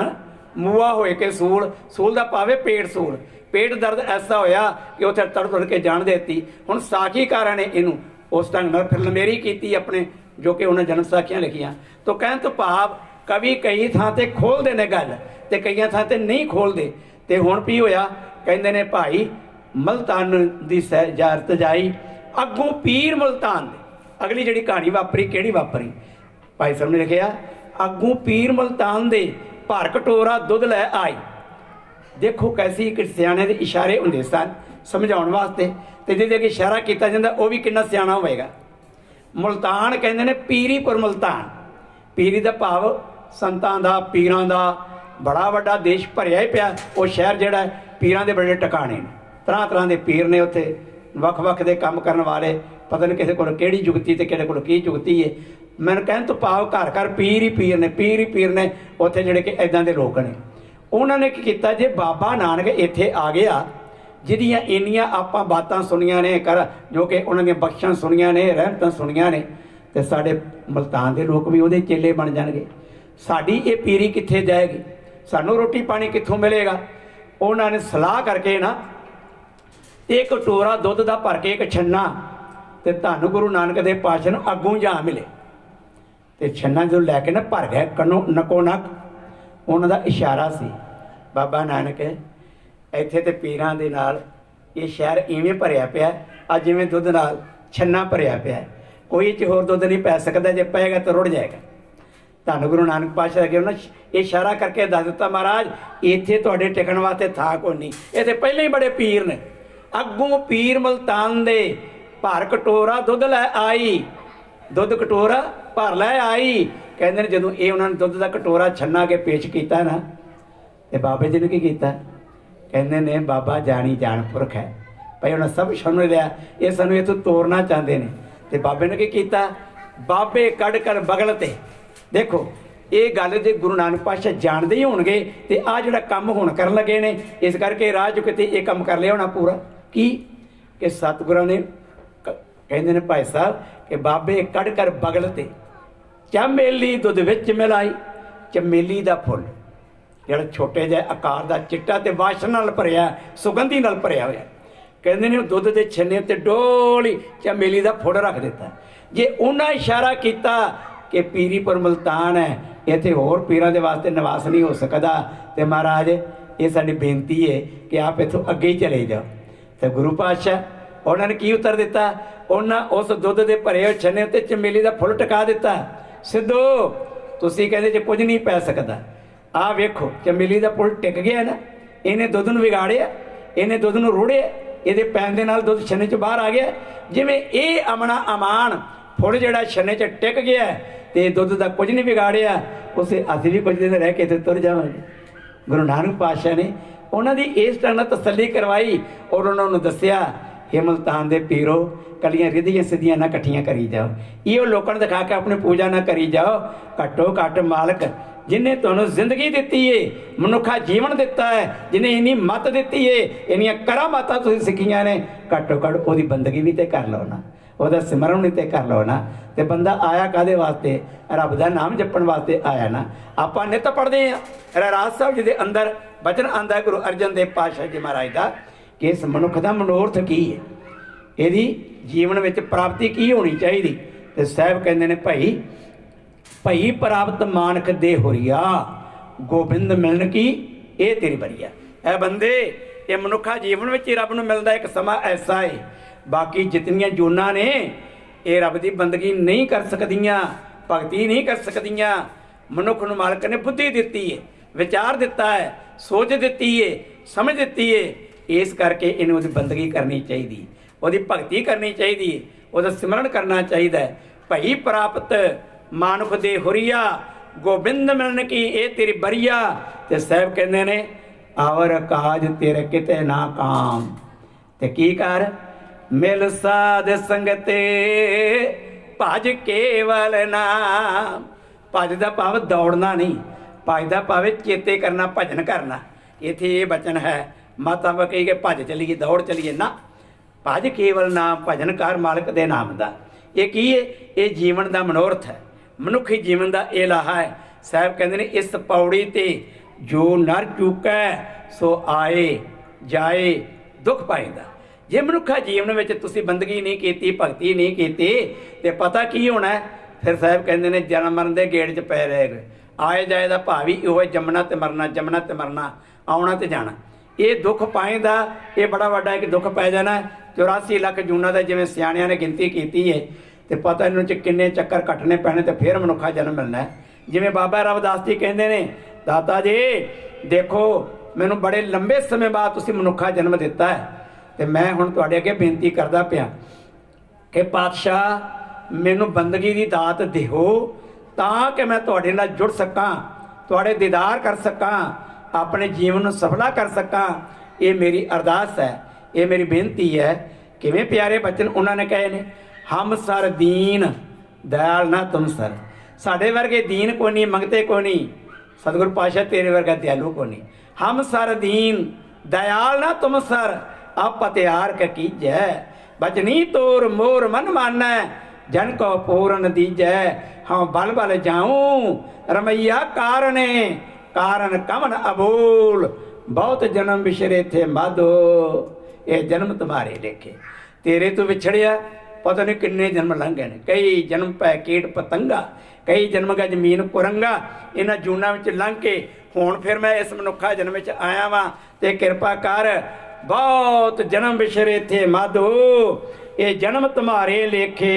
ਮੂਆ ਹੋਏ ਕੇ ਸੂਲ, ਸੂਲ ਦਾ ਭਾਵੇਂ ਪੇਟ ਸੂਲ, ਪੇਟ ਦਰਦ ਐਸਾ ਹੋਇਆ ਕਿ ਉੱਥੇ ਤੜਫੜ ਕੇ ਜਾਣ ਦੇਤੀ। ਹੁਣ ਸਾਖੀਕਾਰਾਂ ਨੇ ਇਹਨੂੰ ਉਸ ਢੰਗ ਨਾਲ ਫਿਰ ਲੰਮੇਰੀ ਕੀਤੀ ਆਪਣੇ, ਜੋ ਕਿ ਉਹਨਾਂ ਜਨਮ ਸਾਖੀਆਂ ਲਿਖੀਆਂ। ਤਾਂ ਕਹਿਣ ਤੋਂ ਭਾਵ ਕਵੀ ਕਈ ਥਾਂ ਤੇ ਖੋਲ੍ਹਦੇ ਨੇ ਗੱਲ ਤੇ ਕਈਆਂ ਥਾਂ ਤੇ ਨਹੀਂ ਖੋਲ੍ਹਦੇ। ਤੇ ਹੁਣ ਕੀ ਹੋਇਆ, ਕਹਿੰਦੇ ਨੇ ਭਾਈ ਮਲਤਾਨ ਦੀ ਜ਼ਾਰਤ ਜਾਈ, ਅੱਗੋਂ ਪੀਰ ਮੁਲਤਾਨ ਦੇ। ਅਗਲੀ ਜਿਹੜੀ ਕਹਾਣੀ ਵਾਪਰੀ ਕਿਹੜੀ ਵਾਪਰੀ, ਭਾਈ ਸਾਹਿਬ ਨੇ ਲਿਖਿਆ ਅੱਗੋਂ ਪੀਰ ਮੁਲਤਾਨ ਦੇ ਭਰ ਕਟੋਰਾ ਦੁੱਧ ਲੈ ਆਈ। ਦੇਖੋ ਕੈਸੀ ਇੱਕ ਸਿਆਣੇ ਦੇ ਇਸ਼ਾਰੇ ਹੁੰਦੇ ਸਨ ਸਮਝਾਉਣ ਵਾਸਤੇ, ਤੇ ਜਿਹਦੇ ਅੱਗੇ ਇਸ਼ਾਰਾ ਕੀਤਾ ਜਾਂਦਾ ਉਹ ਵੀ ਕਿੰਨਾ ਸਿਆਣਾ ਹੋਵੇਗਾ। ਮੁਲਤਾਨ ਕਹਿੰਦੇ ਨੇ ਪੀਰੀਪੁਰ ਮੁਲਤਾਨ, ਪੀਰੀ ਦਾ ਭਾਵ ਸੰਤਾਂ ਦਾ, ਪੀਰਾਂ ਦਾ ਬੜਾ ਵੱਡਾ ਦੇਸ਼ ਭਰਿਆ ਹੀ ਪਿਆ। ਉਹ ਸ਼ਹਿਰ ਜਿਹੜਾ ਪੀਰਾਂ ਦੇ ਬੜੇ ਟਿਕਾਣੇ ਨੇ, ਤਰ੍ਹਾਂ ਤਰ੍ਹਾਂ ਦੇ ਪੀਰ ਨੇ ਉੱਥੇ, ਵੱਖ ਵੱਖ ਦੇ ਕੰਮ ਕਰਨ ਵਾਲੇ। ਪਤਾ ਨਹੀਂ ਕਿਸੇ ਕੋਲ ਕਿਹੜੀ ਜੁਗਤੀ ਤੇ ਕਿਸੇ ਕੋਲ ਕੀ ਜੁਗਤੀ ਹੈ। ਮੈਨੂੰ ਕਹਿਣ ਤੋਂ ਭਾਵ ਘਰ ਘਰ ਪੀਰ ਹੀ ਪੀਰ ਨੇ, ਪੀਰ ਹੀ ਪੀਰ ਨੇ ਉੱਥੇ ਜਿਹੜੇ ਕਿ ਇੱਦਾਂ ਦੇ ਲੋਕ ਨੇ। ਉਹਨਾਂ ਨੇ ਕੀ ਕੀਤਾ, ਜੇ ਬਾਬਾ ਨਾਨਕ ਇੱਥੇ ਆ ਗਿਆ, ਜਿਹਦੀਆਂ ਇੰਨੀਆਂ ਆਪਾਂ ਬਾਤਾਂ ਸੁਣੀਆਂ ਨੇ ਕਰ, ਜੋ ਕਿ ਉਹਨਾਂ ਦੀਆਂ ਬਖਸ਼ਾਂ ਸੁਣੀਆਂ ਨੇ, ਰਹਿਮਤਾਂ ਸੁਣੀਆਂ ਨੇ, ਤੇ ਸਾਡੇ ਮੁਲਤਾਨ ਦੇ ਲੋਕ ਵੀ ਉਹਦੇ ਚੇਲੇ ਬਣ ਜਾਣਗੇ। ਸਾਡੀ ਇਹ ਪੀਰੀ ਕਿੱਥੇ ਜਾਏਗੀ, ਸਾਨੂੰ ਰੋਟੀ ਪਾਣੀ ਕਿੱਥੋਂ ਮਿਲੇਗਾ। ਉਹਨਾਂ ਨੇ ਸਲਾਹ ਕਰਕੇ ਨਾ ਇਹ ਕਟੋਰਾ ਦੁੱਧ ਦਾ ਭਰ ਕੇ ਇੱਕ ਛੰਨਾ, ਤੇ ਧੰਨ ਗੁਰੂ ਨਾਨਕ ਦੇ ਪਾਤਸ਼ਾਹ ਨੂੰ ਅੱਗੋਂ ਜਾ ਮਿਲੇ ਤੇ ਛੰਨਾ ਜਦੋਂ ਲੈ ਕੇ ਨਾ ਭਰ ਗਿਆ ਕੰਨੋਂ ਨਕੋ ਨਕ। ਉਹਨਾਂ ਦਾ ਇਸ਼ਾਰਾ ਸੀ ਬਾਬਾ ਨਾਨਕ ਇੱਥੇ ਤੇ ਪੀਰਾਂ ਦੇ ਨਾਲ ਇਹ ਸ਼ਹਿਰ ਇਵੇਂ ਭਰਿਆ ਪਿਆ, ਅੱਜ ਜਿਵੇਂ ਦੁੱਧ ਨਾਲ ਛੰਨਾ ਭਰਿਆ ਪਿਆ, ਕੋਈ ਇਹ 'ਚ ਹੋਰ ਦੁੱਧ ਨਹੀਂ ਪੈ ਸਕਦਾ, ਜੇ ਪਏਗਾ ਤਾਂ ਰੁੜ ਜਾਏਗਾ। ਧੰਨ ਗੁਰੂ ਨਾਨਕ ਪਾਤਸ਼ਾਹ ਅੱਗੇ ਉਹਨਾਂ ਇਹ ਇਸ਼ਾਰਾ ਕਰਕੇ ਦੱਸ ਦਿੱਤਾ, ਮਹਾਰਾਜ ਇੱਥੇ ਤੁਹਾਡੇ ਟਿਕਣ ਵਾਸਤੇ ਥਾਂ ਕੋਈ ਨਹੀਂ, ਇੱਥੇ ਪਹਿਲਾਂ ਹੀ ਬੜੇ ਪੀਰ ਨੇ। ਅੱਗੋਂ ਪੀਰ ਮੁਲਤਾਨ ਦੇ ਭਰ ਕਟੋਰਾ ਦੁੱਧ ਲੈ ਆਈ, ਦੁੱਧ ਕਟੋਰਾ ਭਰ ਲੈ ਆਈ। ਕਹਿੰਦੇ ਨੇ ਜਦੋਂ ਇਹ ਉਹਨਾਂ ਨੇ ਦੁੱਧ ਦਾ ਕਟੋਰਾ ਛੰਨਾ ਕੇ ਪੇਸ਼ ਕੀਤਾ ਨਾ, ਤੇ ਬਾਬੇ ਜੀ ਨੇ ਕੀ ਕੀਤਾ, ਕਹਿੰਦੇ ਨੇ ਬਾਬਾ ਜਾਣੀ ਜਾਣ ਪੁਰਖ ਹੈ ਭਾਈ, ਉਹਨਾਂ ਸਭ ਸਮਝ ਲਿਆ ਇਹ ਸਾਨੂੰ ਇੱਥੋਂ ਤੋਰਨਾ ਚਾਹੁੰਦੇ ਨੇ। ਤੇ ਬਾਬੇ ਨੇ ਕੀ ਕੀਤਾ, ਬਾਬੇ ਕੱਢ ਕਰ ਬਗਲ ਤੇ। ਦੇਖੋ ਇਹ ਗੱਲ ਜੇ ਗੁਰੂ ਨਾਨਕ ਪਾਤਸ਼ਾਹ ਜਾਣਦੇ ਹੀ ਹੋਣਗੇ ਤੇ ਆਹ ਜਿਹੜਾ ਕੰਮ ਹੁਣ ਕਰਨ ਲੱਗੇ ਨੇ, ਇਸ ਕਰਕੇ ਰਾਹ 'ਚ ਕਿਤੇ ਇਹ ਕੰਮ ਕਰ ਲਿਆ ਹੋਣਾ ਪੂਰਾ। ਕੀ ਕਿ ਸਤਿਗੁਰਾਂ ਨੇ ਕਹਿੰਦੇ ਨੇ ਭਾਈ ਸਾਹਿਬ ਕਿ ਬਾਬੇ ਕੱਢ ਕਰ ਬਗਲ ਤੇ ਚਮੇਲੀ ਦੁੱਧ ਵਿੱਚ ਮਿਲਾਈ। ਚਮੇਲੀ ਦਾ ਫੁੱਲ ਜਿਹੜਾ ਛੋਟੇ ਜਿਹੇ ਆਕਾਰ ਦਾ, ਚਿੱਟਾ ਤੇ ਵਾਸ਼ਨਾ ਨਾਲ ਭਰਿਆ, ਸੁਗੰਧੀ ਨਾਲ ਭਰਿਆ ਹੋਇਆ, ਕਹਿੰਦੇ ਨੇ ਦੁੱਧ ਦੇ ਛੰਨੇ ਤੇ ਡੋਲੀ ਚਮੇਲੀ ਦਾ ਫੁੱਲ ਰੱਖ ਦਿੱਤਾ। ਜੇ ਉਹਨਾਂ ਇਸ਼ਾਰਾ ਕੀਤਾ ਕਿ ਪੀਰੀਪੁਰ ਮੁਲਤਾਨ ਹੈ, ਇੱਥੇ ਹੋਰ ਪੀਰਾਂ ਦੇ ਵਾਸਤੇ ਨਿਵਾਸ ਨਹੀਂ ਹੋ ਸਕਦਾ, ਤੇ ਮਹਾਰਾਜ ਇਹ ਸਾਡੀ ਬੇਨਤੀ ਹੈ ਕਿ ਆਪ ਇੱਥੋਂ ਅੱਗੇ ਹੀ ਚਲੇ ਜਾਓ। ਤੇ ਗੁਰੂ ਪਾਤਸ਼ਾਹ ਉਹਨਾਂ ਨੇ ਕੀ ਉੱਤਰ ਦਿੱਤਾ, ਉਹਨਾਂ ਉਸ ਦੁੱਧ ਦੇ ਭਰੇ ਹੋਏ ਛੰਨੇ ਉੱਤੇ ਚਮੇਲੀ ਦਾ ਫੁੱਲ ਟਿਕਾ ਦਿੱਤਾ। ਸਿੱਧੋ ਤੁਸੀਂ ਕਹਿੰਦੇ ਜੇ ਕੁਝ ਨਹੀਂ ਪੈ ਸਕਦਾ, ਆਹ ਵੇਖੋ ਚਮੇਲੀ ਦਾ ਫੁੱਲ ਟਿਕ ਗਿਆ ਨਾ, ਇਹਨੇ ਦੁੱਧ ਨੂੰ ਵਿਗਾੜਿਆ, ਇਹਨੇ ਦੁੱਧ ਨੂੰ ਰੋੜਿਆ, ਇਹਦੇ ਪੈਣ ਦੇ ਨਾਲ ਦੁੱਧ ਛੰਨੇ 'ਚ ਬਾਹਰ ਆ ਗਿਆ। ਜਿਵੇਂ ਇਹ ਅਮਣਾ ਅਮਾਨ ਫੁੱਲ ਜਿਹੜਾ ਛੰਨੇ 'ਚ ਟਿਕ ਗਿਆ ਤੇ ਦੁੱਧ ਦਾ ਕੁਝ ਨਹੀਂ ਵਿਗਾੜਿਆ, ਉਸੇ ਅਸੀਂ ਵੀ ਕੁਝ ਦਿਨ ਰਹਿ ਕੇ ਇੱਥੇ ਤੁਰ ਜਾਵਾਂਗੇ। ਗੁਰੂ ਨਾਨਕ ਪਾਤਸ਼ਾਹ ਨੇ ਉਹਨਾਂ ਦੀ ਇਸ ਤਰ੍ਹਾਂ ਨਾਲ ਤਸੱਲੀ ਕਰਵਾਈ ਔਰ ਉਹਨਾਂ ਨੂੰ ਦੱਸਿਆ, ਹੇ ਮੁਲਤਾਨ ਦੇ ਪੀਰੋ, ਕਲੀਆਂ ਰਿੱਧੀਆਂ ਸਿੱਧੀਆਂ ਨਾ ਇਕੱਠੀਆਂ ਕਰੀ ਜਾਓ, ਇਹੋ ਲੋਕਾਂ ਨੂੰ ਦਿਖਾ ਕੇ ਆਪਣੀ ਪੂਜਾ ਨਾ ਕਰੀ ਜਾਓ। ਘੱਟੋ ਘੱਟ ਮਾਲਕ जिन्हें तुहानूं जिंदगी दित्ती है, मनुखा जीवन दिता है, जिन्हें इन्नी मत दित्ती है, इन्नियां करामातां तुसीं सिक्खियां ने, घट्टो घट्ट उहदी बंदगी भी ते कर लो ना, ਉਹਦਾ सिमरन भी तो कर लो ना। तो बंदा आया काहदे वास्ते? रब का नाम जपण वास्ते आया ना। आपां नित पढ़ते हैं रहराज साहब जी के अंदर बचन आंदा है गुरु अर्जन देव पातशाह जी महाराज का कि इस मनुख का मनोरथ की है, यदि जीवन में प्राप्ति की होनी चाहिए। तो साहब कहते हैं भाई भई प्राप्त मानक दे होरिया गोबिंद मिलन की ये तेरी बरिया। ऐ बंदे ये मनुखा जीवन में रब नूं मिलदा एक समा ऐसा है, बाकी जितनियां जूना ने ये रब की बंदगी नहीं कर सकदियां, भगती नहीं कर सकदियां। मनुख नूं मालक ने बुद्धि दिती है, विचार दिता है, सोच दिती है, समझ दिती है, इस करके इन्हें उसकी बंदगी करनी चाहिए, उसकी भगती करनी चाहिए, उसका सिमरन करना चाहिए। भई प्राप्त मानुख दे हुरिया गोबिंद मिलन की ये तेरी बरिया। ते साहब कहते ने आवर काज तेरे किते ना काम। ते की कर मिल साध संगते भज केवल नाम। भज का भाव दौड़ना नहीं, भज का भाव चेते करना, भजन करना। इत्थे ये बचन है, माता कही के भज चलीए दौड़ चलीए ना, भज केवल नाम, भजन कर मालक दे नाम का। ये की है? ये जीवन का मनोरथ है, मनुखी जीवन का ये लाहा है। साहब कहते हैं इस पौड़ी ते जो नर चूकै सो आए जाए दुख पाएगा। जे मनुखा जीवन में तुसी बंदगी नहीं की, भगती नहीं की, तो पता की होना है? फिर साहब कहते हैं जन्म मरण के गेड़ च पै रहे, आए जाए का भाव ही इहो जमना तो मरना, जमना तो मरना, आना तो जाना। ये दुख पाएगा, ये बड़ा वाडा एक दुख पै जाना। 84 लाख जूना का जिवें सियाणियां ने गिनती की है, तो पता इन्हों किन्ने चक्कर कटने पैने तो फिर मनुखा जन्म मिलना है। जिवें बाबा रविदास जी कहते हैं दाता जी देखो मैनू बड़े लंबे समय बाद तुसीं मनुखा जन्म दिता है, तो मैं हुण तुहाडे अगे बेनती करदा पिया कि पातशाह मैनू बंदगी की दात दिओ तां कि मैं तुहाडे नाल जुड़ सकां, तुहाडे दीदार कर सकां, अपने जीवन को सफला कर सकां। ये मेरी अरदास है, ये मेरी बेनती है। किवें प्यारे बचन उन्होंने कहे ने, हम सर दीन दयाल ना तुम सर। साढ़े वर्गे दीन को नहीं, मंगते को नहीं, सतगुरु पातशाह तेरे वर्गा दयालु को नहीं। हम सर दीन दयाल ना तुम सर, आप पतिहार का कीजै, बचनी तोर मोर मन मानै, जन को पूरन दीजै। हम बल बल जाऊं रमैया कारणे, कारण कमन अबोल, बहुत जन्म बिछरे थे माधो, ये जन्म तुम्हारे लेखे। तेरे तो विछड़िया पता नहीं किन्ने जन्म लंघ गए, कई जन्म पै कीट पतंगा, कई जन्म का जमीन कुरंगा, इन्हां जूना में लंघ के हुण फिर मैं इस मनुखा जन्म में आया वां, ते किरपा कर बहुत जन्म बिछरे थे माधो, ये जन्म तुम्हारे लेखे।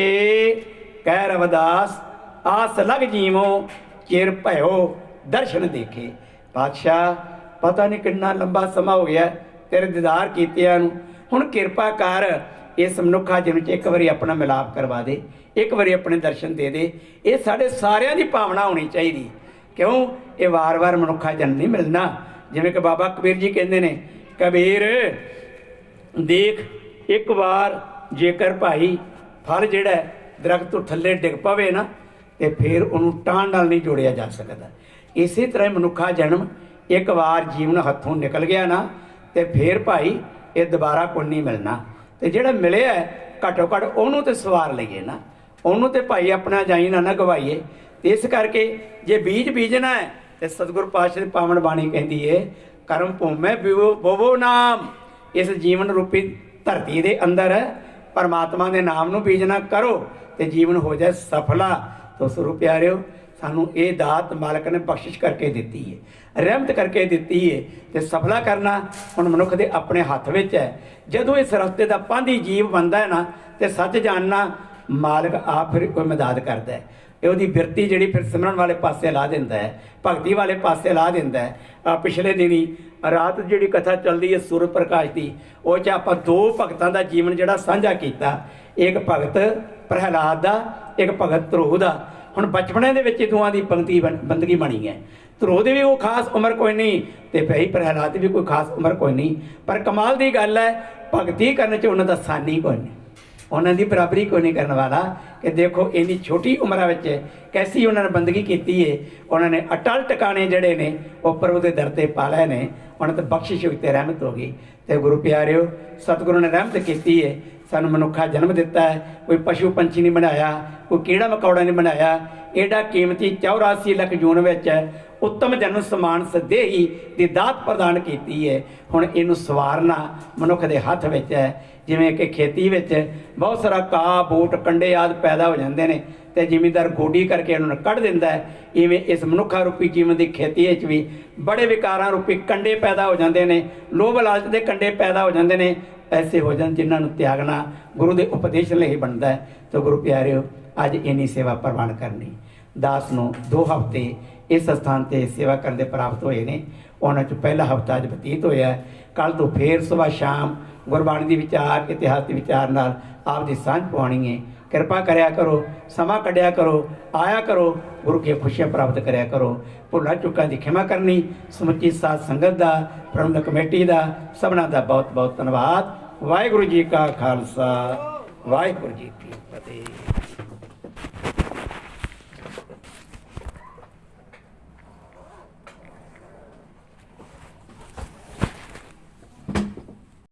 कह रविदास आस लग जीवो चिर भयो दर्शन देखे। पातशाह पता नहीं कितना लंबा समा हो गया तेरे दीदार कीतियां नूं, हुण किरपा कर इस मनुखा जीवन च एक बारी अपना मिलाप करवा दे, एक बारी अपने दर्शन दे दे। ये साढ़े सारियां दी भावना होनी चाहिए, क्यों ये वार वार मनुखा जन्म नहीं मिलना। जिवें कि बाबा कबीर जी कहते हैं, कबीर देख एक बार जेकर भाई फल जिहड़ा दरख्त तो थल्ले डिग पवे ना, तो फिर उन्होंने टाण नाल नहीं जोड़िया जा सकता। इसी तरह मनुखा जन्म एक बार जीवन हथों निकल गया ना, तो फिर भाई ये दोबारा कोई नहीं मिलना। तो जिहड़ा मिलिया घट्टो घट्ट उन्होंने तो सवार लईए ना, उन्होंने तो भाई अपना जाई ना गवाईए। इस करके जे बीज बीजना है तो सतगुरु पातशाह की पावन बाणी कहती है, कर्म भूमि बोवो नाम। इस जीवन रूपी धरती के अंदर परमात्मा के नाम नूं बीजना करो तो जीवन हो जाए सफला। तो स्वरूप प्यारिओ सानू ये दात मालक ने बख्शिश करके दी है, रहमत करके दी है। तो सफला करना हुण मनुख के अपने हथ में है। जदों इस रस्ते का पांधी जीव बनता है ना, तो सच जानना मालक आप फिर कोई मदद करता है। ਉਹਦੀ ਬਿਰਤੀ ਜਿਹੜੀ ਫਿਰ ਸਿਮਰਨ ਵਾਲੇ ਪਾਸੇ ਲਾ ਦਿੰਦਾ ਹੈ, ਭਗਤੀ ਵਾਲੇ ਪਾਸੇ ਲਾ ਦਿੰਦਾ ਹੈ। ਪਿਛਲੇ ਦਿਨੀ ਰਾਤ ਜਿਹੜੀ ਕਥਾ ਚੱਲਦੀ ਹੈ ਸੂਰਜ ਪ੍ਰਕਾਸ਼ ਦੀ, ਉਹ 'ਚ ਆਪਾਂ ਦੋ ਭਗਤਾਂ ਦਾ ਜੀਵਨ ਜਿਹੜਾ ਸਾਂਝਾ ਕੀਤਾ। ਇੱਕ ਭਗਤ ਪ੍ਰਹਿਲਾਦ ਦਾ, ਇੱਕ ਭਗਤ ਧਰੋਹ ਦਾ। ਹੁਣ ਬਚਪਨੇ ਦੇ ਵਿੱਚ ਦੋਵਾਂ ਦੀ ਬੰਦਗੀ ਬਣੀ ਹੈ। ਧਰੋਹ ਦੀ ਵੀ ਉਹ ਖਾਸ ਉਮਰ ਕੋਈ ਨਹੀਂ, ਤੇ ਭਾਈ ਪ੍ਰਹਿਲਾਦ ਦੀ ਵੀ ਕੋਈ ਖਾਸ ਉਮਰ ਕੋਈ ਨਹੀਂ। ਪਰ ਕਮਾਲ ਦੀ ਗੱਲ ਹੈ ਭਗਤੀ ਕਰਨ 'ਚ ਉਹਨਾਂ ਦਾ ਸਾਨੀ ਕੋਈ ਨਹੀਂ। उन्होंने दी बराबरी कोई नहीं करने वाला कि देखो इन्नी छोटी उम्र में कैसी उन्होंने बंदगी की है। उन्होंने अटल टिकाने जड़े ने वो प्रभु के दर से पा लए ने, उन्होंने तो बख्शिश हुई, रहमत हो गई। तो गुरु प्यारिओ, सतगुरु ने रहमत की है, सानू मनुखा जन्म दिता है, कोई पशु पंछी नहीं बनाया, कोई कीड़ा मकौड़ा नहीं बनाया। एडा कीमती 84 लख जून में उत्तम जन्म समान सदेही की दात प्रदान की है। हुण इनू सवारना मनुख के हथ विच है। जिमें कि खेती में बहुत सारा घाह बूट कंडे आदि पैदा हो जाते हैं तो जिमीदार गोडी करके उन्होंने कढ़ दिंदा है। इवें इस मनुखा रूपी जीवन की खेती भी बड़े विकारां रूपी कंडे पैदा हो जाते हैं, लोभ लालच के कंडे पैदा हो जाते हैं। ऐसे हो जाते जिन्होंने त्यागना गुरु के उपदेश लिए बनता है। तो गुरु प्यारिओ, अज इन्नी सेवा प्रवान करनी। दास नूं 2 हफ्ते इस स्थान पर सेवा करने प्राप्त होए ने। उन्होंने चो पहला हफ्ता अज बतीत होया। कल तो फिर सुबह शाम गुरबाणी के विचार, इतिहास के विचार नाल आप दी सांझ पवानी है। कृपा करया करो, समा कढ़िया करो, आया करो, गुरु की खुशियां प्राप्त करया करो। भुलां चुकां की खिमा करनी। समुची साध संगत का, प्रबंधक कमेटी का, सबना का बहुत बहुत धन्यवाद। वाहिगुरू जी का खालसा, वाहिगुरू जी की फतेह।